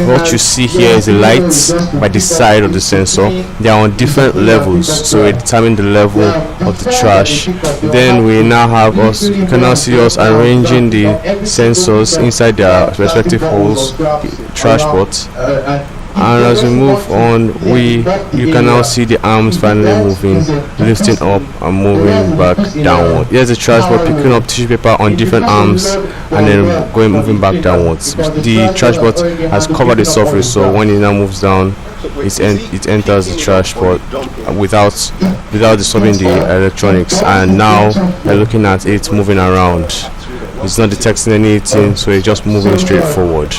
what you see here is the lights by the side of the sensor. They are on different levels, so we determine the level of the trash. Then we now have us, you can now see us arranging the sensors inside their respective holes, trash pots. And as we move on, you can now see the arms finally moving, lifting up and moving back downward. Here's the trash bot picking up tissue paper on different arms and then moving back downwards. The trash bot has covered the surface, so when it now moves down, it enters the trash pot without disturbing the electronics. And now we're looking at it moving around. It's not detecting anything, so it's just moving straight forward.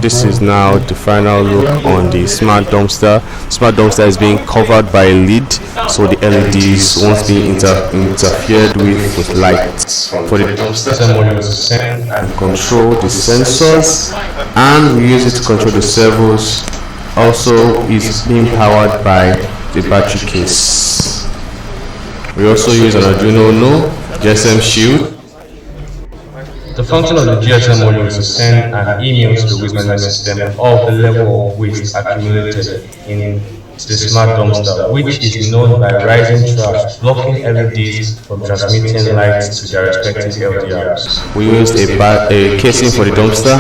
This is now the final look on the smart dumpster. Smart dumpster is being covered by a lid, so the LEDs won't be interfered with lights. For the dumpster module to send and control the sensors, and we use it to control the servos. Also is being powered by the battery case. We also use an Arduino Uno GSM shield. The function of the GSM module is to send an email to the waste management system of the level of waste accumulated in the smart dumpster, which is known by rising trash, blocking LEDs from transmitting lights to their respective LDRs. We used a casing for the dumpster.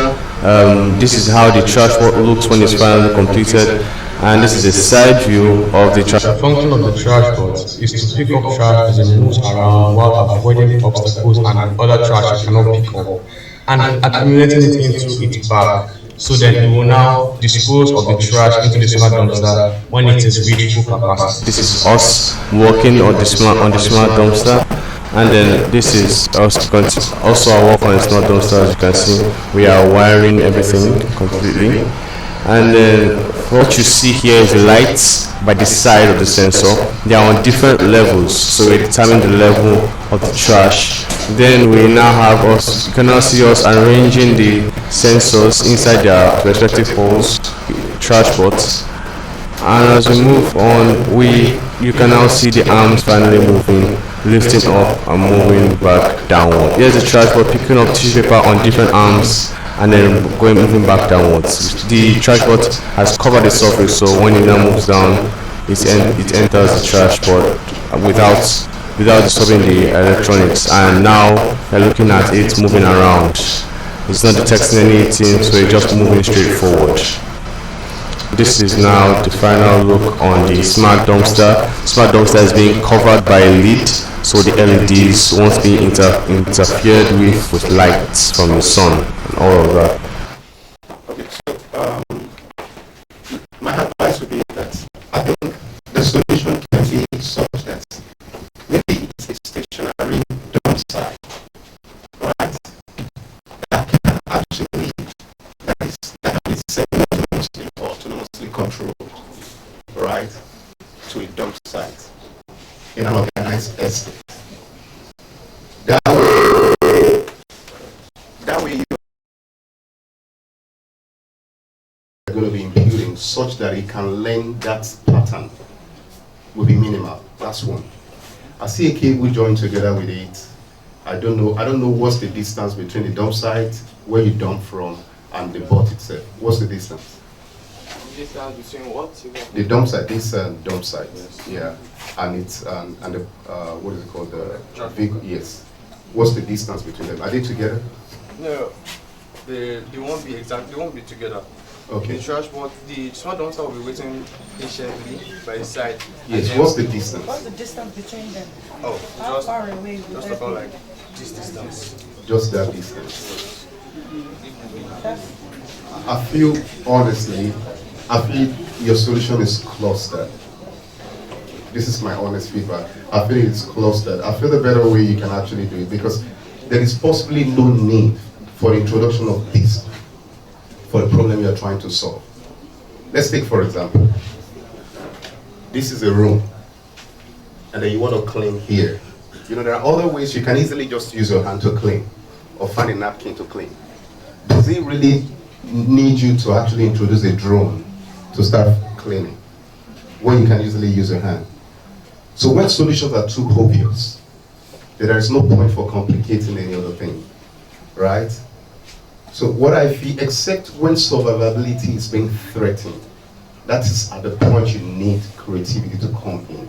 This is how the trash looks when it's finally completed. And this is a side view of the trash. The function of the trash bot is to pick up trash as it moves around while avoiding obstacles and other trash it cannot pick up, and accumulating it into its back, so that it will now dispose of the trash into the smart dumpster when it is reached full capacity. This is us working on the smart dumpster, and then this is us also our work on the smart dumpster. As you can see, we are wiring everything completely. And then what you see here is the lights by the side of the sensor. They are on different levels, so we determine the level of the trash. Then we now have us, you can now see us arranging the sensors inside their respective holes, trash pots. And as we move on, you can now see the arms finally moving, lifting up and moving back downward. Here's the trash pot picking up tissue paper on different arms and then moving back downwards. The trash pot has covered the surface, so when it now moves down, it enters the trash pot without disturbing the electronics. And now we're looking at it moving around. It's not detecting anything, so it's just moving straight forward. This is now the final look on the smart dumpster. Smart dumpster is being covered by a lid, so the LEDs won't be interfered with lights from the sun and all of that. Okay, so my advice would be that I think the solution can be such that maybe it's a stationary dump site, right? That can actually that is autonomously controlled, right, to a dump site in an organized estate. That way you're going to be imputing such that it can learn that pattern will be minimal. That's one. I see a cable joined together with it. I don't know what's the distance between the dump site where you dump from and the bot itself. What's the distance? Distance between what? The dump site, this dump site, yes. Yeah, and it's and the what is it called, the vehicle? Yes. What's the distance between them? Are they together? No, they won't be exact. They won't be together. Okay. The trash bot, the smart dumpster will be waiting patiently by the side. Yes. What's the distance? What's the distance between them? Oh, how far away? Just about like this distance. Just that distance. I feel honestly, your solution is clustered. This is my honest feedback. I feel it's clustered. I feel the better way you can actually do it, because there is possibly no need for the introduction of this for the problem you're trying to solve. Let's take, for example, this is a room, and then you want to clean here. You know, there are other ways you can easily just use your hand to clean, or find a napkin to clean. Does it really need you to actually introduce a drone to start cleaning, when you can easily use your hand? So when solutions are too obvious, then there is no point for complicating any other thing, right? So what I feel, except when survivability is being threatened, that is at the point you need creativity to come in.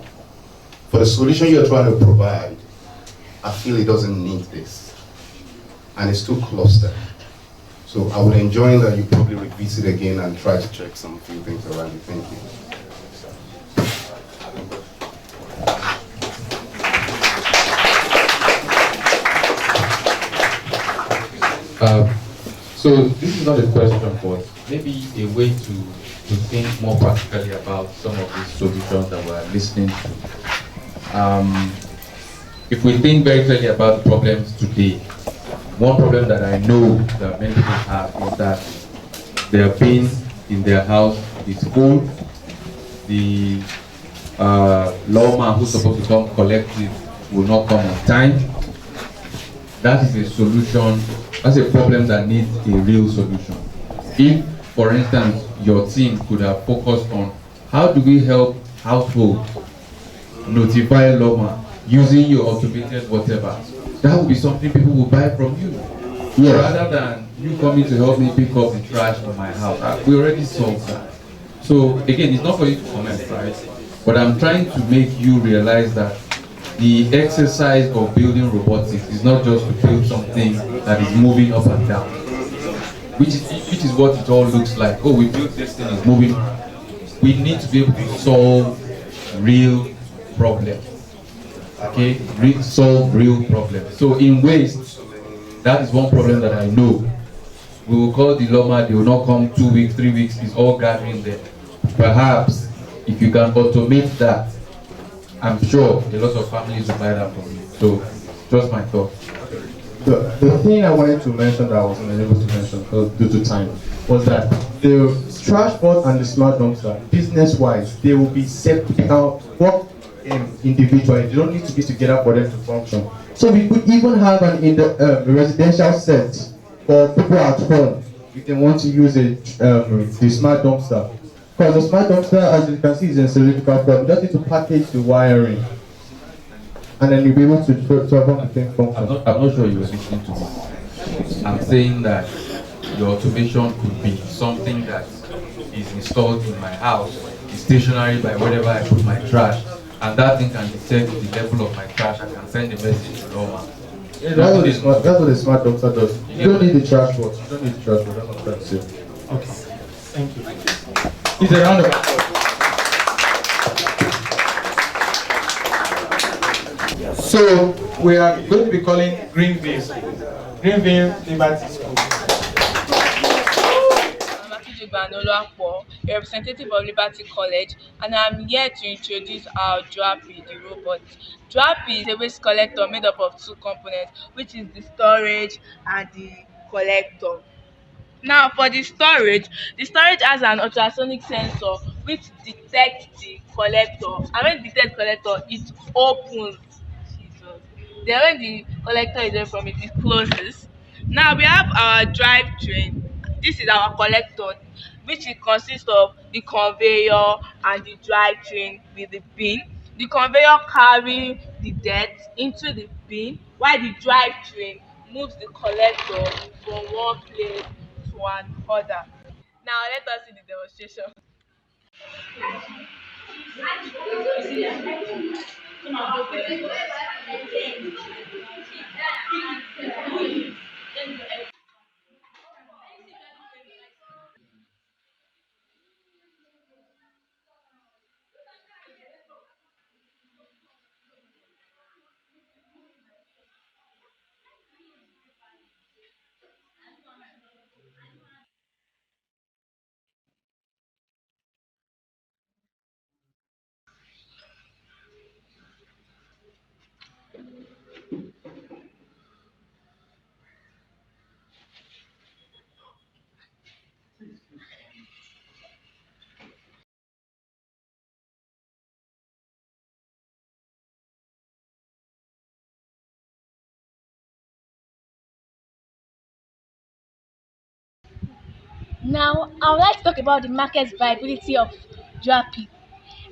For the solution you're trying to provide, I feel it doesn't need this, and it's too clustered. So I would enjoy that you probably revisit again and try to check some few things around it. Thank you. So this is not a question, but maybe a way to think more practically about some of these solutions that we're listening to. If we think very clearly about the problems today, one problem that I know that many people have is that their bin in their house is full. The lawman who's supposed to come collect it will not come on time. That is a solution. That's a problem that needs a real solution. If, for instance, your team could have focused on how do we help households notify lawman using your automated whatever, that would be something people will buy from you. Yeah. Rather than you coming to help me pick up the trash in my house. We already solved that. So again, it's not for you to comment, right? But I'm trying to make you realize that the exercise of building robotics is not just to build something that is moving up and down, which is what it all looks like. Oh, we built this thing, it's moving. We need to be able to solve real problems. Okay, solve real problems. So in waste, that is one problem that I know. We will call the lawman, they will not come 2 weeks, 3 weeks, it's all gathering there. Perhaps if you can automate that, I'm sure a lot of families will buy that from you. So just my thought. The thing I wanted to mention that I wasn't able to mention due to time was that the trash bot and the smart dumpster, business-wise, they will be set to work individually. They don't need to be together for them to function. So we could even have a residential set for people at home if they want to use the smart dumpster. Because the smart dumpster, as you can see, is a cylindrical form. You just need to package the wiring, and then you'll be able to perform the same function. I'm not sure you were listening to me. I'm saying that your automation could be something that is installed in my house, is stationary by wherever I put my trash, and that thing can detect the level of my trash. I can send a message to Norma. Yeah, that's what the smart dumpster does. You don't need the trash bot. You don't need the trash bot. That's what I'm trying to say. Okay, thank you. It's a round of applause. So we are going to be calling Greenville Liberty School. A representative of Liberty College, and I'm here to introduce our Drappy, the robot. Drappy is a waste collector made up of two components, which is the storage and the collector. Now for the storage has an ultrasonic sensor which detects the collector, and when it detects collector, it opens. Then when the collector is away from it, it closes. Now we have our drivetrain. This is our collector, which it consists of the conveyor and the drivetrain with the bin. The conveyor carry the dirt into the bin, while the drivetrain moves the collector from one place to another. Now let us see the demonstration. Now, I would like to talk about the market viability of Drapi.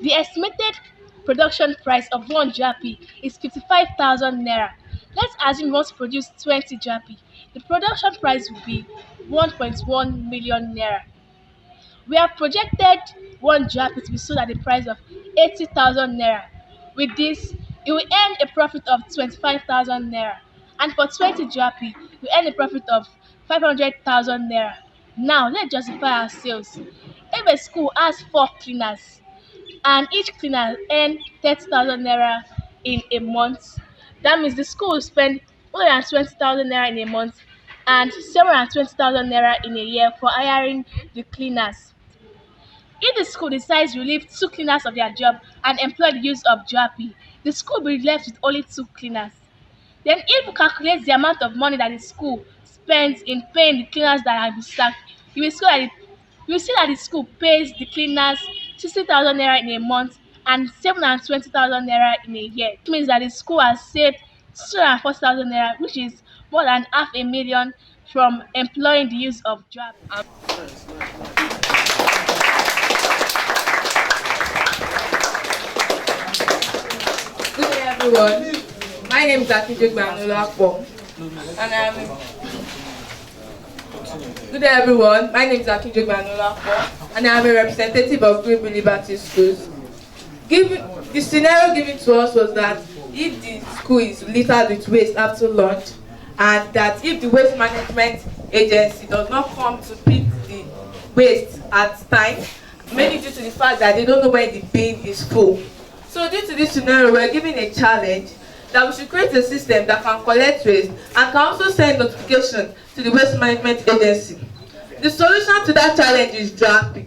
The estimated production price of one Drapi is 55,000 naira. Let's assume we want to produce 20 Drapi. The production price will be 1.1 million naira. We have projected one Drapi to be sold at the price of 80,000 naira. With this, you will earn a profit of 25,000 naira. And for 20 Drapi, you earn a profit of 500,000 naira. Now, let's justify our sales. If a school has 4 cleaners and each cleaner earn 30,000 naira in a month, that means the school will spend 120,000 naira in a month and 720,000 naira in a year for hiring the cleaners. If the school decides to relieve 2 cleaners of their job and employ the use of Drapi, the school will be left with only 2 cleaners. Then if you calculate the amount of money that the school spends in paying the cleaners that have been sacked, you will see that the school pays the cleaners 60,000 naira in a month and 720,000 naira in a year. It means that the school has saved 240,000 naira, which is more than half a million from employing the use of Drapi. Good day, everyone. My name is Akinjogbanolapo, and Good day, everyone. My name is Akinjogbanolapo, and I am a representative of Green Liberty Schools. The scenario given to us was that if the school is littered with waste after lunch, and that if the waste management agency does not come to pick the waste at time, mainly due to the fact that they don't know when the bin is full. So due to this scenario, we're given a challenge that we should create a system that can collect waste and can also send notification to the waste management agency. The solution to that challenge is Drapi.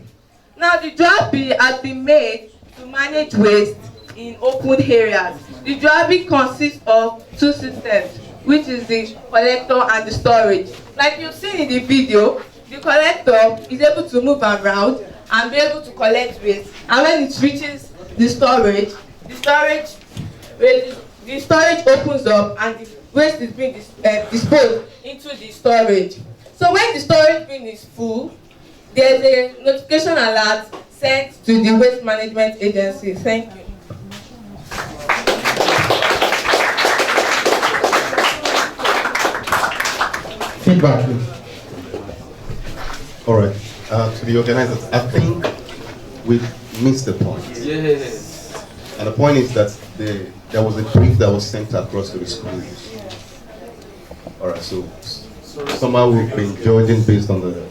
Now the Drapi has been made to manage waste in open areas. The Drapi consists of 2 systems, which is the collector and the storage. Like you've seen in the video, the collector is able to move around and be able to collect waste. And when it reaches the storage opens up and the waste is being disposed into the storage. So when the storage bin is full, there's a notification alert sent to the waste management agency. Thank you. Feedback, please. All right. To the organizers, I think we missed the point. Yes. And the point is that there was a brief that was sent across to the schools. All right. So somehow we've been judging based on the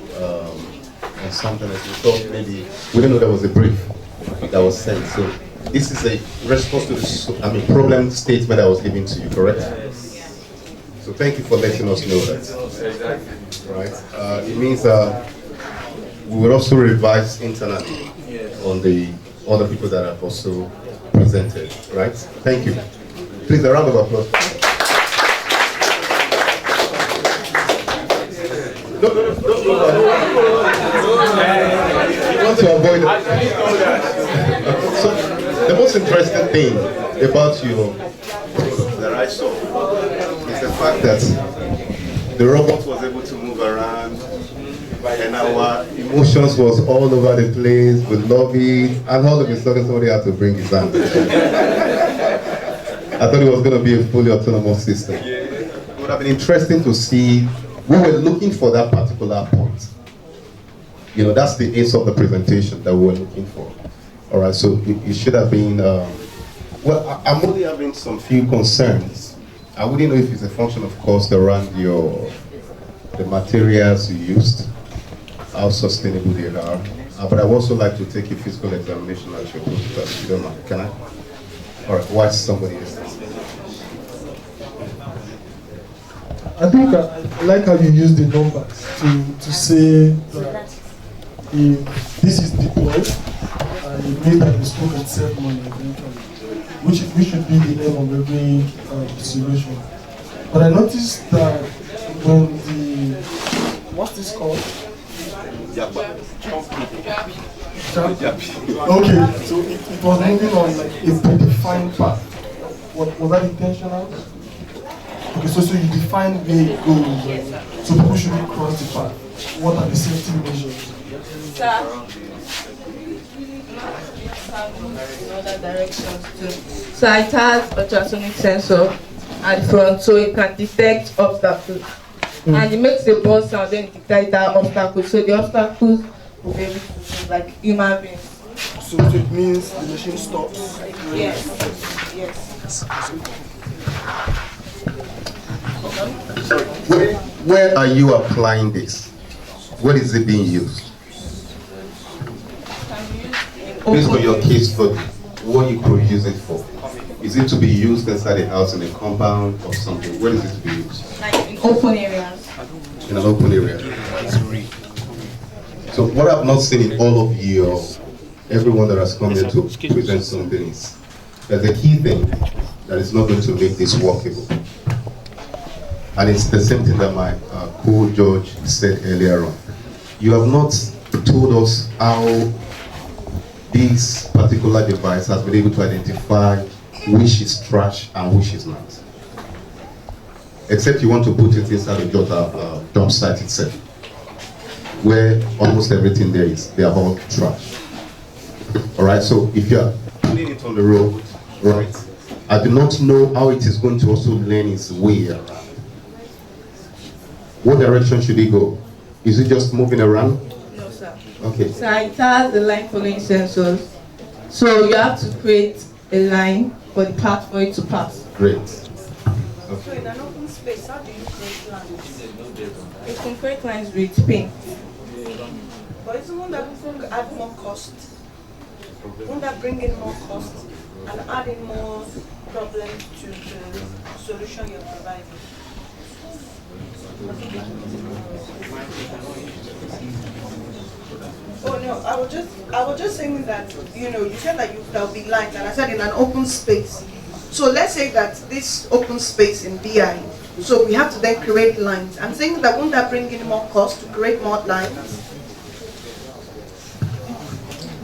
on something that we thought maybe we didn't know there was a brief that was sent. So this is a response to the problem statement I was giving to you, correct? Yes. So thank you for letting us know that. Exactly. Right. It means we will also revise internally on the other people that have also presented. Right. Thank you. Please, a round of applause. You want to avoid it. So the most interesting thing about your product that I saw is the fact that the robot was able to move around and our emotions was all over the place. We love it, and all of a sudden somebody had to bring his hand. I thought it was going to be a fully autonomous system. It would have been interesting to see. We were looking for that particular point. You know, that's the ace of the presentation that we were looking for. All right, so it should have been, well, I'm only having some few concerns. I wouldn't know if it's a function of cost around the materials you used, how sustainable they are. But I would also like to take a physical examination at your prototype, if you don't mind. Can I? All right, watch somebody else. I think I like how you use the numbers to say that if this is deployed and it means that the school can save money eventually, which should be the aim of every solution. But I noticed that when what's this called? Okay, so it was moving on like a predefined path. Was that intentional? Okay, so you define where it goes, right? So people shouldn't cross the path. What are the safety measures? Sir, in other directions too. So it has ultrasonic sensor at the front, so it can detect obstacles. And it makes a buzz sound, then it detects that obstacle. So the obstacles will be able to move like human beings. So it means the machine stops. Yes. Yes. Where are you applying this? Where is it being used? Based on your case study, what you could use it for? Is it to be used inside the house in a compound or something? Where is it to be used? Like in open areas. In an open area. So what I've not seen in all of you, or everyone that has come here to present something is, there's a key thing that is not going to make this workable. And it's the same thing that my co-judge said earlier on. You have not told us how this particular device has been able to identify which is trash and which is not. Except you want to put it inside the dump site itself, where almost everything there is, they are all trash. Alright, so if you are putting it on the road, right, I do not know how it is going to also learn its way around. What direction should it go? Is it just moving around? No, sir. Okay. So it has the line following sensors. So you have to create a line for the path for it to pass. Great. So in an open space, how do you create lines? You can create lines with paint. But isn't that add more cost? Won't that bring in more cost and add in more problems to the solution you're providing? Oh no, I was just saying that, you said that there'll be lines, and I said in an open space. So let's say that this open space in BI, so we have to then create lines. I'm saying that won't that bring in more cost to create more lines?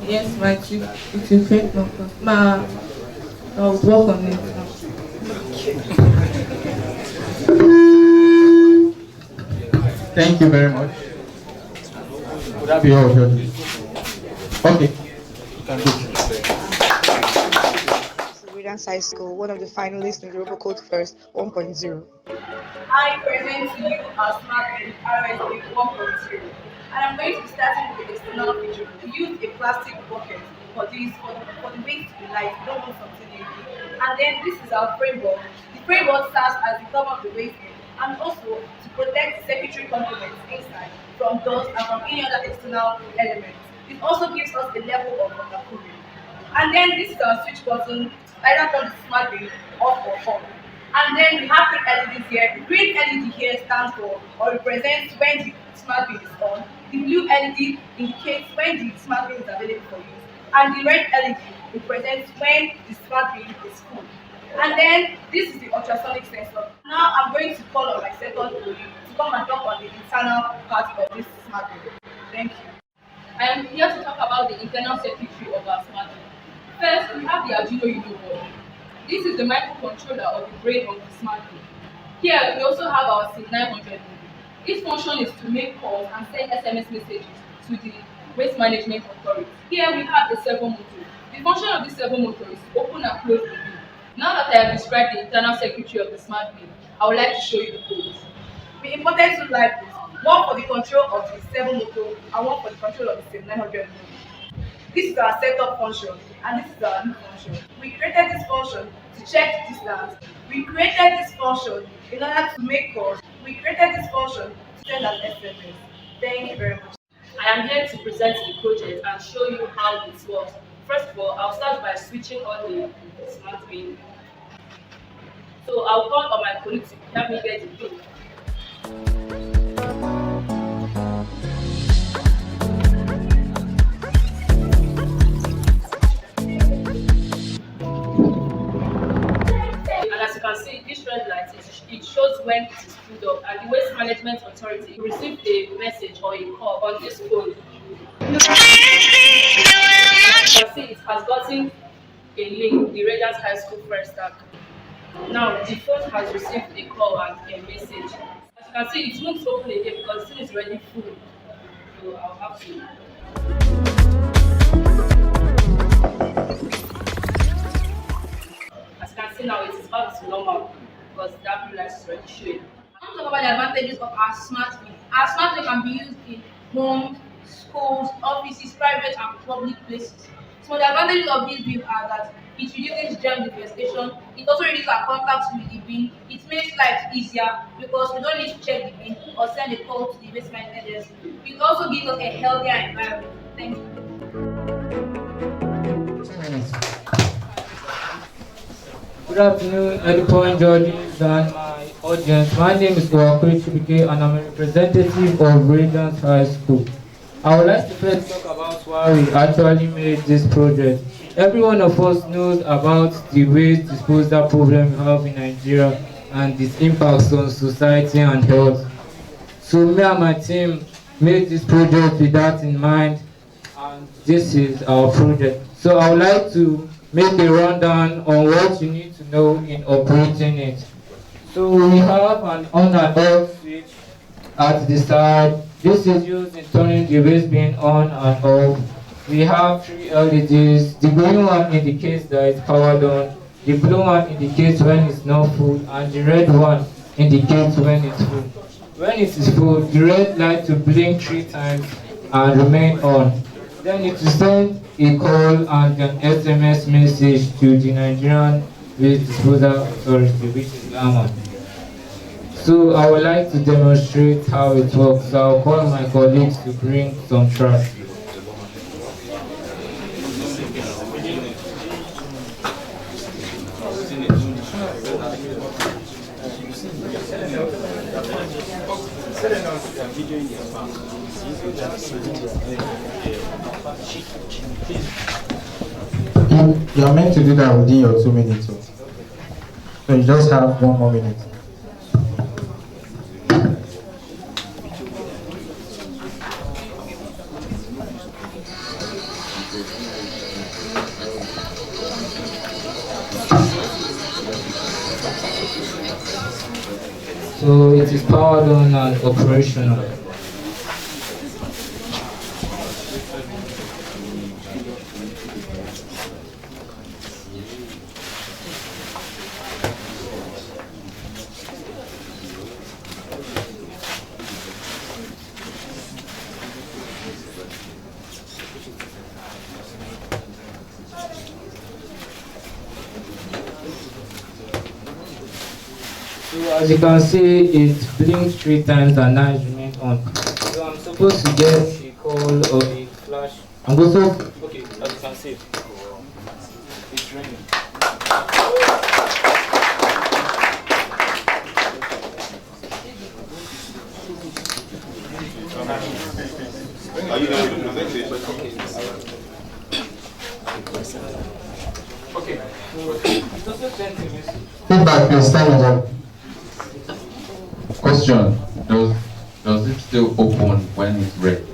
Yes, it will create more cost. I would work on it. Thank you very much. Would that be all, Judge? Okay. Brilliant High School, one of the finalists in the RoboCode First 1.0. I present to you our smart and RSD 1.0. And I'm going to be starting with the external feature. We use a plastic bucket for the waste to be light. We don't want something heavy. And then this is our framework. The framework serves as the cover of the waste bin, and also to protect circuitry components inside from dust and from any other external elements. It also gives us a level of cooling. And then this is our switch button, either turn the smart bin off or on. And then we have three LEDs here. The green LED here stands for or represents when the smart bin is on. The blue LED indicates when the smart bin is available for use. And the red LED represents when the smart bin is full. And then this is the ultrasonic sensor. Now I'm going to call on my second colleague to come and talk on the internal part of this smart bin. Thank you. I am here to talk about the internal circuitry of our smart bin. First, we have the Arduino Uno board. This is the microcontroller or the brain of the smart bin. Here, we also have our SIM900 module. This function is to make calls and send SMS messages to the Waste Management Authority. Here, we have the servo motor. The function of the servo motor is to open and close the bin. Now that I have described the internal circuitry of the smart bin, I would like to show you the code. We imported two libraries, one for the control of the servo motor and one for the control of the SIM900 module. This is our setup function, and this is our loop function. We created this function to check the distance. We created this function in order to make calls. We created this function to send an SMS. Thank you very much. I am here to present the project and show you how it works. First of all, I'll start by switching on the smart bin. So I'll call on my colleague to help me get the code. And as you can see, this red light, it shows when it is filled up, and the Waste Management Authority received a message or a call on this phone. As you can see, it has gotten a link, the Radiant High School First Stack. Now, the phone has received a call and a message. As you can see, it won't open again because the thing is already full. So I'll have to. As you can see now, it is back to normal because that blue light is already showing. I want to talk about the advantages of our smart grid. Our smart grid can be used in homes, schools, offices, private and public places. So the advantages of this bill are that it reduces germ infestation, it also reduces our contact with the bin, it makes life easier because we don't need to check the bin or send a call to the waste management agency. It also gives us a healthier environment. Thank you. Good afternoon, EduPoint judges and my audience. My name is Wakuri Chibike and I'm a representative of Radiant High School. I would like to first talk about why we actually made this project. Every one of us knows about the waste disposal problem we have in Nigeria and its impacts on society and health. So me and my team made this project with that in mind, and this is our project. So I would like to make a rundown on what you need to know in operating it. So we have an on and off switch at the side. This is used in turning the waste bin on and off. We have 3 LEDs. The green one indicates that it's powered on, the blue one indicates when it's not full, and the red one indicates when it's full. When it is full, the red light will blink 3 times and remain on. Then it will send a call and an SMS message to the Nigerian Waste Disposal Authority, which is GAMA. So I would like to demonstrate how it works. So I'll call my colleagues to bring some trash. You are meant to do that within your 2 minutes. So you just have 1 more minute. So it is powered on and operational. So as you can see, it blinks 3 times and now it remains on. So I'm supposed to get a call or a flash. I'm also, okay, as you can see, it's ringing. Are you going to present it? Okay. It's also sent a message. Feedback, please stand up. Question: Does it still open when it's red?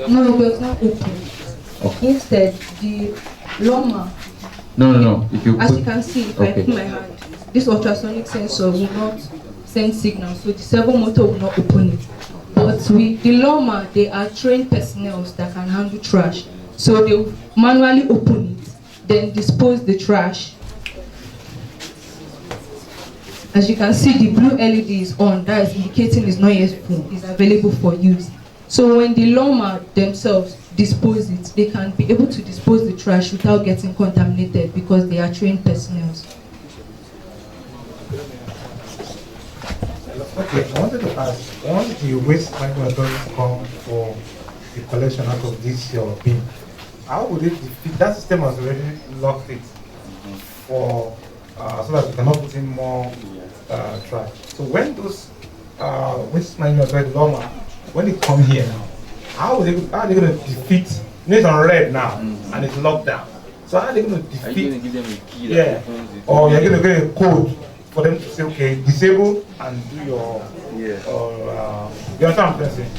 No, it does not open. Okay. Instead, the llama. No. If you as you can see, if I put my hand, this ultrasonic sensor will not send signal, so the servo motor will not open it. But with the llama, they are trained personnel that can handle trash, so they will manually open it, then dispose the trash. As you can see, the blue LED is on, that is indicating it's not yet full, it's available for use. So when the llama themselves dispose it, they can be able to dispose the trash without getting contaminated because they are trained personnel. Okay, I wanted to ask, once the waste management authorities come for the collection out of this your bin, how would it defeat? That system has already locked it for so that we cannot put in more trash. So when those waste management authority llama, when they come here now, how are they going to defeat? It's on red now and it's locked down. So how are they going to defeat? Are you going to give them a key? Yeah. Or you're going to get a code for them to say, okay, disable and do your, you understand what I'm saying?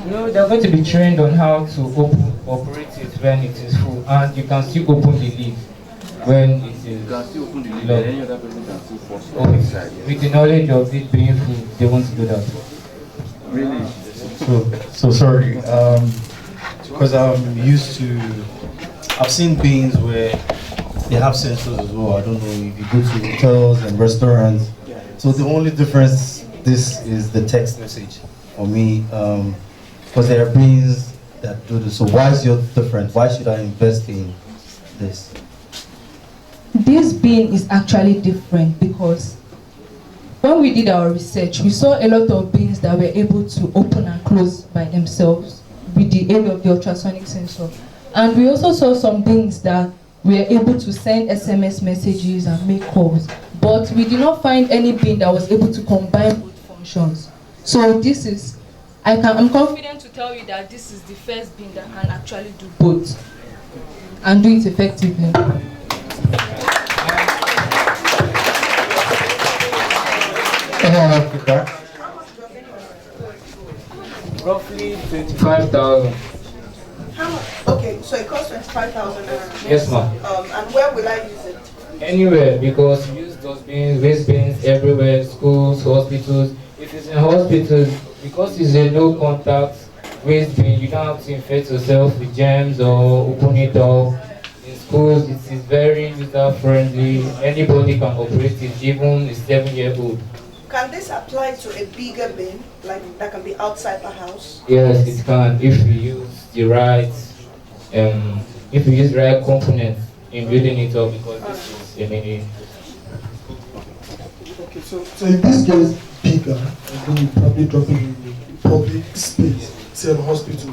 No, they're going to be trained on how to operate it when it is full, and you can still open the lid. when it is You can still open the lid low. and any other person can still force it Oh, inside. with the knowledge of it being full, they want to do that. Really? So sorry, because I'm used to, I've seen bins where they have sensors as well. I don't know if you go to hotels and restaurants. So the only difference, this is the text message for me, because there are bins that do this. So why is yours different? Why should I invest in this? This bin is actually different because when we did our research, we saw a lot of bins that were able to open and close by themselves with the aid of the ultrasonic sensor. And we also saw some bins that were able to send SMS messages and make calls. But we did not find any bin that was able to combine both functions. So this is, I'm confident to tell you that this is the first bin that can actually do both and do it effectively. Roughly 25,000. How much? Okay, so it costs 25,000 naira. Yes, ma'am. And where will I use it? Anywhere, because we use dustbins, waste bins everywhere, schools, hospitals. If it's in hospitals, because it's a no contact waste bin, you don't have to infect yourself with germs or open it up. In schools, it is very user friendly. Anybody can operate it, even a 7-year-old. Can this apply to a bigger bin, like that can be outside the house? Yes, it can if we use the right, components in building it up, because this is a mini. Okay, so if this gets bigger, and then you probably drop it in the public space, say a hospital,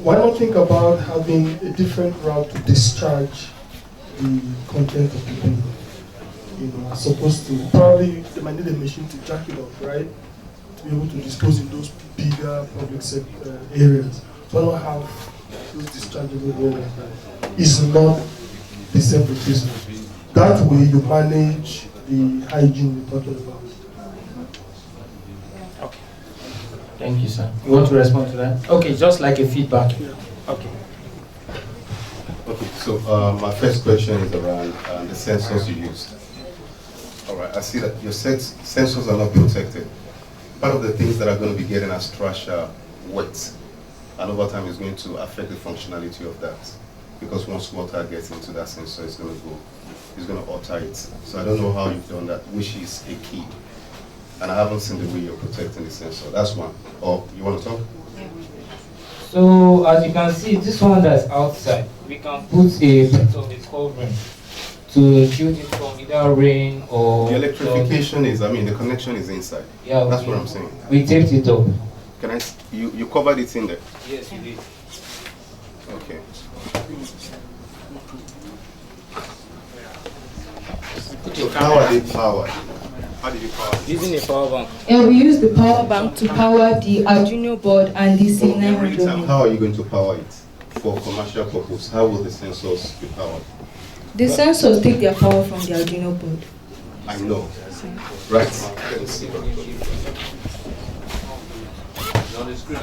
why not think about having a different route to discharge the content of the bin? You know, as opposed to, probably they might need a machine to jack it up, right? To be able to dispose in those bigger public areas. Why not have those dischargeable areas that is not the same replacement? That way you manage the hygiene we're talking about. Okay. Thank you, sir. You want to respond to that? Okay, just like a feedback. Okay. Okay, so my first question is around the sensors you use. All right, I see that your sensors are not protected. Part of the things that are going to be getting as trash are wet, and over time is going to affect the functionality of that. Because once water gets into that sensor, it's going to alter it. So I don't know how you've done that, which is a key. And I haven't seen the way you're protecting the sensor. That's one. Or you want to talk? So as you can see, this one that's outside, we can put a bit of a covering to shield it from either rain or... The electrification is, the connection is inside. Yeah, that's what I'm saying. We taped it up. Can you covered it in there? Yes, we did. Okay. So how are they powered? How did you power it? Using a power bank. And we use the power bank to power the Arduino board and the Every time, C900. how are you going to power it? For commercial purpose, how will the sensors be powered? The sensors take their power from the Arduino board. I know. Right. Let me see. On the screen.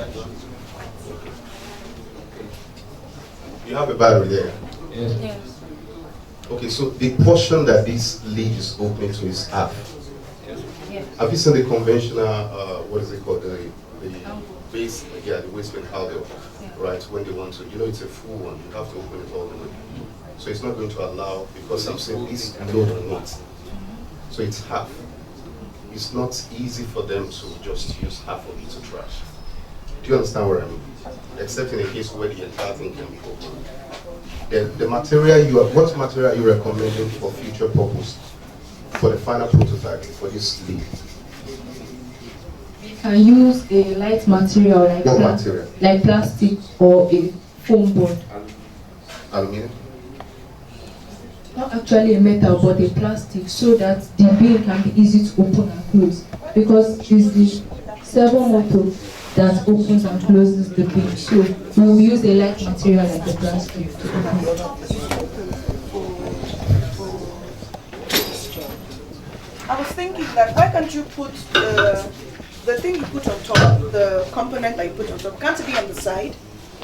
You have a battery there. Yes. Okay, so the portion that this lead is opening to is half. Yes. Have you seen the conventional, what is it called, the base, the waistband halberd, right? When they want to, it's a full one. You have to open it all the way. So it's not going to allow, because I'm saying this load or not. So it's half. It's not easy for them to just use half of it to trash. Do you understand what I mean? Except in a case where the entire thing can be opened. Then the material what material are you recommending for future purpose? For the final prototype, for this lead? You can use a light material like What material? like plastic or a foam board. Aluminum? Not actually a metal, but a plastic, so that the bin can be easy to open and close. Because it's the servo motor that opens and closes the bin. So we will use a light material like a plastic to open it. I was thinking that why can't you put the thing you put on top, the component that you put on top, can't it be on the side?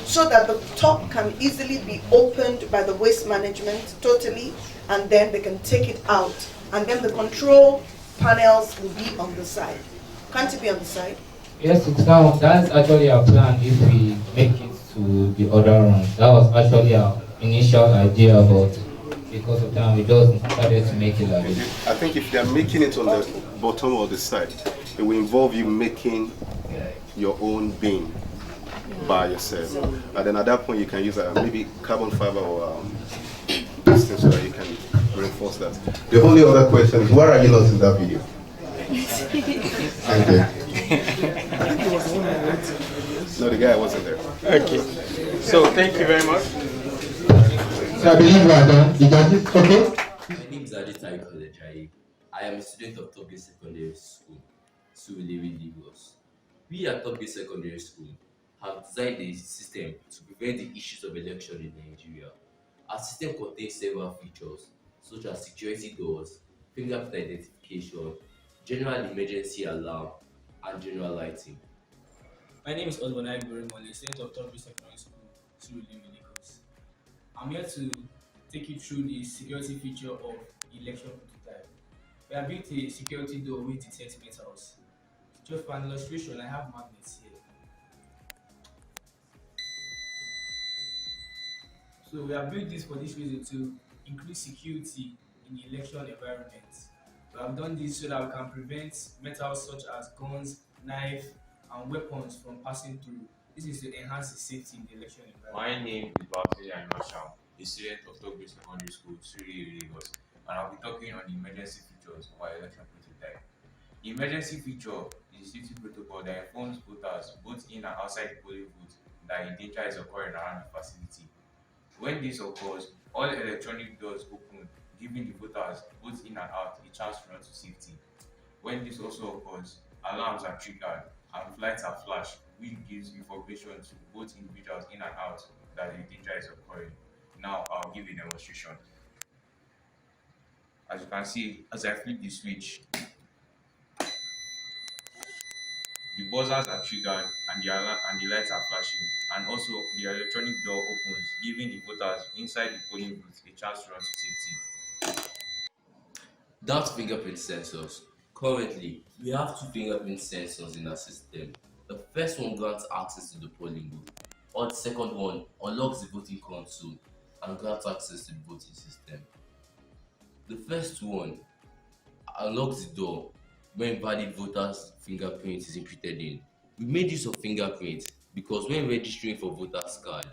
so that the top can easily be opened by the waste management totally, and then they can take it out. And then the control panels will be on the side. Can't it be on the side? Yes, it's now. That's actually our plan if we make it to the other round. That was actually our initial idea, but because of time, we just started to make it like this. I think if they're making it on the bottom or the side, it will involve you making your own bin by yourself. And then at that point, you can use maybe carbon fiber or distance so that you can reinforce that. The only other question is, why are you not in that video? Thank you. No, the guy wasn't there. Okay. So thank you very much. So I believe we are done. You got it? Okay? My name is Aditya College. I am a student of Top Gate Secondary School, Surulere, Lagos. We at Top Gate Secondary School have designed a system to prevent the issues of election in Nigeria. Our system contains several features such as security doors, fingerprint identification, general emergency alarm, and general lighting. My name is Olwanai Guremole, student of Top Gate Secondary School, Surulere, Lagos. I'm here to take you through the security feature of election prototype. We have built a security door which detects metals. Just for an illustration, I have magnets here. So we have built this for this reason to increase security in the election environment. We have done this so that we can prevent metals such as guns, knives, and weapons from passing through. This is to enhance the safety in the election environment. My name is Bartley Anosham, a student of Top Gate Secondary School, Surulere, Lagos, and I'll be talking on the emergency features of our election prototype. The emergency feature is a safety protocol that informs voters both in and outside the polling booth that a danger is occurring around the facility. When this occurs, all electronic doors open, giving the voters both in and out a chance to run to safety. When this also occurs, alarms are triggered and lights are flashed, which gives information to both individuals in and out that a danger is occurring. Now I'll give a demonstration. As you can see, as I flip the switch, the buzzers are triggered and the lights are flashing, and also the electronic door opens, giving the voters inside the polling booth a chance to run to safety. That's fingerprint sensors. Currently, we have two fingerprint sensors in our system. The first one grants access to the polling booth, while the second one unlocks the voting console and grants access to the voting system. The first one unlocks the door when valid voters' fingerprint is imputed in. We made use of fingerprint because when registering for voters' card,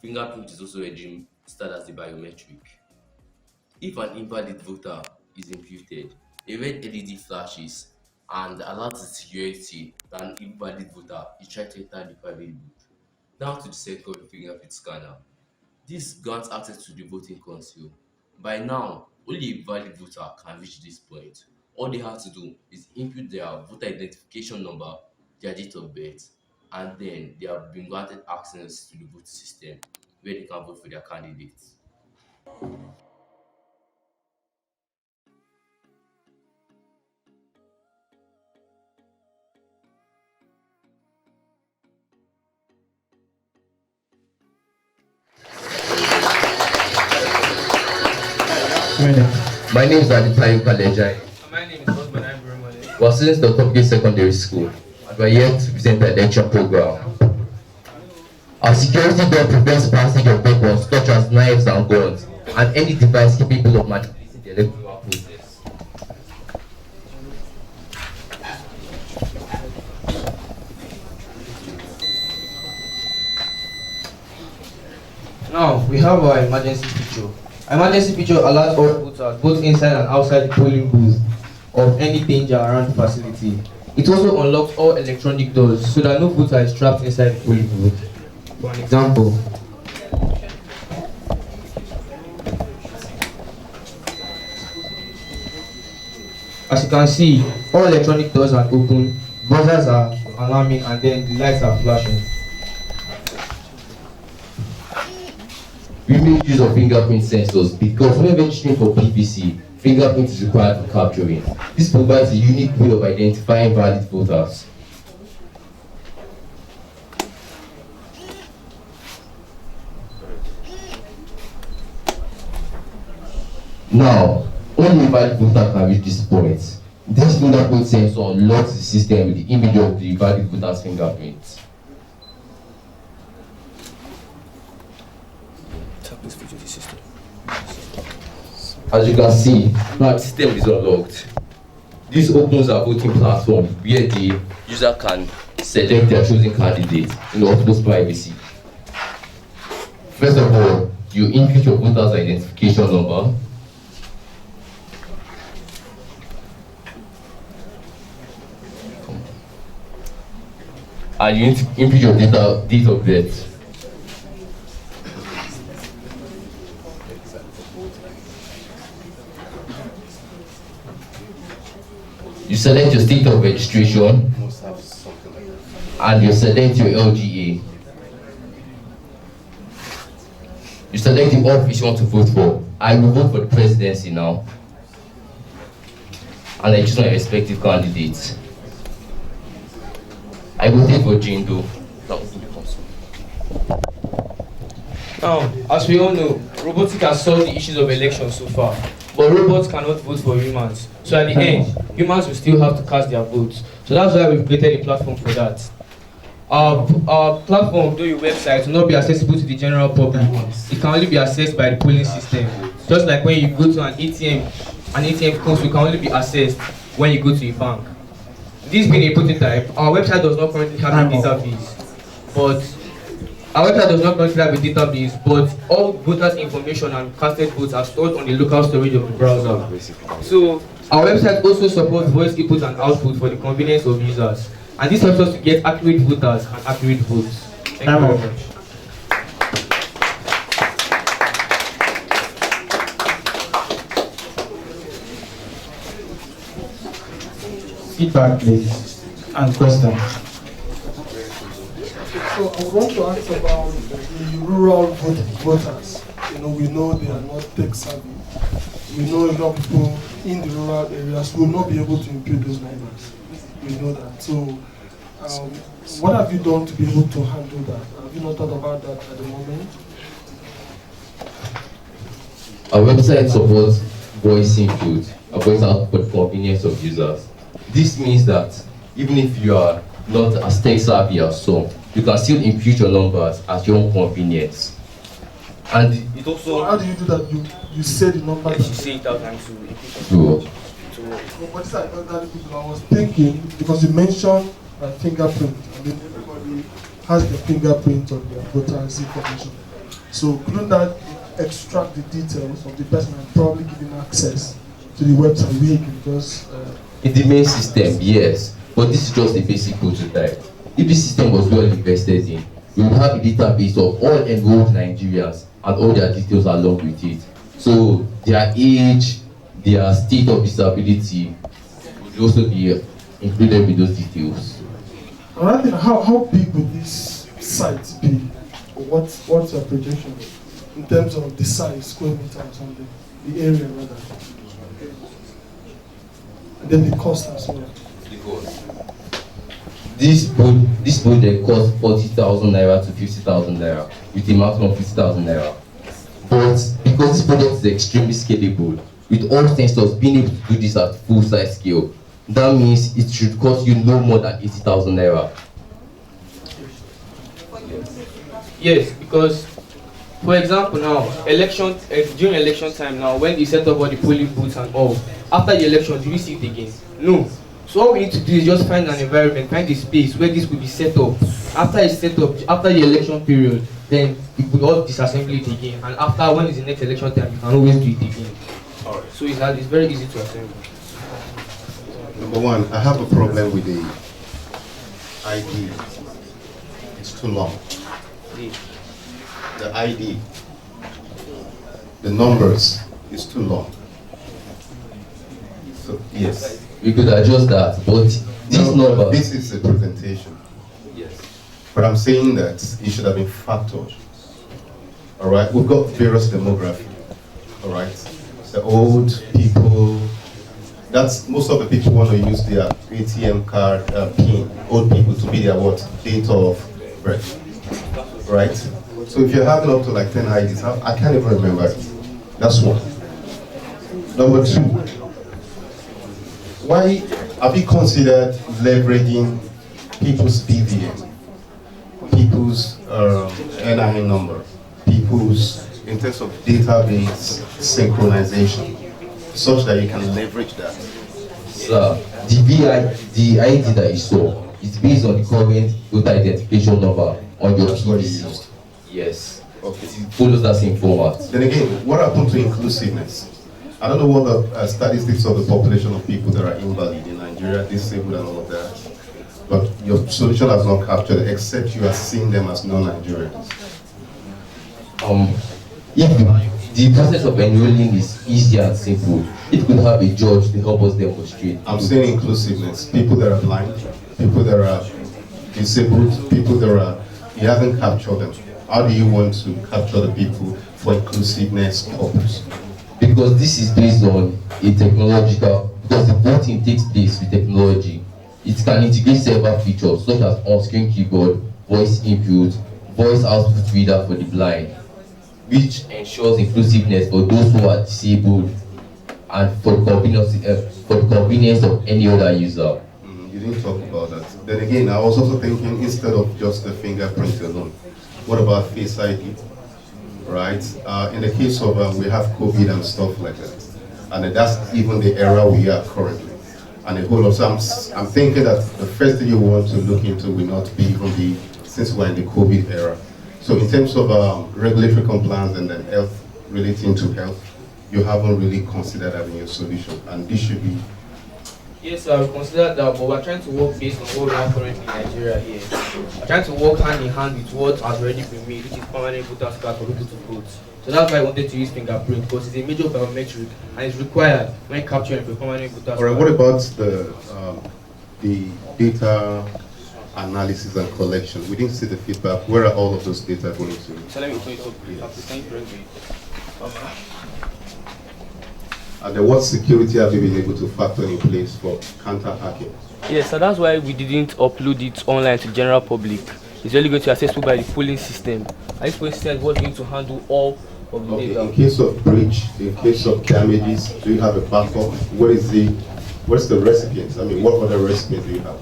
fingerprint is also registered as the biometric. If an invalid voter is imputed, a red LED flashes and alerts the security that an invalid voter is trying to enter the private booth. Now to the second fingerprint scanner. This grants access to the voting console. By now, only a valid voter can reach this point. All they have to do is input their voter identification number, their date of birth, and then they have been granted access to the voting system where they can vote for their candidates. My name is Aditya College. My name is Olwanai Guremole. We are students of Top Gate Secondary School, and we are here to present the lecture program. Our security door prevents passage of weapons such as knives and guns, and any device capable of manipulating the electoral process. Now we have our emergency feature. Emergency feature alerts all voters, both inside and outside the polling booth, of any danger around the facility. It also unlocks all electronic doors so that no voter is trapped inside the polling booth. For an example, as you can see, all electronic doors are open, buzzers are alarming, and then the lights are flashing. We make use of fingerprint sensors because when registering for PVC, fingerprint is required for capturing. This provides a unique way of identifying valid voters. Now, only a valid voter can reach this point. This fingerprint sensor unlocks the system with the image of the valid voter's fingerprint. As you can see, now the system is unlocked. This opens a voting platform where the user can select their chosen candidate in utmost privacy. First of all, you input your voter's identification number. And you input your date of birth. You select your state of registration and you select your LGA. You select the office you want to vote for. I will vote for the presidency now. And I choose my respective candidates. I voted for Jindo. Now, as we all know, robotics has solved the issues of elections so far, but robots cannot vote for humans. So at the end, humans will still have to cast their votes. So that's why we've created a platform for that. Our platform, though your website, will not be accessible to the general public. It can only be accessed by the polling system. Just like when you go to an ATM course will can only be accessed when you go to a bank. This being a prototype, our website does not currently have a database, but all voters' information and casted votes are stored on the local storage of the browser. So our website also supports voice input and output for the convenience of users, and this helps us to get accurate voters and accurate votes. Thank you very much. Feedback, please, and questions. So I want to ask about the rural voters. You know, we know they are not tech savvy. We know a lot of people in the rural areas will not be able to input those numbers. We know that. So what have you done to be able to handle that? Have you not thought about that at the moment? Our website supports voice input, voice output for convenience of users. This means that even if you are not as tech savvy as some, you can still input your numbers at your own convenience. And it also. So how do you do that? You say the number. Yes, you say it out and to to what is that? I was thinking because you mentioned fingerprint. I mean, everybody has the fingerprint of their voters' information. So couldn't that extract the details of the person and probably give him access to the website where he can just. In the main system, yes, but this is just a basic prototype. If this system was well invested in, we would have a database of all enrolled Nigerians and all their details along with it. So their age, their state of disability would also be included with those details. Another thing, how big would this site be? What's your projection in terms of the size, square meter or something, the area rather? And then the cost as well. This project costs 40,000 naira to 50,000 naira, with a maximum of 50,000 naira. But because this project is extremely scalable, with all sensors being able to do this at full size scale, that means it should cost you no more than 80,000 naira. Yes, because for example now, during election time now, when you set up all the polling booths and all, after the election, do we see it again? No. So all we need to do is just find an environment, find a space where this will be set up. After it's set up, after the election period, then we will all disassemble it again. And after, when is the next election time, you can always do it again. Alright. So it's very easy to assemble. Number one, I have a problem with the ID. It's too long. The ID, the numbers, is too long. So, yes. We could adjust that, but this number. This is a presentation. Yes. But I'm saying that it should have been factored. All right, we've got various demography. All right, the old people. That's most of the people want to use their ATM card PIN. Old people to be their what? Date of birth. Right. So if you're having up to like 10 IDs, I can't even remember it. That's one. Number two, why have you considered leveraging people's BVN, people's NIN number, people's, in terms of database synchronization, such that you can leverage that? So, the ID that you saw is based on the current voter identification number on your PVC. Yes. Okay. It follows that same format. Then again, what happened to inclusiveness? I don't know what the statistics of the population of people that are invalid in Nigeria, disabled and all of that, but your solution has not captured it, except you are seeing them as non-Nigerians. If the process of enrolling is easy and simple, if we could have a judge to help us demonstrate. I'm saying inclusiveness. People that are blind, people that are disabled, people that are, you haven't captured them. How do you want to capture the people for inclusiveness purpose? Because this is based on a technological, because the voting takes place with technology. It can integrate several features such as on-screen keyboard, voice input, voice output reader for the blind, which ensures inclusiveness for those who are disabled and for the convenience of any other user. You didn't talk about that. Then again, I was also thinking, instead of just the fingerprint alone, what about Face ID? Right? In the case of we have COVID and stuff like that, and that's even the era we are currently. And a whole lot. So I'm thinking that the first thing you want to look into will not be even since we're in the COVID era. So in terms of regulatory compliance and then health, relating to health, you haven't really considered that in your solution, and this should be. Yes, I would consider that, but we're trying to work based on what we have currently in Nigeria here. We're trying to work hand in hand with what has already been made, which is permanent voter card for people to vote. So that's why I wanted to use fingerprint, because it's a major biometric and it's required when capturing for permanent voter card. Alright, what about the data analysis and collection? We didn't see the feedback. Where are all of those data going to? So let me point up, please. And then what security have you been able to factor in place for counter-hacking? Yes, so that's why we didn't upload it online to general public. It's only going to be accessible by the polling system. And this polling system was going to handle all of the data. In case of breach, in case of damages, do you have a backup? What's the recipients? I mean, what other recipients do you have?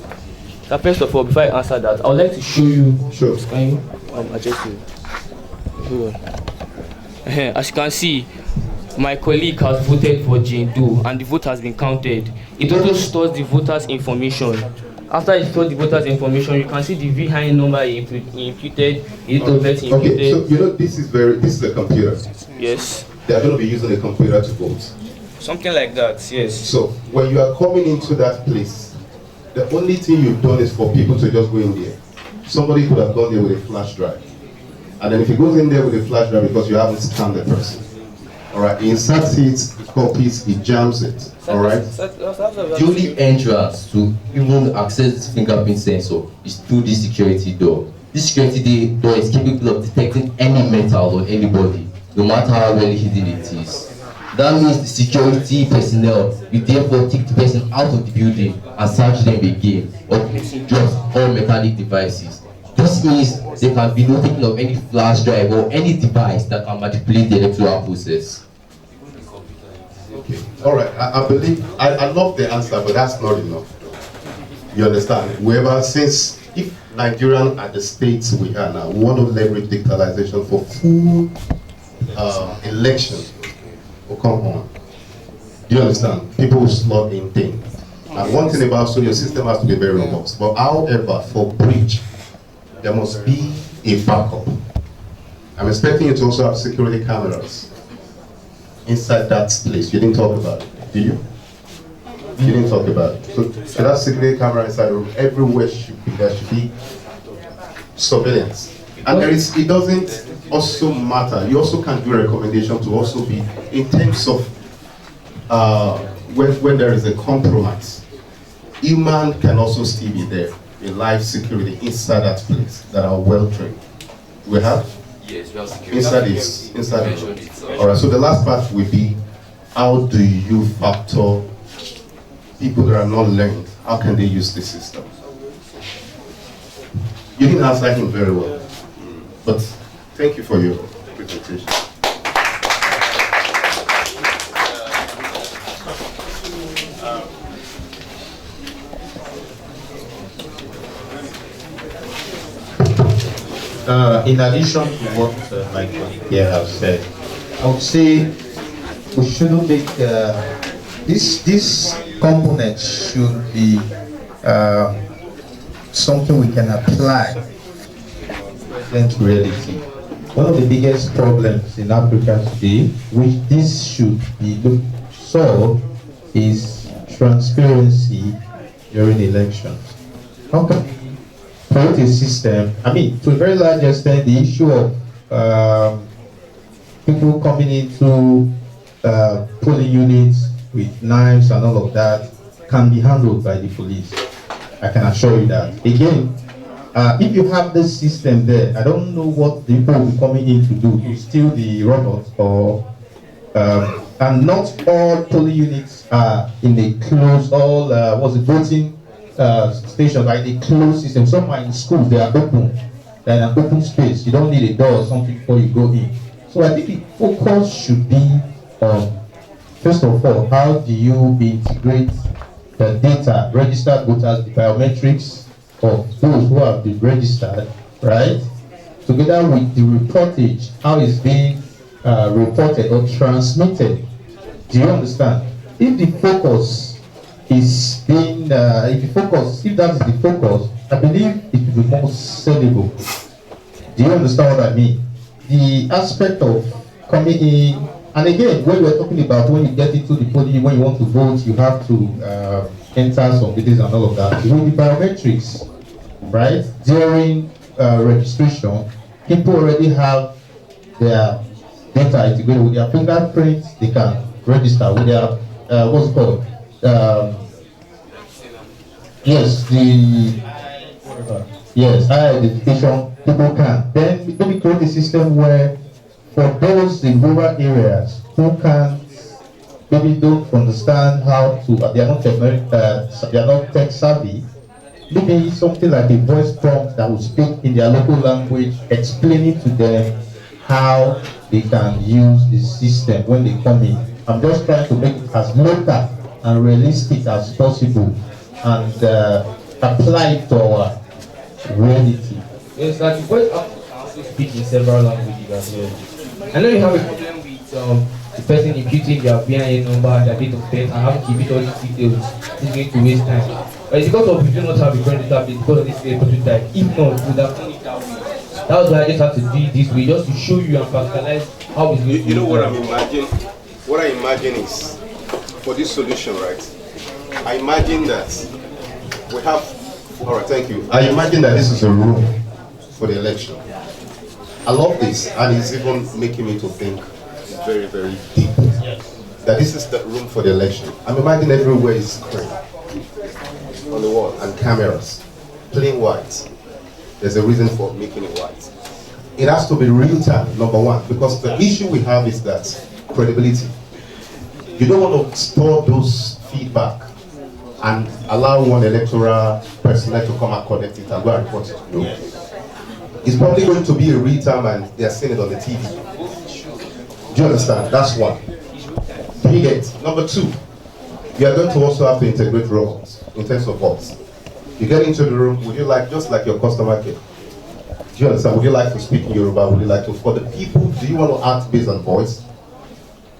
So first of all, before I answer that, I would like to show you. Sure. Can you adjust it? Hold on. As you can see, my colleague has voted for Jane Doe and the vote has been counted. It also stores the voters' information. After it stores the voters' information, you can see the VIN number he imputed, the date of birth he imputed. Okay, so you know this is a computer. Yes. They are going to be using a computer to vote. Something like that, yes. So when you are coming into that place, the only thing you've done is for people to just go in there. Somebody could have gone there with a flash drive. And then if he goes in there with a flash drive because you haven't scanned the person, all right, he inserts it, copies, he jams it, all right? The only entrance to even access this fingerprint sensor is through this security door. This security door is capable of detecting any metal or anybody, no matter how well hidden it is. That means the security personnel will therefore take the person out of the building and search them again, or placing just all mechanic devices. This means there can be no taking of any flash drive or any device that can manipulate the electoral process. Okay, all right, I believe, I love the answer, but that's not enough. You understand? Whoever, since if Nigerian at the states we are now, we want to leverage digitalization for full election, will come on. Do you understand? People will slot in things. And one thing about, so your system has to be very robust. But however, for breach, there must be a backup. I'm expecting you to also have security cameras inside that place. You didn't talk about it, did you? You didn't talk about it. So that security camera inside the room, everywhere there should be surveillance. And it doesn't also matter. You also can do a recommendation to also be, in terms of when there is a compromise, human can also still be there, a live security inside that place that are well trained. We have? Yes, we have security. Inside the room. All right, so the last part will be, how do you factor people that are not learned? How can they use the system? You didn't answer him very well, but thank you for your presentation. In addition to what my colleague here has said, I would say we shouldn't make this component should be something we can apply present reality. One of the biggest problems in Africa today, which this should be solved, is transparency during elections. How can we create a system? I mean, to a very large extent, the issue of people coming into polling units with knives and all of that can be handled by the police. I can assure you that. Again, if you have this system there, I don't know what the people will be coming in to do, to steal the robots, or and not all polling units are in a closed, voting stations are in a closed system. Some are in schools, they are open, they're in an open space. You don't need a door or something before you go in. So I think the focus should be on, first of all, how do you integrate the data, registered voters, the biometrics of those who have been registered, right? Together with the reportage, how it's being reported or transmitted. Do you understand? If the focus is being, if that is the focus, I believe it will be more sellable. Do you understand what I mean? The aspect of coming in, and again, when we're talking about when you get into the polling, when you want to vote, you have to enter some details and all of that. With the biometrics, right, during registration, people already have their data integrated with their fingerprints. They can register with their, what's it called? Yes, identification, people can. Then maybe create a system where for those in rural areas who can't, maybe don't understand how to, they are not tech savvy, maybe something like a voice prompt that will speak in their local language, explaining to them how they can use the system when they come in. I'm just trying to make it as local and realistic as possible and apply it to our reality. Yes, that the voice also speak in several languages as well. I know you have a problem with the person imputing their BIN number, their date of birth, and having to give all these details. It's going to waste time. But it's because of you do not have a current database because of this prototype. If not, we would have done it that way. That's why I just have to do it this way, just to show you and practicalize how it's going to You know what I'm imagining? What I imagine is, for this solution, right? I imagine that we have, all right, thank you. I imagine that this is a room for the election. I love this, and it's even making me to think very, very deep. That this is the room for the election. I'm imagining everywhere is screen on the wall and cameras, plain white. There's a reason for making it white. It has to be real time, number one, because the issue we have is that credibility. You don't want to store those feedback and allow one electoral personnel to come and collect it and go and report it to you. It's probably going to be a real time and they're seeing it on the TV. Do you understand? That's one. Do you get? Number two, you are going to also have to integrate robots in terms of voice. You get into the room, would you like, just like your customer care, do you understand? Would you like to speak in Yoruba? Would you like to, for the people, do you want to act based on voice?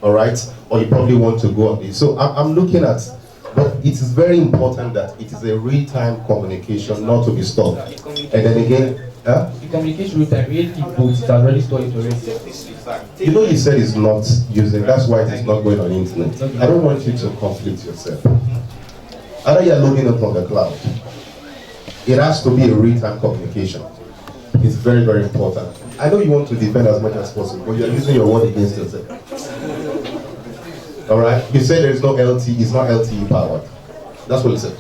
All right? Or you probably want to go on this. So I'm looking at, but it is very important that it is a real-time communication, not to be stopped. And then again, the communication with time, really inputs is already stored into you know, you said it's not using, that's why it is not going on the internet. I don't want you to conflict yourself. Either you're loading it from the cloud. It has to be a real-time communication. It's very, very important. I know you want to defend as much as possible, but you're using your word against yourself. All right? You said there's no LTE, it's not LTE powered. That's what you said.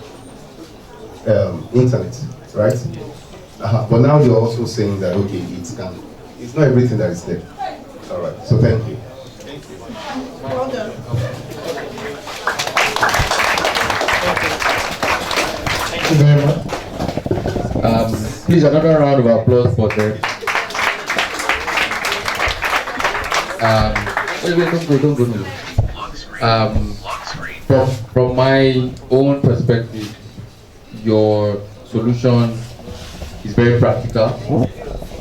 Internet, right? But now you're also saying that, okay, it's not everything that is there. All right, so thank you. Thank you. Well done. Thank you very much. Please, another round of applause for them. Wait, don't go. From my own perspective, your solution is very practical.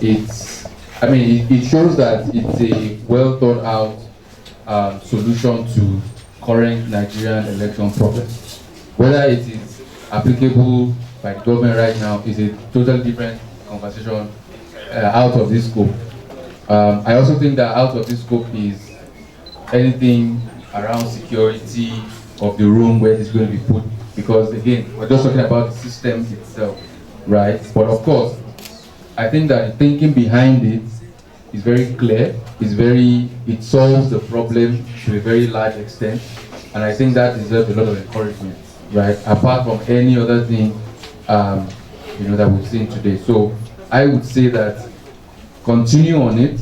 it shows that it's a well thought out solution to current Nigerian election problems. Whether it is applicable by the government right now is a totally different conversation out of this scope. I also think that out of this scope is anything around security of the room where it's going to be put, because again, we're just talking about the system itself, right? But of course, I think that the thinking behind it is very clear, it solves the problem to a very large extent, and I think that deserves a lot of encouragement, right? Apart from any other thing, that we've seen today. So I would say that continue on it.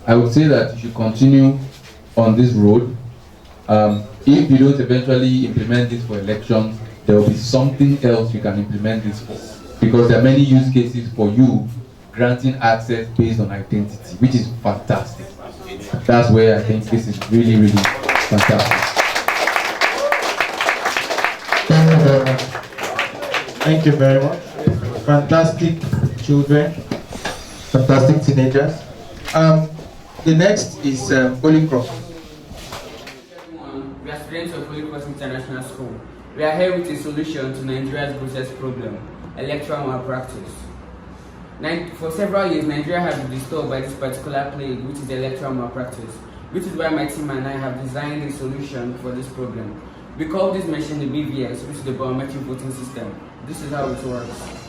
I would say that you should continue on this road. If you don't eventually implement this for elections, there will be something else you can implement this for. Because there are many use cases for you granting access based on identity, which is fantastic. That's where I think this is really, really fantastic. Thank you very much. Fantastic children, fantastic teenagers. The next is Holy Cross. We are students of Holy Cross International School. We are here with a solution to Nigeria's greatest problem, electoral malpractice. For several years, Nigeria has been disturbed by this particular plague, which is electoral malpractice, which is why my team and I have designed a solution for this problem. We call this machine the BVS, which is the biometric voting system. This is how it works.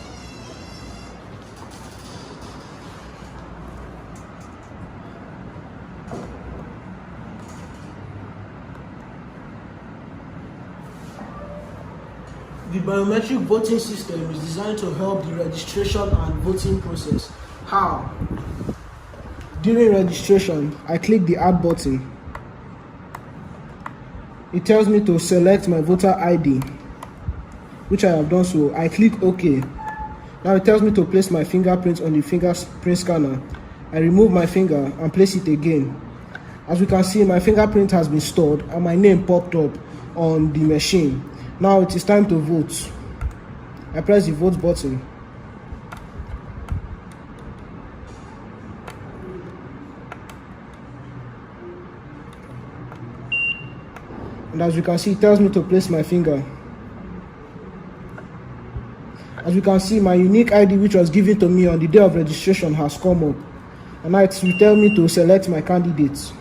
The biometric voting system is designed to help the registration and voting process. How? During registration, I click the Add button. It tells me to select my voter ID, which I have done so. I click OK. Now it tells me to place my fingerprint on the fingerprint scanner. I remove my finger and place it again. As we can see, my fingerprint has been stored and my name popped up on the machine. Now it is time to vote. I press the vote button. And as you can see, it tells me to place my finger. As you can see, my unique ID, which was given to me on the day of registration, has come up. And now it will tell me to select my candidates.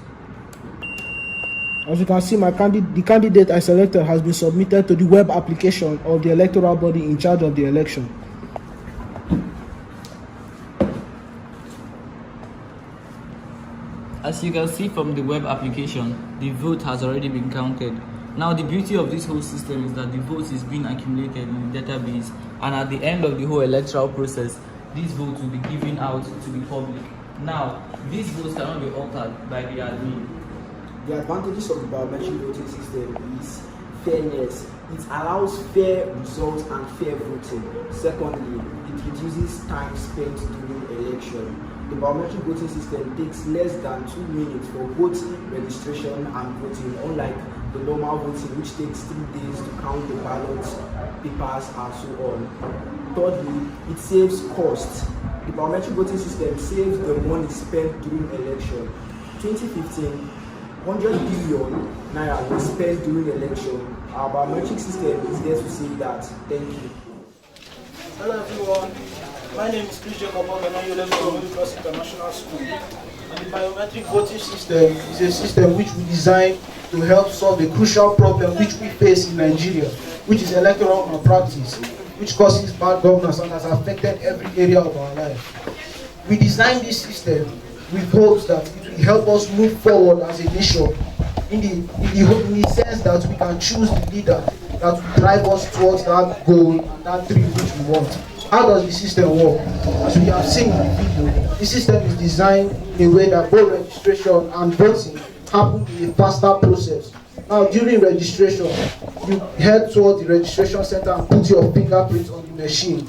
As you can see, the candidate I selected has been submitted to the web application of the electoral body in charge of the election. As you can see from the web application, the vote has already been counted. Now the beauty of this whole system is that the vote is being accumulated in the database, and at the end of the whole electoral process, these votes will be given out to the public. Now, these votes cannot be altered by the admin. The advantages of the biometric voting system is fairness. It allows fair results and fair voting. Secondly, it reduces time spent during election. The biometric voting system takes less than 2 minutes for both registration and voting, unlike the normal voting, which takes 3 days to count the ballots, papers, and so on. Thirdly, it saves costs. The biometric voting system saves the money spent during election. 2015, 100 billion naira was spent during election. Our biometric system is there to save that. Thank you. Hello everyone, my name is Chris Jacob from Holy Cross International School. And the biometric voting system is a system which we designed to help solve a crucial problem which we face in Nigeria, which is electoral malpractice, which causes bad governance and has affected every area of our life. We designed this system with hopes that it will help us move forward as a nation in the sense that we can choose the leader that will drive us towards that goal and that dream which we want. How does the system work? As we have seen in the video, the system is designed in a way that both registration and voting happen in a faster process. Now, during registration, you head towards the registration center and put your fingerprint on the machine.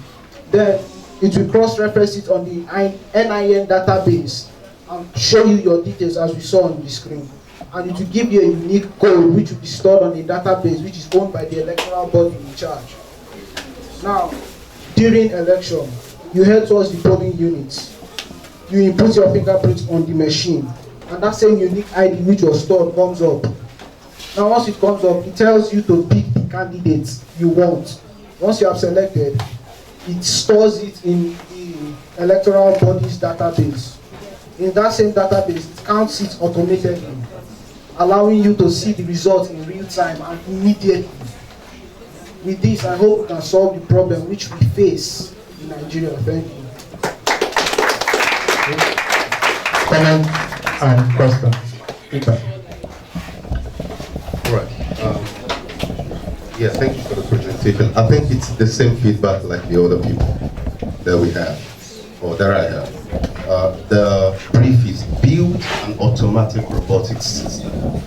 Then it will cross-reference it on the NIN database and show you your details as we saw on the screen. And it will give you a unique code which will be stored on a database which is owned by the electoral body in charge. Now, during election, You head towards the polling unit. You input your fingerprint on the machine, and that same unique ID which was stored comes up. Now once it comes up, it tells you to pick the candidate you want. Once you have selected, it stores it in the electoral body's database. In that same database, it counts it automatically, allowing you to see the results in real time and immediately. With this, I hope we can solve the problem which we face in Nigeria. Thank you. Comment and question. Feedback. Right. Yeah, thank you for the presentation. I think it's the same feedback like the other people that we have, or that I have. The brief is build an automatic robotics system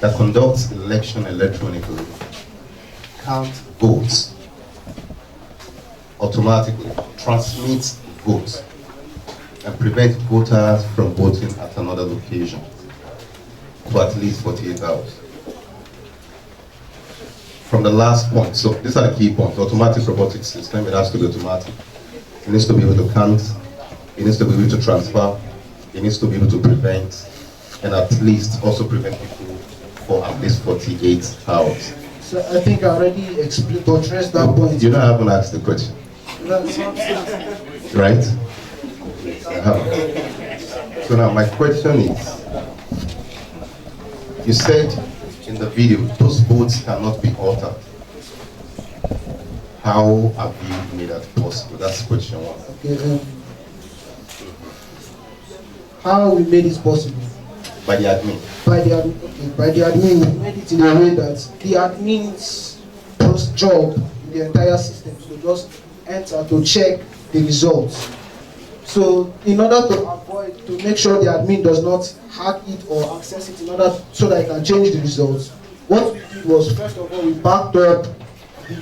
that conducts election electronically, count votes automatically, transmits votes, and prevent voters from voting at another location for at least 48 hours. From the last point, so these are the key points. Automatic robotic system, it has to be automatic. It needs to be able to count, it needs to be able to transfer, it needs to be able to prevent, and at least also prevent people for at least 48 hours. So I think I already explained or addressed that point. You know, I haven't asked the question. Right? So now my question is, you said in the video, those votes cannot be altered. How have you made that possible? That's question one. Okay, how we made it possible? By the admin. By the admin, we made it in a way that the admin's first job in the entire system is to just enter to check the results. So in order to avoid, to make sure the admin does not hack it or access it in order so that it can change the results, what we did was, first of all, we backed up the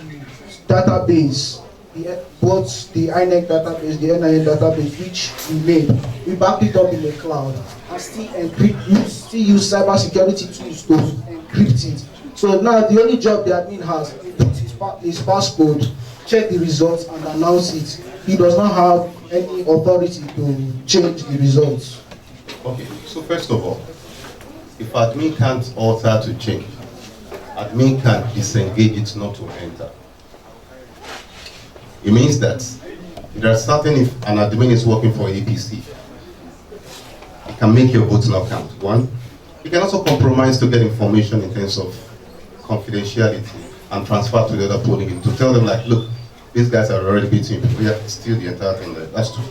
database, both the INEC database, the NIN database, which we made. We backed it up in the cloud and still use cybersecurity tools to encrypt it. So now the only job the admin has is put his passcode, check the results and announce it. He does not have any authority to change the results. Okay, so first of all, if admin can't alter to change, admin can disengage it not to enter. It means that there are certain, if an admin is working for APC, it can make your votes not count. One, it can also compromise to get information in terms of confidentiality and transfer to the other polling unit to tell them like, look, these guys are already beating people. We have to steal the entire thing there. That's two.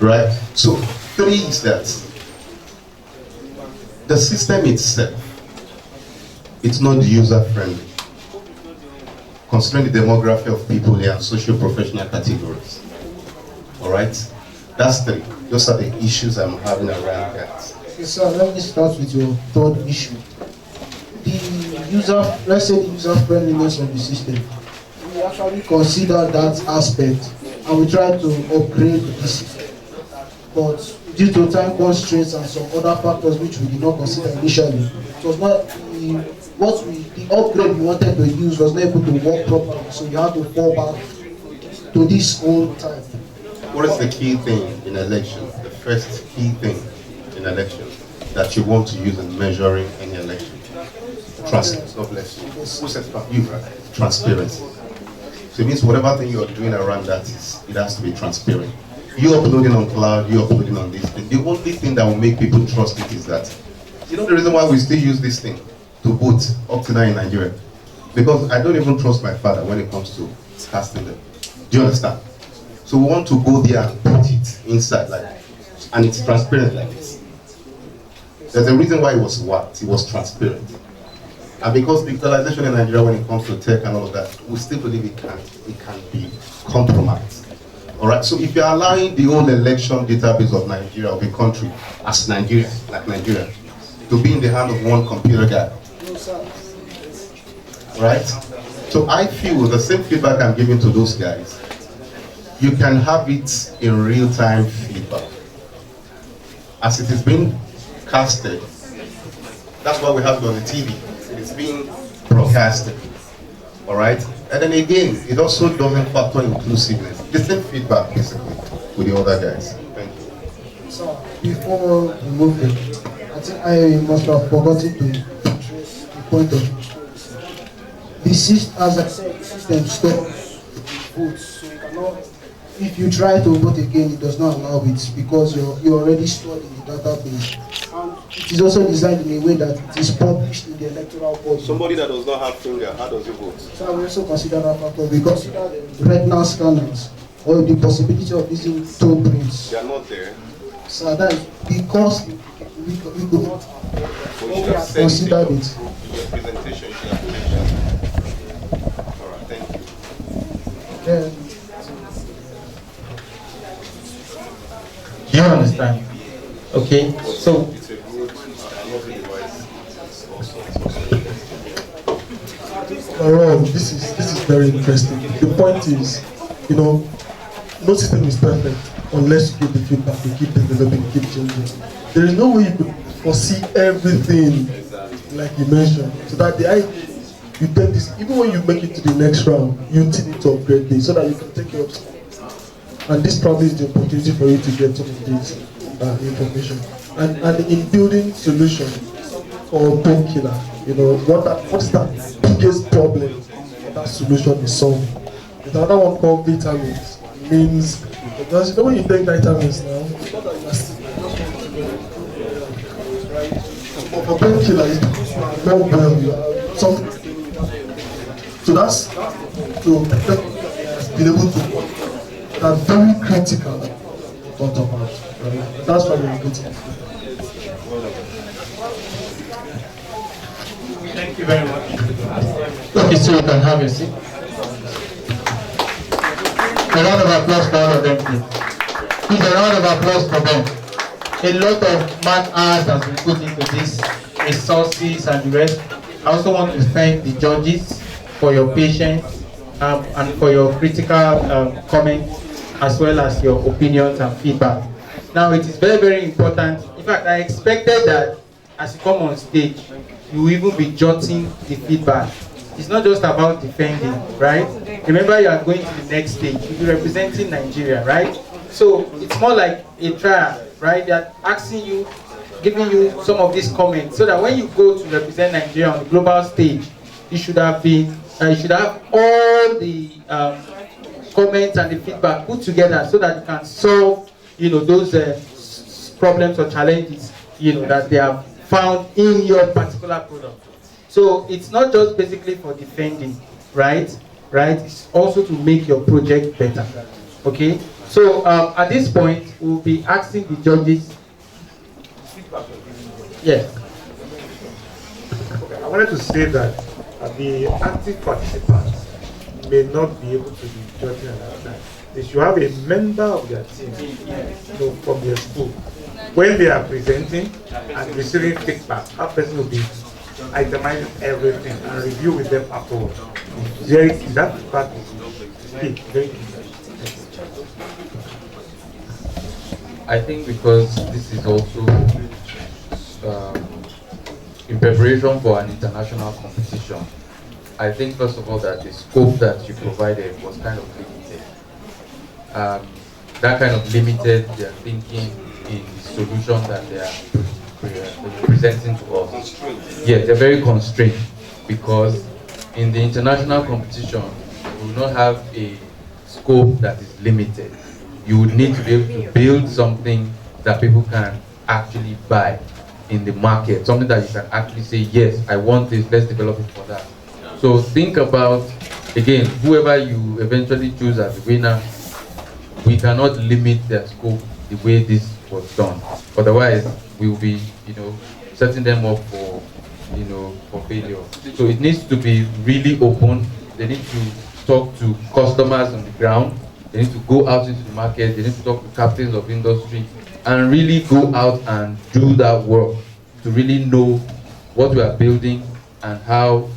Right? So, three is that the system itself, it's not user-friendly, considering the demography of people here and socio-professional categories. Alright? That's three. Those are the issues I'm having around that. Okay, so let me start with your third issue. The user, let's say the user-friendliness of the system. We actually consider that aspect and we try to upgrade the system. But due to time constraints and some other factors which we did not consider initially, it was not the upgrade we wanted to use was not able to work properly, so you had to fall back to this old type. What is the key thing in election? The first key thing in election that you want to use in measuring any election? Transparency. God bless you. Who says you, right? Transparency. So it means whatever thing you're doing around that, it has to be transparent. You uploading on cloud, you uploading on this thing. The only thing that will make people trust it is that, you know the reason why we still use this thing to vote up to now in Nigeria? Because I don't even trust my father when it comes to casting them. Do you understand? So we want to go there and put it inside like that. And it's transparent like this. There's a reason why it was what? It was transparent. And because digitalization in Nigeria when it comes to tech and all of that, we still believe it can be compromised. Alright, so if you're allowing the whole election database of Nigeria, of a country, as Nigeria, like Nigeria, to be in the hand of one computer guy, right? So I feel the same feedback I'm giving to those guys, you can have it in real-time feedback. As it is being casted, that's why we have it on the TV. It is being broadcasted, all right? And then again, it also doesn't factor inclusiveness. the same feedback basically with the other guys. Thank you. So before we move in, I think I must have forgotten to address the point of the system. As I said, the system stores votes, so you cannot. If you try to vote again, it does not allow it because you're already stored in the database. And it is also designed in a way that it is published in the electoral board. Somebody that does not have finger, how does he vote? So I will also consider that factor. We consider the retinal scanners or the possibility of using toe prints. They are not there. So that is because we could not have considered it. Your presentation should have mentioned. All right, thank you. Do you understand? Okay, so It's a good lovely device. This is very interesting. The point is, no system is perfect unless you give the feedback, you keep developing, keep changing. There is no way you could foresee everything like you mentioned. So that the idea you take this, even when you make it to the next round, you need to upgrade this so that you can take care of something. And this probably is the opportunity for you to get some of this information. And in building solution or painkiller, what's that biggest problem that solution is solving? There's another one called vitamins. Means because when you take vitamins now, for painkiller, it's more well, something. So that's to be able to. That's very critical. Thought about, right? That's why we're good. thank you very much. Okay, so you can have a seat. A round of applause for all of them, please. Please, a round of applause for them. A lot of man hours has been put into this, resources and the rest. I also want to thank the judges for your patience and for your critical comments, as well as your opinions and feedback. Now, it is very, very important. In fact, I expected that as you come on stage, you will even be jotting the feedback. It's not just about defending, right? Remember, you are going to the next stage. You'll be representing Nigeria, right? So it's more like a trial, right? They're asking you, giving you some of these comments, so that when you go to represent Nigeria on the global stage, you should have been, you should have all the comments and the feedback put together, so that you can solve, those problems or challenges, that they have found in your particular product. So it's not just basically for defending, right? It's also to make your project better. Okay. So at this point, we'll be asking the judges. Yes. Okay, I wanted to say that the active participants may not be able to be judging at that time. They should have a member of their team, from their school. When they are presenting and receiving feedback, that person will be itemizing everything and review with them afterwards. That part is very key. I think because this is also in preparation for an international competition, I think first of all that the scope that you provided was kind of limited. That kind of limited their thinking in the solution that they are presenting to us. Yeah, they're very constrained because in the international competition, we will not have a scope that is limited. You would need to be able to build something that people can actually buy in the market, something that you can actually say, yes, I want this, let's develop it for that. So think about, again, whoever you eventually choose as the winner, we cannot limit their scope the way this was done. Otherwise, we will be, setting them up for, for failure. So it needs to be really open. They need to talk to customers on the ground. They need to go out into the market. They need to talk to captains of industry and really go out and do that work to really know what we are building and how,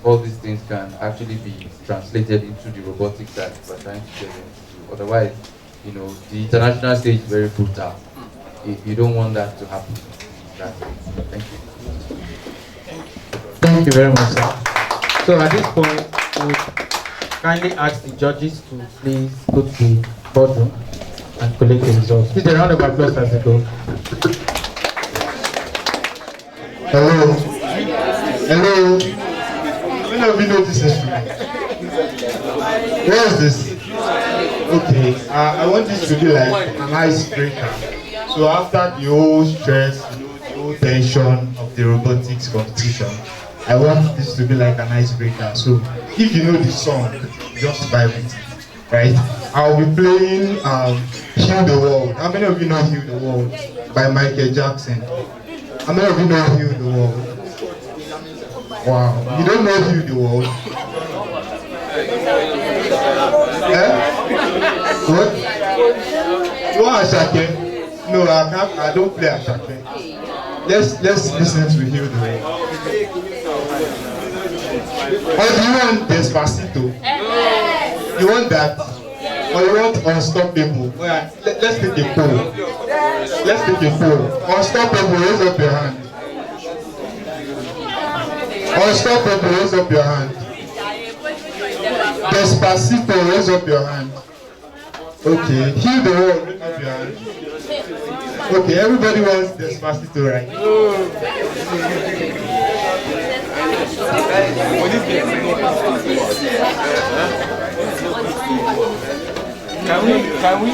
all these things can actually be translated into the robotics that we're trying to get them to do. Otherwise, the international stage is very brutal. You don't want that to happen. Thank you. Thank you very much, sir. So at this point, kindly ask the judges to please go to the boardroom and collect the results. Please, a round of applause as they go. Hello. Hello. How many of you know this instrument? Where is this? Okay. I want this to be like an icebreaker. So after the whole stress, the whole tension of the robotics competition, I want this to be like an icebreaker. So if you know the song, just vibe with it, right? I'll be playing Heal the World. How many of you know Heal the World by Michael Jackson? How many of you know Heal the World? Wow. You don't know Heal the World? What? You want Ashake? No, I don't play Ashake. Let's listen to Heal the World. Or do you want Despacito? You want that? Or you want Unstoppable? Well, let's take a poll. Let's take a poll. Unstoppable, raise up your hand. Unstoppable, raise up your hand. Despacito, raise up your hand. Okay, Heal the World, raise up your hand. Okay, everybody wants Despacito, right? Can we?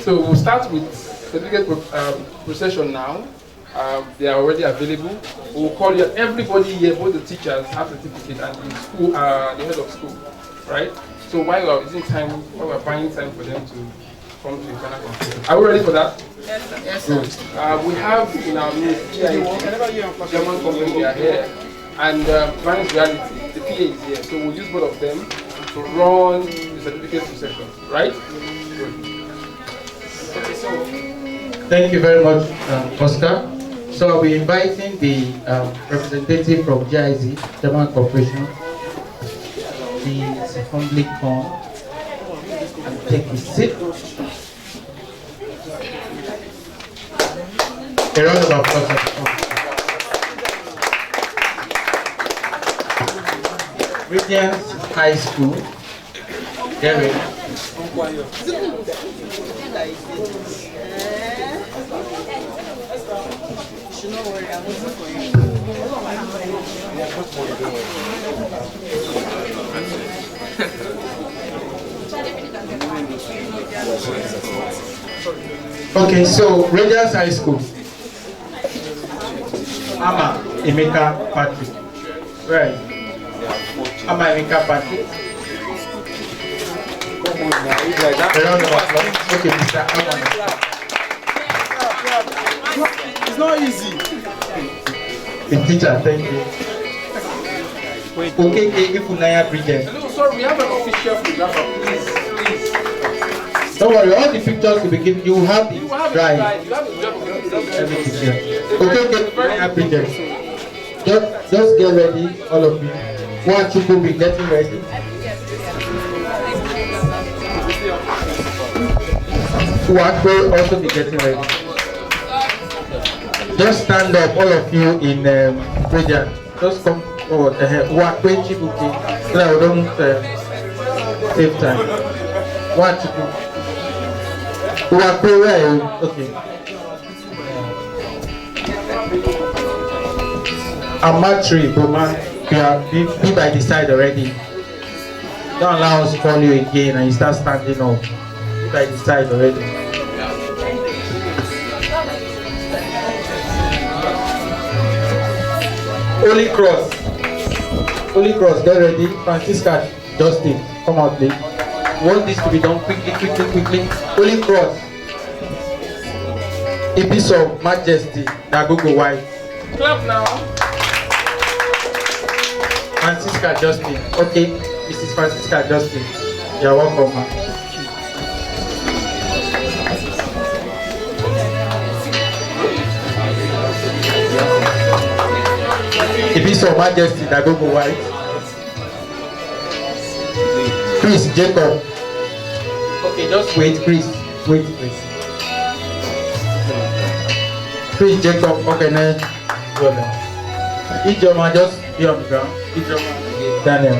So we'll start with certificate procession now. They are already available. We'll call you. Everybody here, both the teachers have certificate and the school, the head of school, right? So while we are using time, while we are buying time for them to come to the final conclusion. Are we ready for that? Yes, sir. Yes, sir. We have in our midst German company, they are here. and manage reality. The PA is here, so we'll use both of them to run the certificate procession, right? Good. Okay, so Thank you very much, Oscar. So I'll be inviting the representative from GIZ, German Corporation. Please humbly come and take his seat. A round of applause. Radiance High School. Gary. Okay, so Radiance High School. Ama Emeka Patrick. Right. Ama Emeka Patrick. Come on now, it's like that. A round of applause. Okay, Mr. Ama. it's not easy. The teacher, thank you. Okay, Ifunaya Bridget. No, sorry, we have an official photographer, please. Don't worry, all the pictures will be given. You will have the drive. You have a job of Everything. Okay, Ifunaya Bridget. Just get ready, all of you. One, two, will be getting ready. One will also be getting ready. Just stand up, all of you in Radiant. Just come forward. One, so that we don't save time. One, two. Okay. Amatri, Boma, be by the side already. Don't allow us to call you again and you start standing up. Be by the side already. Holy Cross, get ready. Francisca, Justin, come out please. We want this to be done quickly. Holy Cross, a piece of majesty, Nagogo White. Clap now. Francisca Justin. Okay, Mrs. Francisca Justin. You're welcome, ma'am. A piece of majesty, Nagogo White. Chris Jacob. Okay, just wait, Chris. Wait. Chris Jacob, okay, now go down. Ijoma, just be on the ground. Ijoma, Daniel.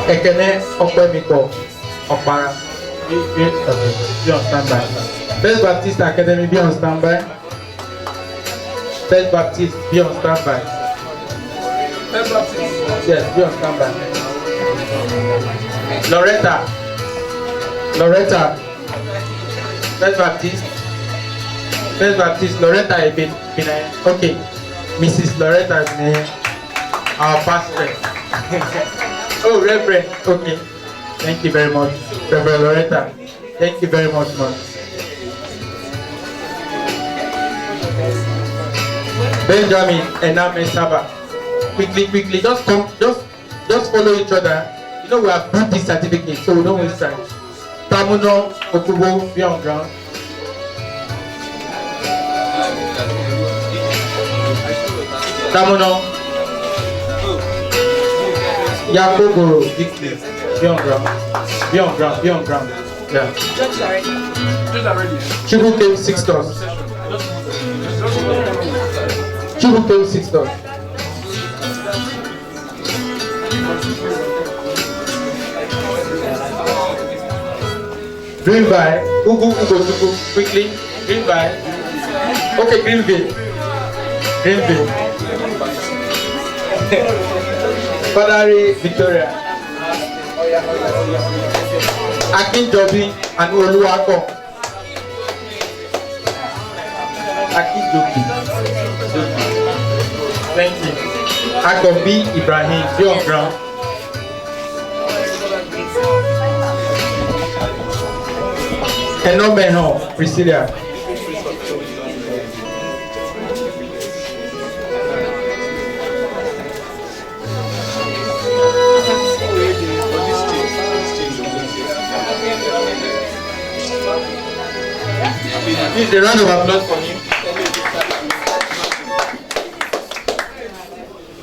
Ekene, Okwemiko, Okpara. Be on standby. First Baptist Academy, be on standby. First Baptist, be on standby. First Baptist. Yes, be on standby. Loretta. First Baptist, Loretta has been okay. Mrs. Loretta is our pastor. Oh, Reverend. Okay. Thank you very much, Reverend Loretta. Thank you very much, ma'am. Benjamin and Name Saba. Quickly. Just come. Just follow each other. You know we have booked this certificate, so we don't waste time. Tamuno, Okubo, be on ground. Tamuno. Yakogoro, Victor, be on ground. Yeah. Judges are ready. Chibu came 6 doors. Greenville, Ugu, quickly. Greenville. Okay, Greenville. Fadari, Victoria. Akin Jobi and Oluwako. Akin Jobi. Thank you. Akobi Ibrahim, be on ground. Enomeho, Priscilla. Please, a round of applause for him.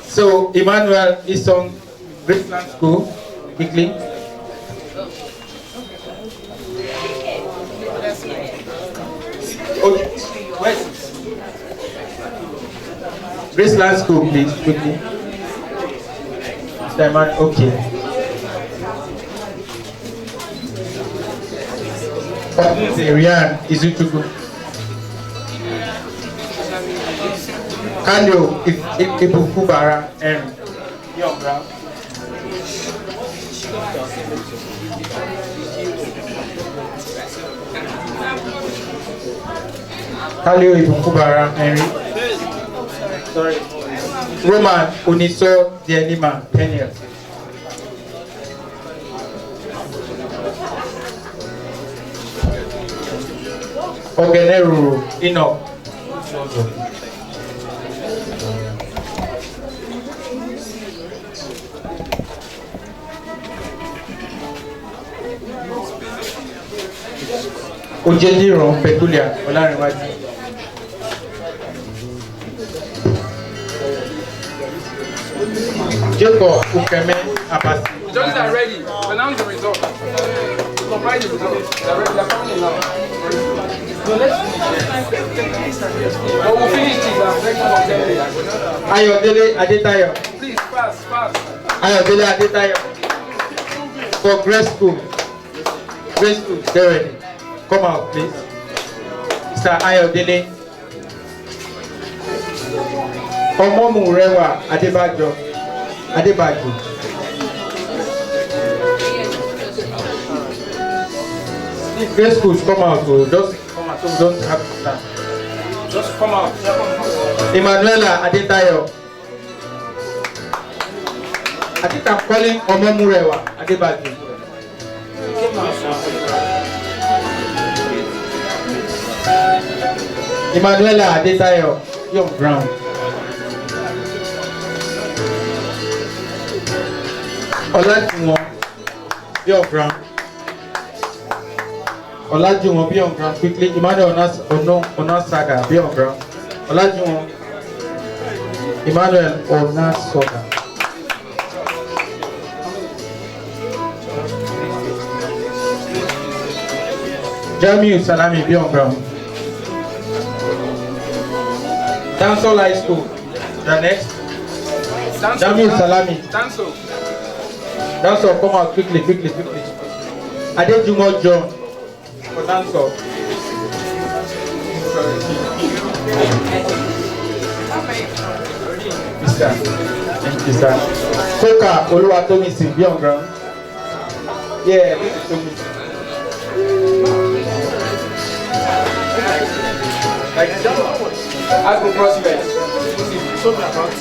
So, Emmanuel is on Graceland School, quickly. Okay, where's Graceland School, please, quickly. Mr. Emmanuel, okay. Rian, is it too good? Kanyo, if Kubara and Young Brown. Kanyo, if Kubara, Henry. Sorry. Roman, Uniso, Dianima, Peniel. Ogeneru, Enoch. Ojediron, Peculiar, Olariwaju. Jacob, Ukeme, Abasi. Judges are ready. Announce the result. Provide the result. They're ready. They're coming in now. No, let's finish. But we'll finish this. Ayodele Adetayo. Please, fast. Ayodele Adetayo. For Grace School. Grace School, they're ready. Come out, please. Mr. Ayodele. Omomurewa Adebajo. Grace Schools, come out. Just come out. So we don't have to stand. Just come out. Emanuela Adetayo. I think I'm calling Omomurewa Adebajo. Emanuela Adetayo, Young Brown. Olajuwon, Young Brown. Olajuwon, Young Brown. Quickly, Emmanuel Onasaga, Young Brown. Olajuwon, Emmanuel Onasaga. Jamiu Salami, Young Brown. Dansol High School. The next. Jamil Salami. Dansol, come out quickly. Adejumo John for Dansol. Mr. Thank you, sir. Koka Oluwatomisin, Young Brown. Yeah, this is Tomisin. Like Agro Prospects. Told me about it.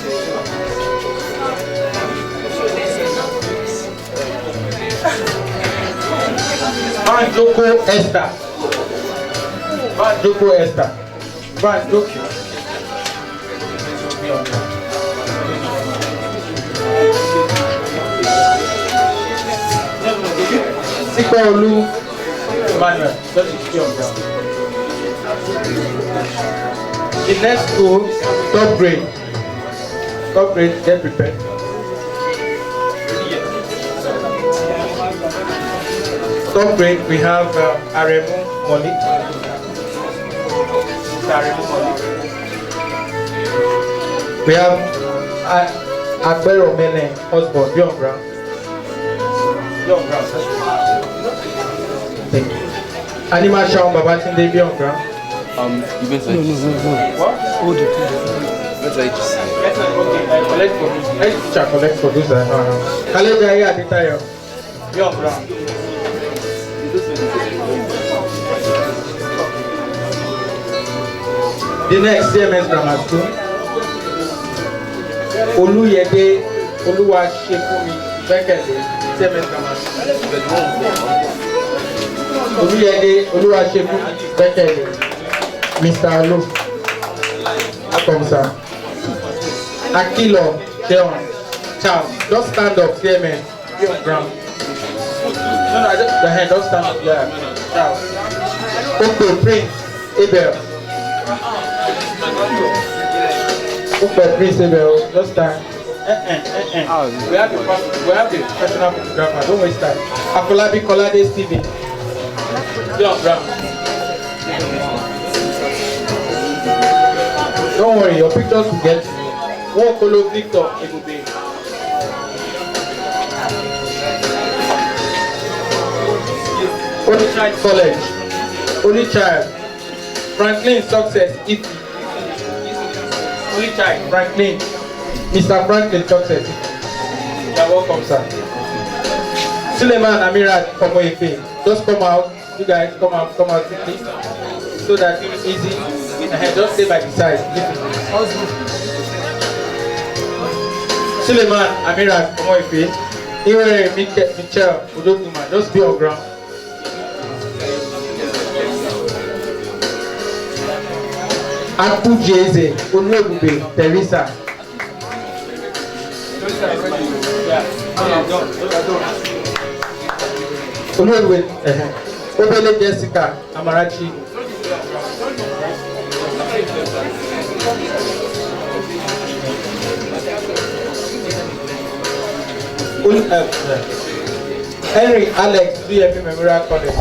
Banjoko Esther. Sikolu Emmanuel. Just Young Brown. The next school, top grade, get prepared. Top grade, we have Aremu Moli. We have Agbero Mene Osborne, Young Brown. Thank you. Anima Shaun Babatunde, Young Brown. You better No. What? Hold it. Better just Okay, collect for me. Let's teacher collect for those that are around. Kaleja here at the tire. Young Brown. The next CMS Grammar School. Oluyede Oluwasefumi Bekele CMS Grammar School. Oluyede Oluwasefumi Bekele. Mr. Olu, Akomsa, Akilo, Sheon, Charles, just stand up, CMN, Young Brown. No, I just the hand, just stand up, yeah, Charles. Okay, Prince, Abel. Okay, Prince Abel, just stand. We have the professional photographer, don't waste time. Afolabi Kolade Stephen. John Brown. Don't worry, your pictures will get you. One Kolo Victor, it will be. Only Child College. Only Child. Franklin Success. Only Child. Franklin. Mr. Franklin Success. You're welcome, sir. Suleiman Amirat Komoefe. Just come out. You guys come out quickly. So that it's easy. Just stay by the side. Suleiman Amirat Komoefe. Here, Michelle Udokuma. Just be on ground. Apu Jeze, Onwebube, Teresa. Onwebube, Obele Jessica, Amarachi. Henry Alex, DFP Memorial College.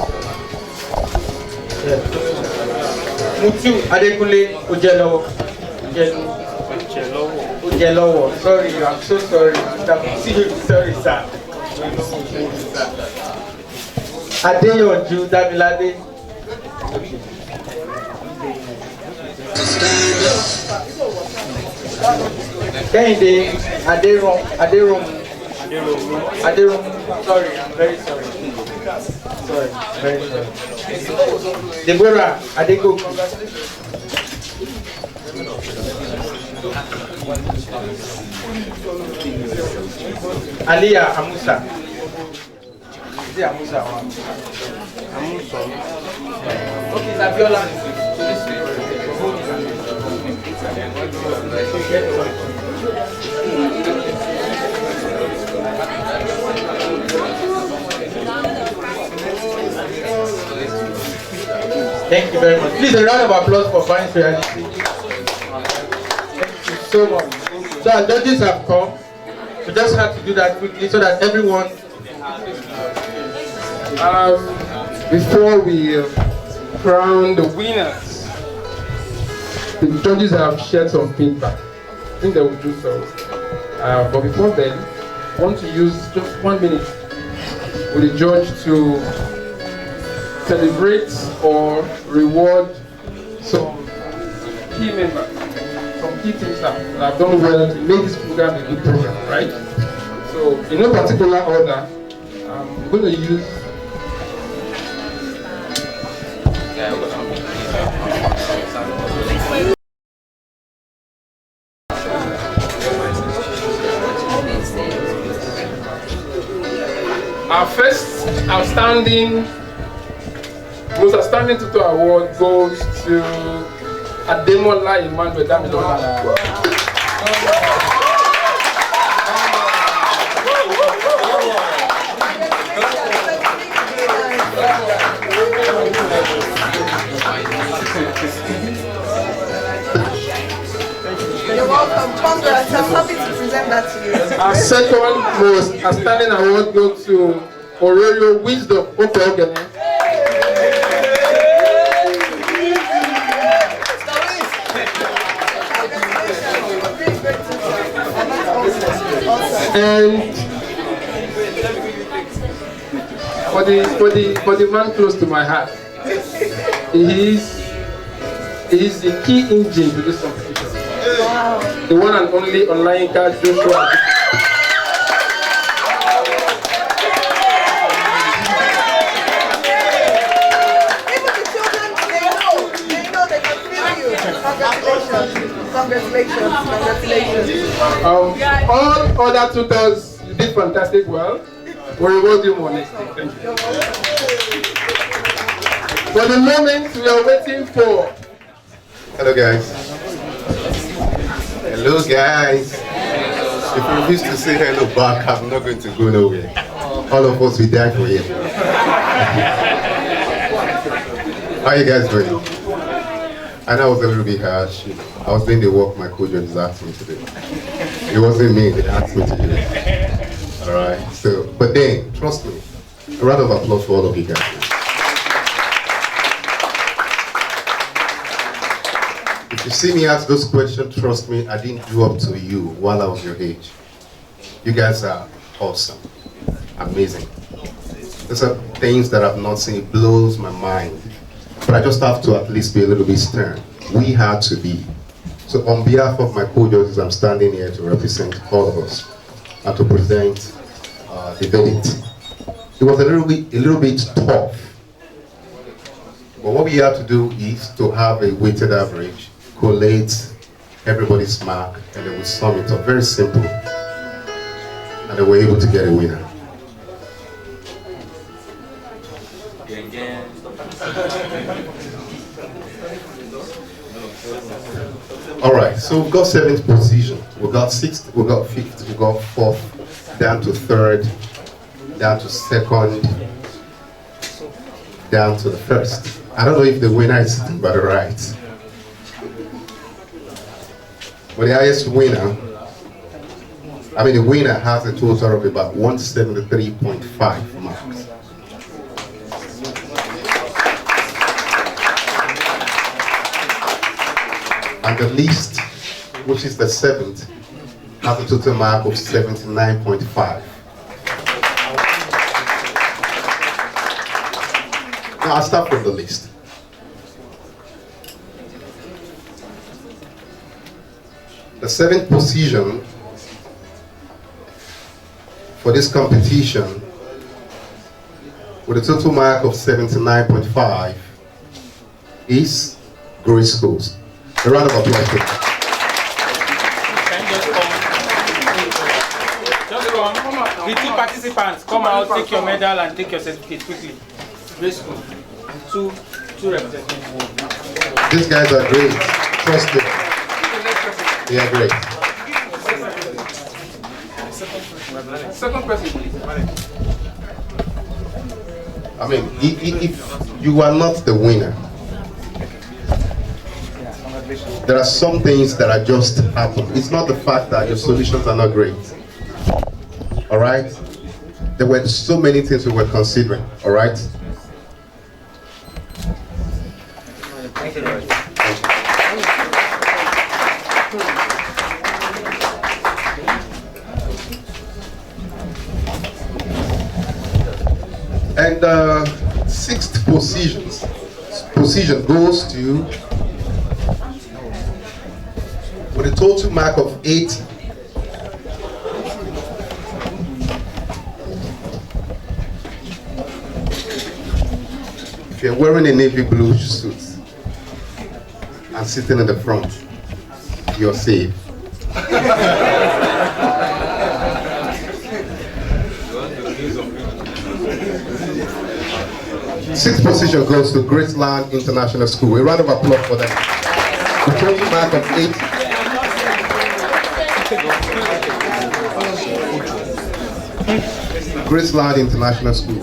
Mutu Adekunle Ojelowo. Ojelowo. Sorry, I'm so sorry. Sorry, sir. Adeyoju Damilade. Kehinde Aderom. Sorry, I'm very sorry. Sorry, very sorry. Deborah Adeko. Aliyah Amusa. Is it Amusa or Amusa? Okay, Sabiola. Thank you very much. Please, a round of applause for Vine's Reality. Thank you so much. So our judges have come. We just have to do that quickly so that everyone... Before we crown the winners, the judges have shared some feedback. I think they will do so. But before then, I want to use just 1 minute with the judge to celebrate or reward some key members, some key team staff that have done well to make this program a good program, right? So, in no particular order, I'm going to use our first most outstanding tutor award goes to Ademola Emmanuel Damilola. You're welcome. Congrats. I'm happy to present that to you. Our second most outstanding award goes to Oroyo Wisdom Opeogene. And for the man close to my heart, he is the key engine to this competition. Wow. The one and only online card Joshua. Congratulations. All other tutors, you did fantastic well. We'll reward you more next time. Thank you. For the moment we are waiting for. Hello guys. Hello guys. If you refuse to say hello back, I'm not going to go nowhere. All of us will die for him. How are you guys doing? I know I was a little bit harsh. I was doing the work my co-judges asked me to do. It wasn't me, they asked me to do it. All right, so, but then, trust me, a round of applause for all of you guys. If you see me ask those questions, trust me, I didn't do up to you while I was your age. You guys are awesome, amazing. These are things that I've not seen, it blows my mind. But I just have to at least be a little bit stern. We had to be. So on behalf of my co-judges, I'm standing here to represent all of us and to present the verdict. It was a little bit tough. But what we had to do is to have a weighted average, collate everybody's mark, and then we sum it up. Very simple. And then we're able to get a winner. All right, so we've got 7th position, we've got 6th, we've got 5th, we've got 4th, down to 3rd, down to 2nd, down to the 1st. I don't know if the winner is sitting by the right. But the highest winner, the winner has a total of about 173.5 marks. And the least, which is the 7th, has a total mark of 79.5. Now I'll start from the list. The 7th position for this competition with a total mark of 79.5 is Grace Schools. A round of applause. Just come on. The 2 participants, come out, take your medal and take your certificate quickly. Grace School. Two representatives. These guys are great. Trust me. They are great. Second person, if you are not the winner, there are some things that are just happen. It's not the fact that your solutions are not great. All right? There were so many things we were considering. All right? Thank you very much. And 6th position goes to, with a total mark of 80. If you're wearing a navy blue suit and sitting in the front, you're safe. Sixth position goes to Graceland International School. A round of applause for them. The total mark of 80. Graceland International School.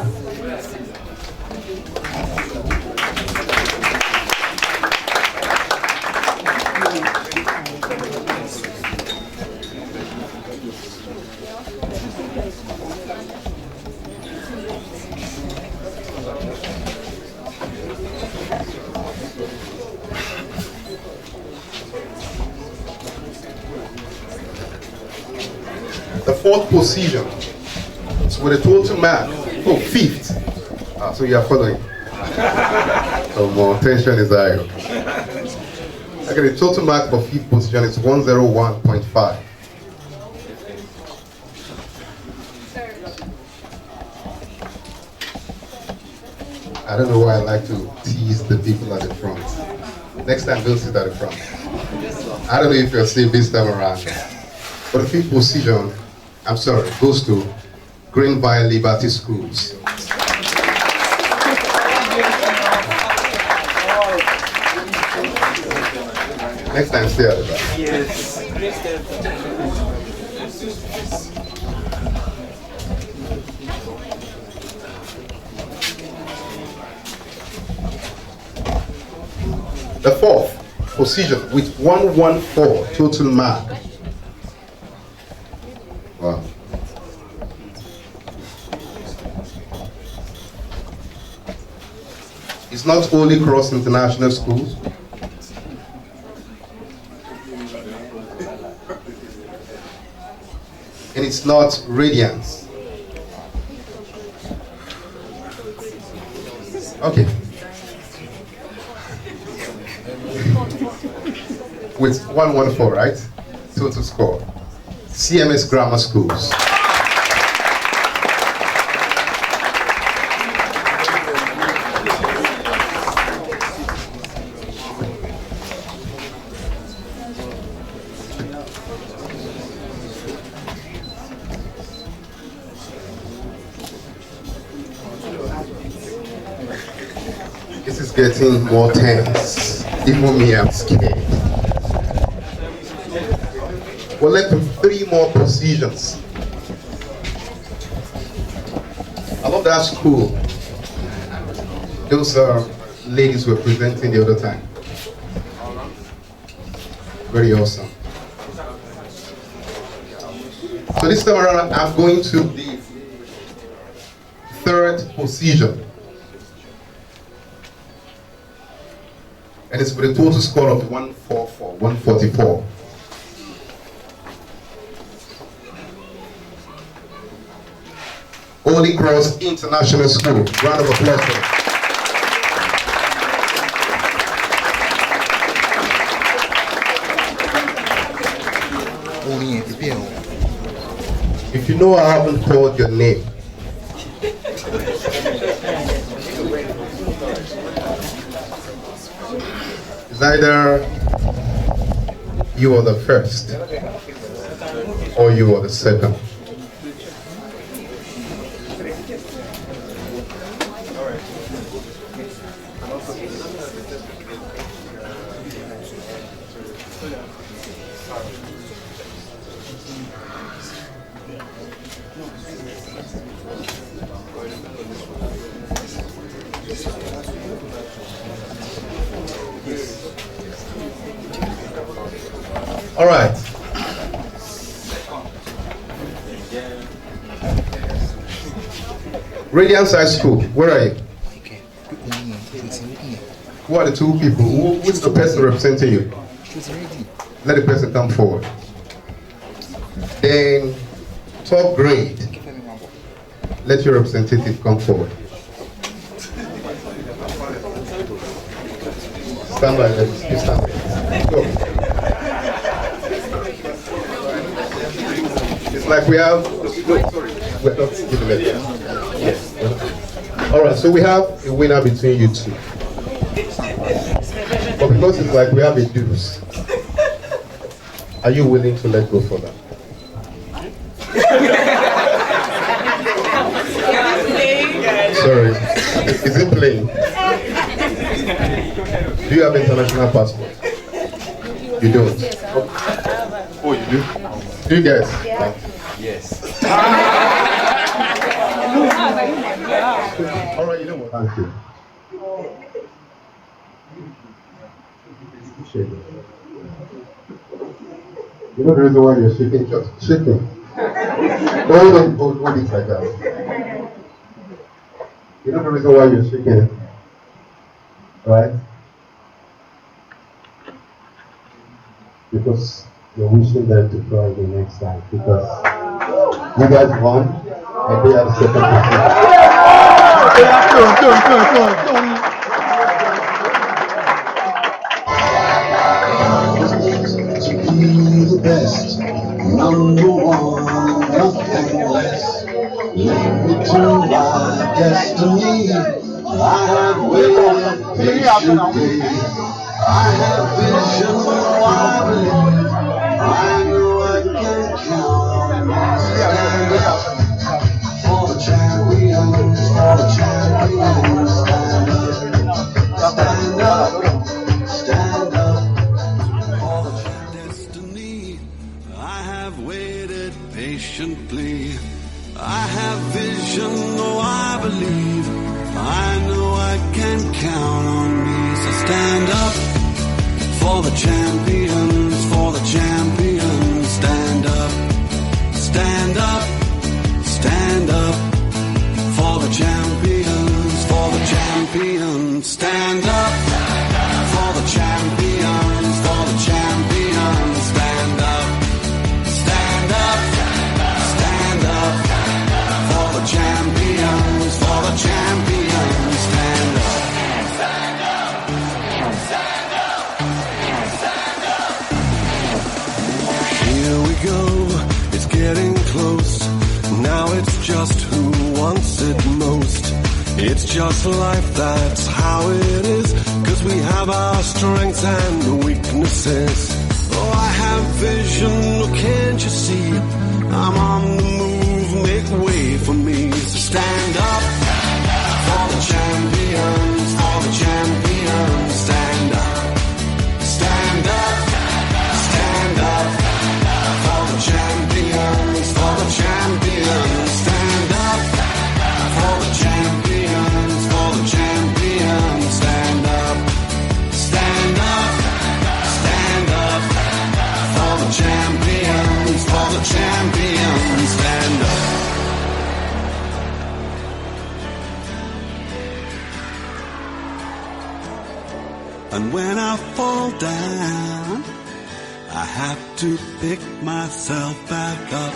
The 4th position, so with a total mark, 5th. So you are following. So more tension is high. Okay, the total mark for 5th position is 101.5. I don't know why I like to tease the people at the front. Next time, don't sit at the front. I don't know if you're safe this time around. But the 5th position, goes to Greenville Liberty Schools. Next time, stay at the back. Yes. The 4th position with 114 total mark. Wow. It's not only Cross International Schools. And it's not Radiance. Okay. With 114, right? Total score. CMS Grammar Schools. This is getting more tense. Even me, I'm scared. We're left with 3 more positions. I love that school. Those ladies were presenting the other time. Very awesome. So this time around, I'm going to the 3rd position. And it's with a total score of 144. Holy Cross International School. Round of applause for them. If you know I haven't called your name, it's either you are the first or you are the second. All right. Radiance High School, where are you? Who are the 2 people? Who's the person representing you? Let the person come forward. Then, top grade. Let your representative come forward. Stand by, you stand by. Go. It's like we have, we're not giving it. Yes. All right, so we have a winner between you 2. But because it's like we have a deuce, are you willing to let go for that? Sorry, is it playing? Do you have international passport? You don't? Oh, you do? Do you guys? Yeah. Yes. All right, you know what? Thank you. You know the reason why you're shaking? Just shaking. Hold it like that. You know the reason why you're shaking? Right? Because you're wishing them to try the next time. Because you guys won and they are the second The best, number 1, nothing less. Lead me to my destiny. I have waited patiently. I have vision, I believe. I know I can count on me. Stand up for the champion, for the champion. Stand up, stand up. Patiently, I have vision, though I believe. I know I can count on me. So stand up for the champions, for the champions. Stand up, stand up, stand up for the champions, for the champions. Stand up for the champions, for the champions. Stand up, stand up, stand up for the champions, for the champions. Stand up. Here we go, it's getting close. Now it's just who wants it most. It's just life, that's how it is. 'Cause we have our strengths and weaknesses. Oh, I have vision, can't you see? I'm on the move, make way for me. So stand up for the champions, for the champions. Stand up, stand up, stand up for the champions, for the champions. Stand up for the champions, for the champions. Stand up, stand up, stand up for the champions, for the champions. Stand up. And when I fall down, I have to pick myself back up.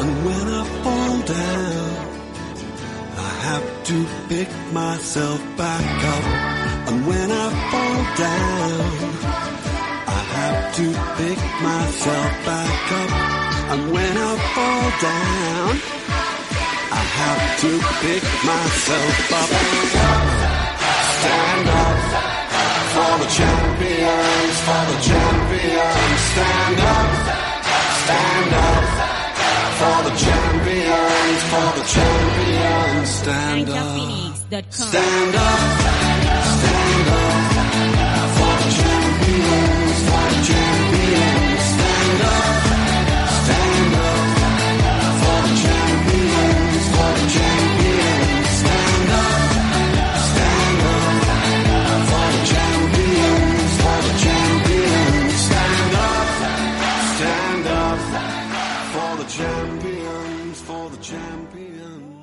And when I fall down, I have to pick myself back up. And when I fall down, I have to pick myself back up. And when I fall down, I have to pick myself up. Stand up for the champions, for the champions. Stand up for the champions, for the champions. Stand up, stand up, stand up for the champions, for the champions. Stand up for the champions, for the champions. Stand up for the champions, for the champions. Stand up for the champions, for the champions.